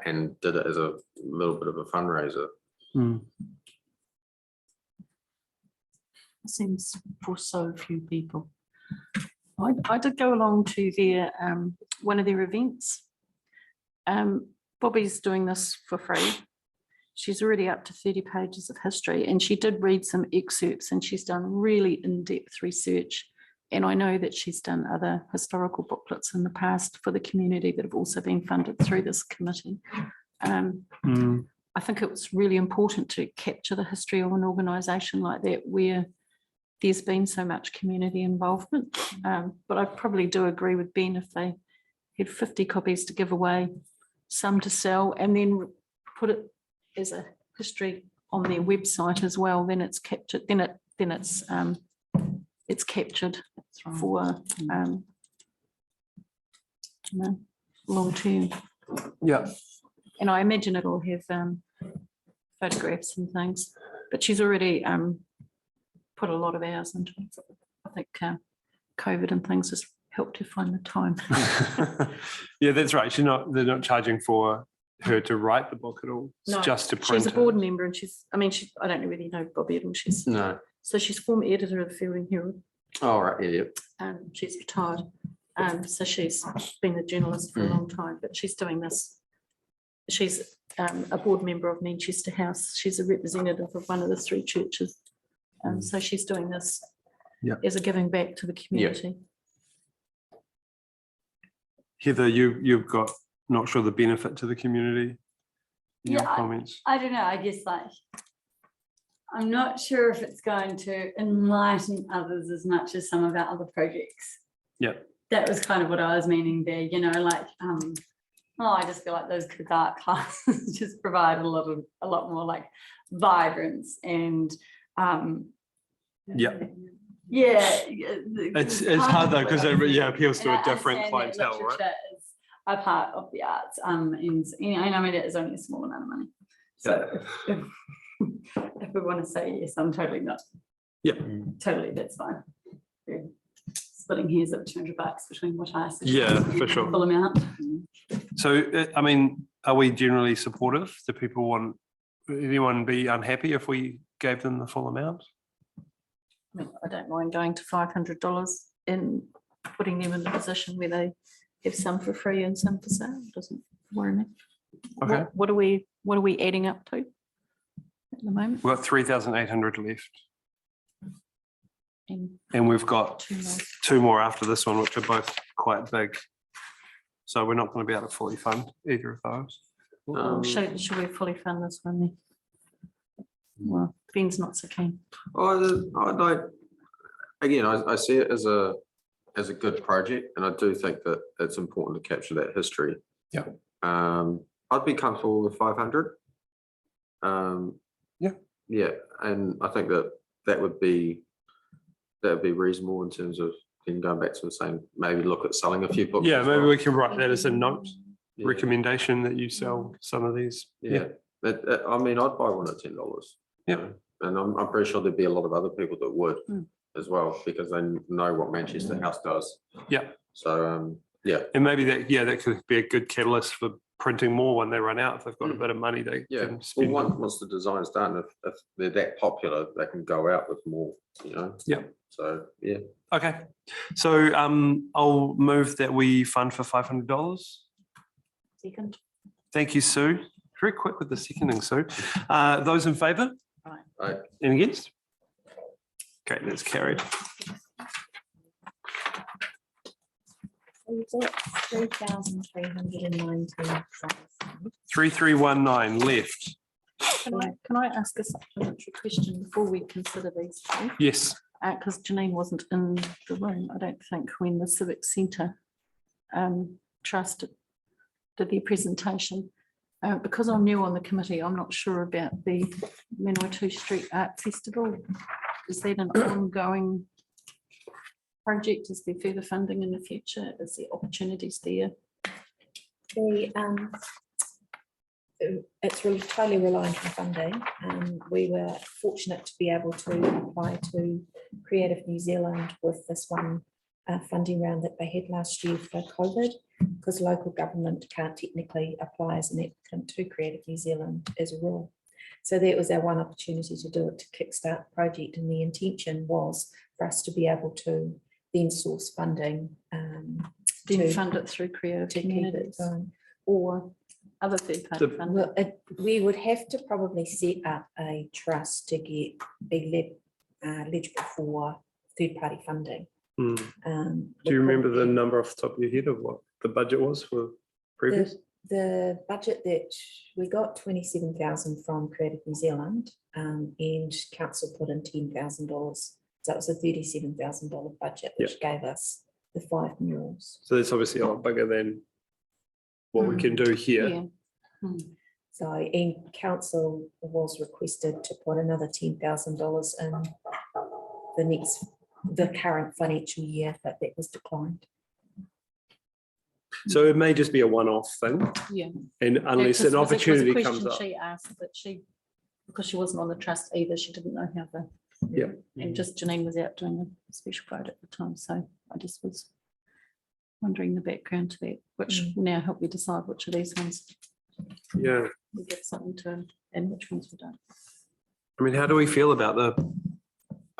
and did it as a little bit of a fundraiser. Seems for so few people. I did go along to their one of their events. Bobby's doing this for free. She's already up to 30 pages of history, and she did read some excerpts, and she's done really in-depth research. And I know that she's done other historical booklets in the past for the community that have also been funded through this committee. I think it was really important to capture the history of an organisation like that where there's been so much community involvement. But I probably do agree with Ben, if they had 50 copies to give away, some to sell, and then put it as a history on their website as well, then it's captured, it's captured for long term. Yeah. And I imagine it'll have photographs and things, but she's already put a lot of hours into it. I think COVID and things has helped her find the time. Yeah, that's right. They're not charging for her to write the book at all. It's No, just to print she's a it. board member, and I don't know whether you know Bobby Edmonds. So she's former editor of the Fielding Herald. Oh, right, yeah. She's retired. So she's been a journalist for a long time, but she's doing this. She's a board member of Manchester House. She's a representative of one of the 3 churches. So she's doing this as a giving back to the community. Heather, you've got not sure the benefit to the community. Your comments. I don't know. I guess I'm not sure if it's going to enlighten others as much as some of our other projects. Yeah. That was kind of what I was meaning there, I just feel like those kids' art classes just provide a lot more like vibrance and it's hard though, because it appeals to a different clientele, right? Is a part of the arts, and I mean it is only a small amount of money. So if we want to say yes, I'm totally not. Yeah, totally, that's fine. We're splitting hairs of $200 between what I suggest. Yeah, for sure. Full amount. So, I mean, are we generally supportive? Do people want anyone be unhappy if we gave them the full amount? I mean, I don't mind going to $500 and putting them in the position where they have some for free and some for sale. It doesn't worry me. Okay. What are we adding up to at the moment? We've got 3,800 left. And And we've got 2 more after this one, which are both quite big. So we're not going to be able to fully fund either of those. Should we fully fund this one then? Well, Ben's not so keen. I don't. Again, I see it as a good project, and I do think that it's important to capture that history. Yeah. I'd be comfortable with 500. Yeah, and I think that would be reasonable in terms of then going back to the same. Maybe look at selling a few books. Yeah, as maybe well. we can write that as a note recommendation that you sell some of these. Yeah. I mean, I'd buy one at $10. Yeah. And I'm pretty sure there'd be a lot of other people that would as well, because they know what Manchester House does. Yeah. So, And maybe that could be a good catalyst for printing more when they run out. If they've got a bit of money, they can spend. Well, once the design's done, if they're that popular, they can go out with more, Yeah. So, yeah. Okay. So I'll move that we fund for $500. Second. Thank you, Sue. Very quick with the seconding, Sue. Those in favour? Aye. Any against? Okay, that's carried. $3,319. 3319 left. Can I ask a supplementary question before we consider these two? Yes. Because Janine wasn't in the room, I don't think, when the Civic Centre Trust did their presentation. Because I'm new on the committee, I'm not sure about the Manawatu Street Art Festival. Is that an ongoing project? Is there further funding in the future? Is there opportunities there? It's really totally reliant on funding. We were fortunate to be able to apply to Creative New Zealand with this one funding round that they had last year for COVID, because local government can't technically apply as an applicant to Creative New Zealand as a rule. So that was our one opportunity to do it, to kickstart the project, and the intention was for us to be able to then source funding. Then to- fund it through creative to keep it communities going. or other third party funding. Well, we would have to probably set up a trust to be eligible for third-party funding. Do we'll you remember the probably- number off the top of your head of what the budget was for previous? The budget that we got 27,000 from Creative New Zealand, and council put in $10,000. So it was a $37,000 budget, which gave us the 5 murals. So that's obviously a lot bigger than what we can do here. Yeah. So, and council was requested to put another $10,000 in the current financial year, but that was declined. So it may just be a one-off thing, Yeah. and unless an opportunity comes up. She asked that because she wasn't on the trust either, she didn't know how to. Yeah. And just Janine was out doing a special vote at the time, so I just was wondering the background to that, which will now help me decide which of these ones Yeah. we get something to and which ones we don't. I mean, how do we feel about the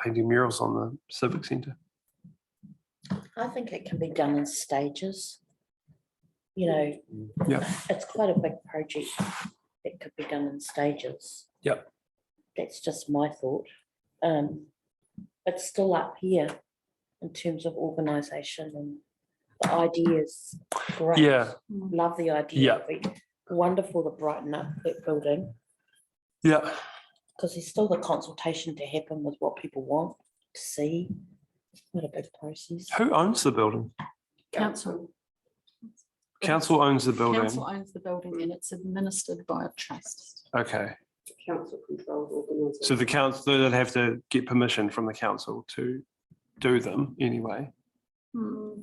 painting murals on the Civic Centre? I think it can be done in stages. You know, Yeah. it's quite a big project. It could be done in stages. Yep. That's just my thought. It's still up here in terms of organisation, and the idea is great. Yeah. Love the idea. Yeah. It'd be wonderful to brighten up that building, Yeah. because there's still the consultation to happen with what people want to see. What a big process. Who owns the building? Council. Council owns the building. Council owns the building and it's administered by a trust. Okay. Council controlled organisation. So the council, they'd have to get permission from the council to do them anyway. No,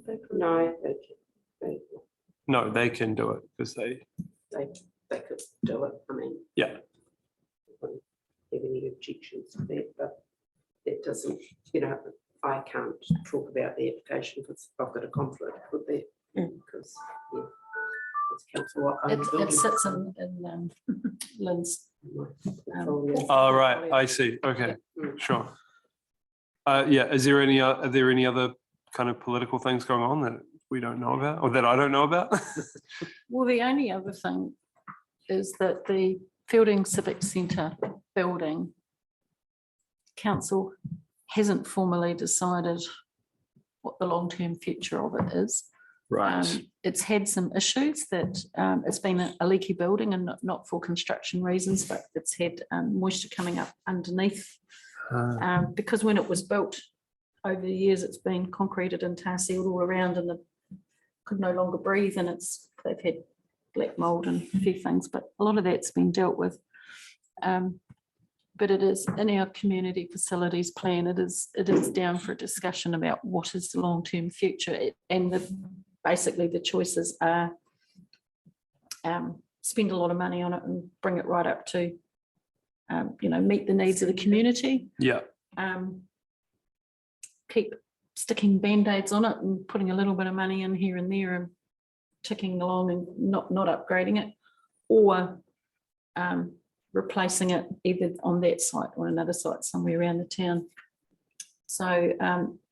No, they can do it because they, they could do it. I mean. Yeah. Wouldn't have any objections to that, but it doesn't, I can't talk about the application because I've got a conflict with that. Because, it's council. It sits in Lynn's. oh, right, I see. Okay, sure. Yeah, are there any other kind of political things going on that we don't know about or that I don't know about? Well, the only other thing is that the Fielding Civic Centre building, council hasn't formally decided what the long-term future of it is. Right. It's had some issues that it's been a leaky building and not for construction reasons, but it's had moisture coming up underneath. Because when it was built over the years, it's been concreted and tar sealed all around and it could no longer breathe, and they've had black mold and a few things, but a lot of that's been dealt with. But it is in our community facilities plan, it is down for a discussion about what is the long-term future, and basically the choices are spend a lot of money on it and bring it right up to meet the needs of the community. Yeah. Keep sticking band-aids on it and putting a little bit of money in here and there and ticking along and not upgrading it, or replacing it either on that site or another site somewhere around the town. So,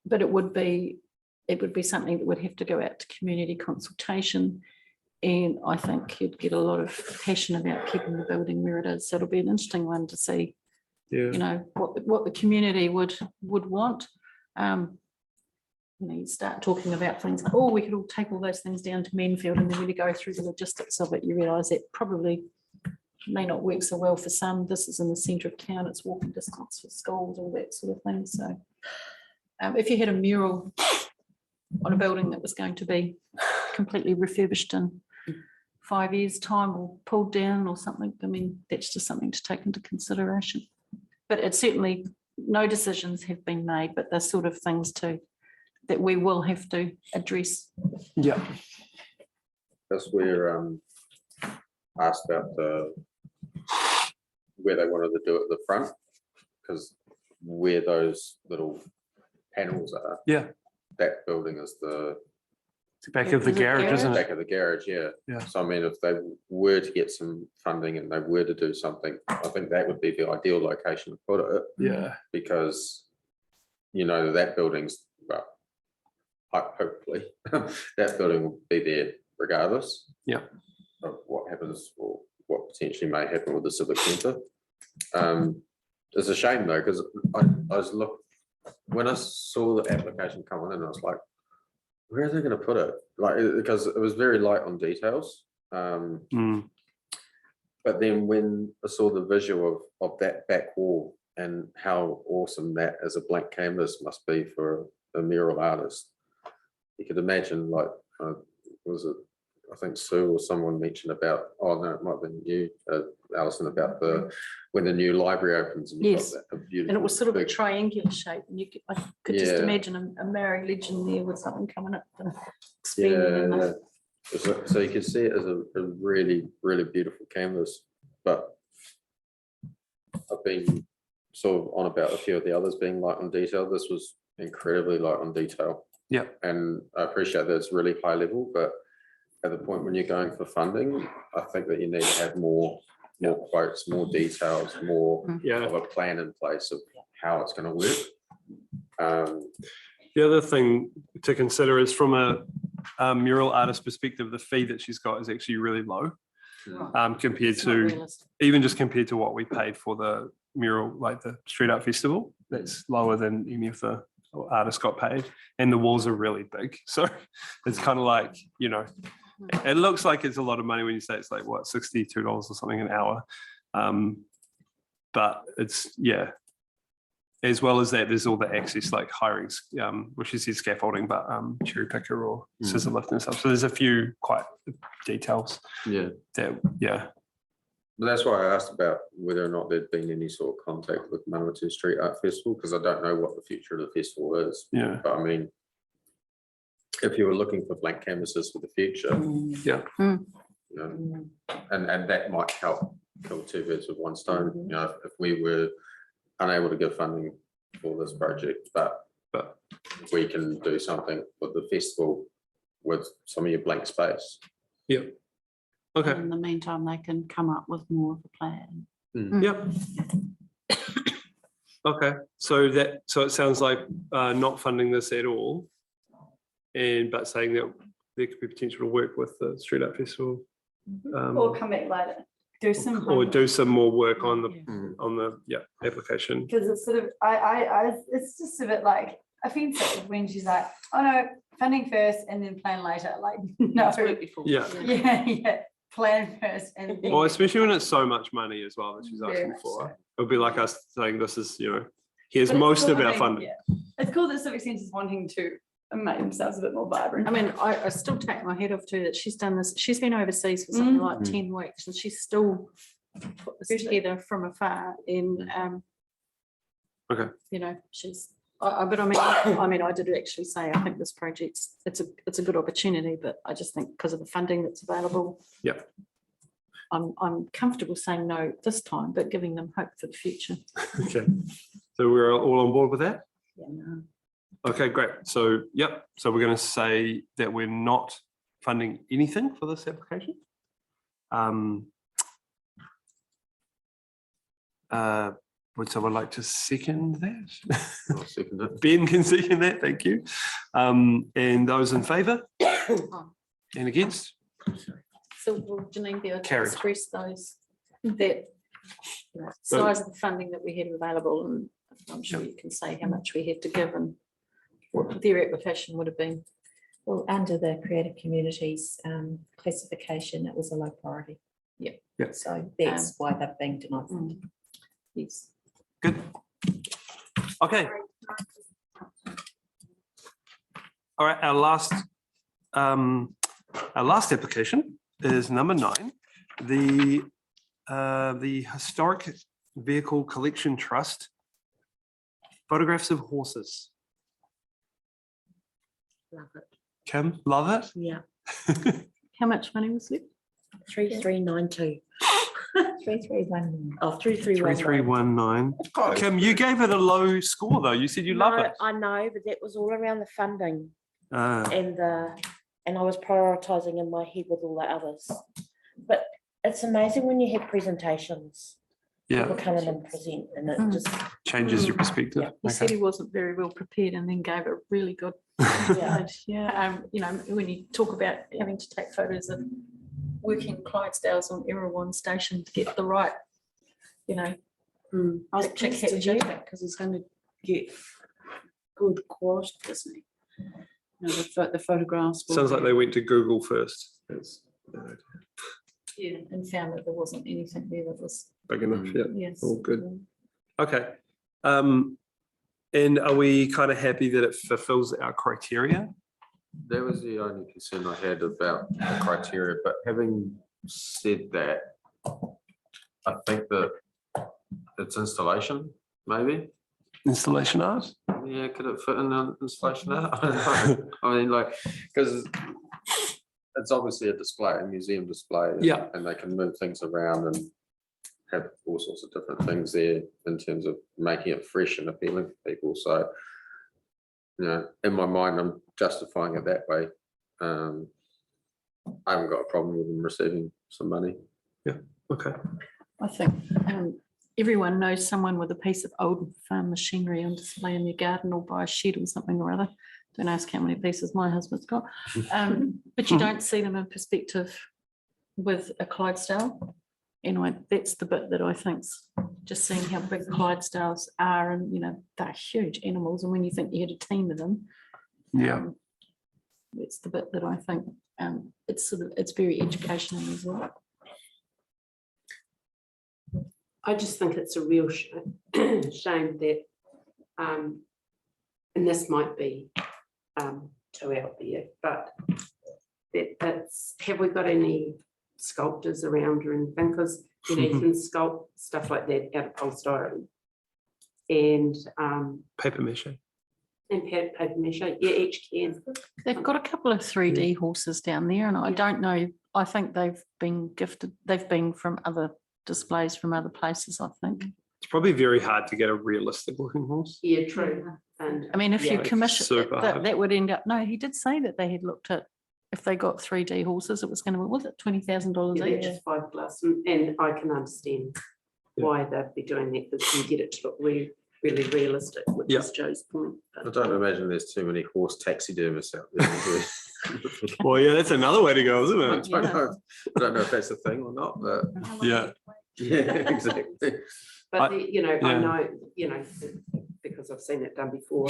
but it would be something that would have to go out to community consultation, and I think you'd get a lot of passion about keeping the building where it is. So it'll be an interesting one to see, what the community would want. You start talking about things like, we could all take all those things down to Menfield, and then when you go through the logistics of it, you realise that probably may not work so well for some. This is in the centre of town, it's walking distance for schools, all that sort of thing. So if you had a mural on a building that was going to be completely refurbished in 5 years' time or pulled down or something, I mean, that's just something to take into consideration. But it's certainly, no decisions have been made, but they're sort of things that we will have to address. Yeah. That's where asked about where they wanted to do it at the front, because where those little panels are, that building is the back of the garage, isn't it? Back of the garage, yeah. So I mean, if they were to get some funding and they were to do something, I think that would be the ideal location to put it. Yeah. Because that building's hopefully, that building will be there regardless. Yeah. Of what happens or what potentially may happen with the civic centre. It's a shame though, because I was when I saw the application come in, I was like, where are they going to put it? Like, because it was very light on details. But then when I saw the visual of that back wall and how awesome that as a blank canvas must be for a mural artist, you could imagine, like, was it, I think Sue or someone mentioned about, oh no, it might have been you, Alison, about when the new library opens. And Yes, a and it was sort of a big- triangular shape, and I could just Yeah. imagine a Mary legend there with something coming up and expanding. in Yeah, the- so you can see it as a really, really beautiful canvas, but I've been sort of on about a few of the others being light on detail. This was incredibly light on detail. Yeah. And I appreciate that it's really high level, but at the point when you're going for funding, I think that you need to have more quotes, more details, more of a plan in place of how it's going to work. The other thing to consider is from a mural artist perspective, the fee that she's got is actually really low compared It's not to realistic. even just compared to what we paid for the mural, like the Street Art Festival. That's lower than any of the artists got paid, and the walls are really big. So it's kind of like, you know, it looks like it's a lot of money when you say it's like what, $62 or something an hour, but it's as well as that, there's all the access like hiring, which is scaffolding, but cherry picker or scissor lift and stuff. So there's a few quite details. Yeah. But that's why I asked about whether or not there'd been any sort of contact with Manawatu Street Art Festival, because I don't know what the future of the festival is. Yeah. But I mean, if you were looking for blank canvases for the future, yeah, you know, and that might help kill two birds with one stone. You know, if we were unable to get funding for this project, but we can do something with the festival with some of your blank space. Yeah. Okay. In the meantime, they can come up with more of a plan. Yep. Okay, so it sounds like not funding this at all, but saying that there could be potential to work with the Street Art Festival. Or come back later, do some. Or do some more work on the application. Because it's sort of, it's just a bit like offensive when she's like, oh no, funding first and then plan later, like, no. Yeah. Yeah, plan first and then. Well, especially when it's so much money as well that she's asking for. It would be like us saying this is, you know, here's But it's most cool of our that- funding. yeah. It's cool that Civic Centre is wanting to make themselves a bit more vibrant. I mean, I still take my head off too that she's done this. She's been overseas for something like 10 weeks, and she's still put this together from afar. And okay, you know, but I mean, I did actually say I think this project's it's a good opportunity, but I just think because of the funding that's available, yeah, I'm comfortable saying no this time, but giving them hope for the future. okay. So we're all on board with that. Yeah. No. Okay, great. So, yep. So we're going to say that we're not funding anything for this application. Would someone like to second that? I'll second it. Ben can second that. Thank you. And those in favour and against? So will Janine be able to Carried. express those that size of the funding that we had available, and I'm sure you can say how much we had to give and what their application would have been. Well, under the creative communities classification, it was a low priority. Yeah. Yeah. So that's why they're being denied. Yes. Good. Okay. All right. Our last application is number 9, the Historic Vehicle Collection Trust. Photographs of horses. Love it. Kim, love it. Yeah. How much money was it? 3392. 3319. Oh, 3319. 3319. Kim, you gave it a low score though. You said you love No, it. I know, but that was all around the funding Ah. and I was prioritising in my head with all the others. But it's amazing when you have presentations. Yeah. People come in and present, and it just Changes your perspective. He said he wasn't very well prepared and then gave a really good Yeah, you know, when you talk about having to take photos of working Clydesdales on Erewhon Station to get the right, you know, I was picture pleased to hear capture. that because he's going to get good quality, isn't he? You know, the photographs. will Sounds like be- they went to Google first. That's Yeah, and found that there wasn't anything there that was, big enough. Yeah. yes. All good. Okay. And are we kind of happy that it fulfills our criteria? That was the only concern I had about the criteria, but having said that, I think that it's installation, maybe. Installation art? Yeah, could it fit in an installation art? I don't know. I mean, like, because it's obviously a display, a museum display. Yeah. And they can move things around and have all sorts of different things there in terms of making it fresh and appealing to people. So, you know, in my mind, I'm justifying it that way. I haven't got a problem with them receiving some money. Yeah, okay. I think everyone knows someone with a piece of old farm machinery on display in their garden or by a shed or something or other. Don't ask how many pieces my husband's got. But you don't see them in perspective with a Clydesdale. Anyway, that's the bit that I think's just seeing how big Clydesdales are, and you know, they're huge animals. And when you think you had a team of them, Yeah. that's the bit that I think it's very educational as well. I just think it's a real shame that, and this might be too out there, but that's, have we got any sculptors around or anything? Because you know, you can sculpt stuff like that out of polystyrene and Paper mache. paper mache. Yeah, each can. They've got a couple of 3D horses down there, and I don't know. I think they've been gifted. They've been from other displays from other places, I think. It's probably very hard to get a realistic looking horse. Yeah, true. And I mean, if you yeah, commission super hard. that would end up. No, he did say that they had looked at if they got 3D horses, it was going to be, was it $20,000 yeah, each? that's 5 plus, and I can understand why they'd be doing that, because you get it to look really realistic, which Yeah. is Joe's point. I don't imagine there's too many horse taxidermists out there. Well, yeah, that's another way to go, isn't it? I don't know if that's a thing or not, but Yeah. yeah, exactly. But I- you know, I yeah. know, you know, because I've seen it done before,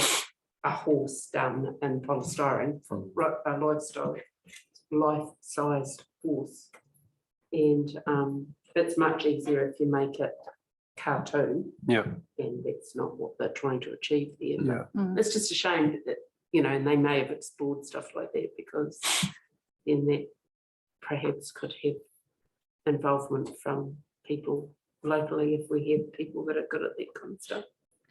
a horse done in polystyrene for a life-sized horse. And it's much easier if you make it cartoon, Yeah. and that's not what they're trying to achieve there. But Yeah. Mm. it's just a shame that, you know, and they may have explored stuff like that, because then that perhaps could have involvement from people locally, if we have people that are good at that kind of stuff.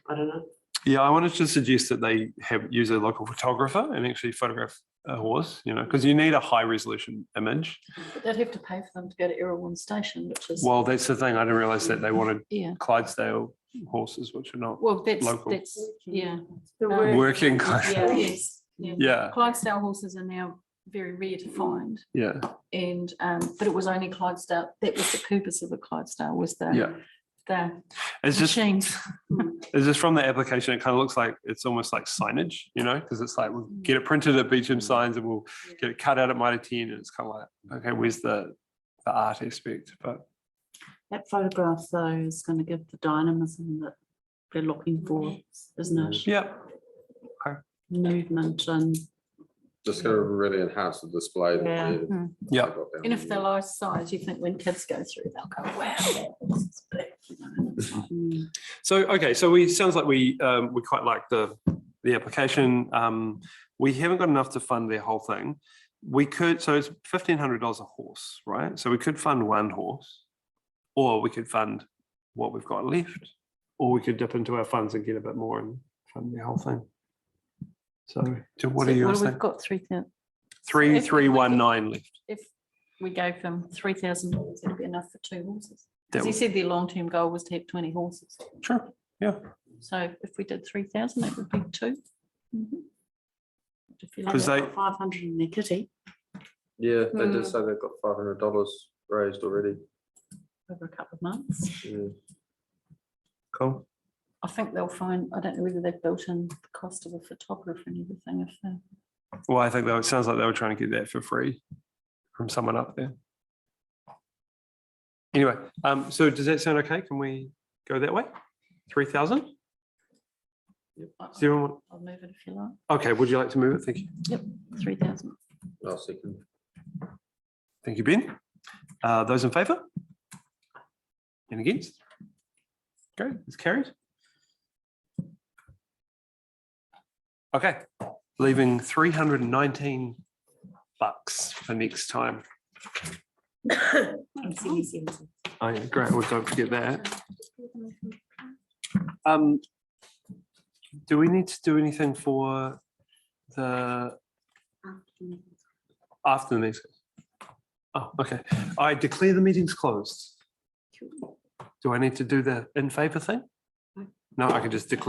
I don't know. Yeah, I wanted to suggest that they use a local photographer and actually photograph a horse, you know, because you need a high resolution image. But they'd have to pay for them to go to Erewhon Station, which is Well, that's the thing. I didn't realize that they wanted yeah. Clydesdale horses, which are not Well, local. that's yeah. Working Yeah, Clydesdale. yes. Yeah. Yeah. Clydesdale horses are now very rare to find, Yeah. and but it was only Clydesdale. That was the purpose of a Clydesdale, was the Yeah. It's just machines. it's just from the application, it kind of looks like it's almost like signage, you know, because it's like we'll get it printed at Beecham Signs and we'll get it cut out at Mitre 10, and it's kind of like, okay, where's the art aspect? But That photograph though is going to give the dynamism that they're looking for, isn't it? yeah, Movement and Just going to really enhance the display. that Yeah. they- Mm. yeah. they got down And if there. they're life size, you think when kids go through, they'll go, wow, that horse is big. You know, and it's like, So okay, so we sounds like we quite like the application. We haven't got enough to fund their whole thing. We could, so it's $1,500 a horse, right? So we could fund one horse, or we could fund what we've got left, or we could dip into our funds and get a bit more and fund the whole thing. So what do you guys we've think? got 3,000. 3,319 left. If we gave them $3,000, it'd be enough for 2 horses. That Because he would- said their long-term goal was to have 20 horses. Sure, yeah. So if we did 3,000, that would be 2. Mhm. If you like. 'Cause they- 500 in their kitty Yeah, they Mm. did say they've got $500 raised already. over a couple of months. Yeah. Cool. I think they'll find, I don't know whether they've built in the cost of a photographer and everything if they. Well, I think it sounds like they were trying to get that for free from someone up there. Anyway, so does that sound okay? Can we go that way? 3,000? I'll move it if you like. Okay, would you like to move it? Thank you. Yep, 3,000. I'll second. Thank you, Ben. Those in favour? And against? Okay, it's carried. Okay, leaving $319 for next time. Oh, yeah, great. Well, don't forget that. Do we need to do anything for the after the meeting? Oh, okay. I declare the meeting's closed. Do I need to do the in favour thing? No, I can just declare.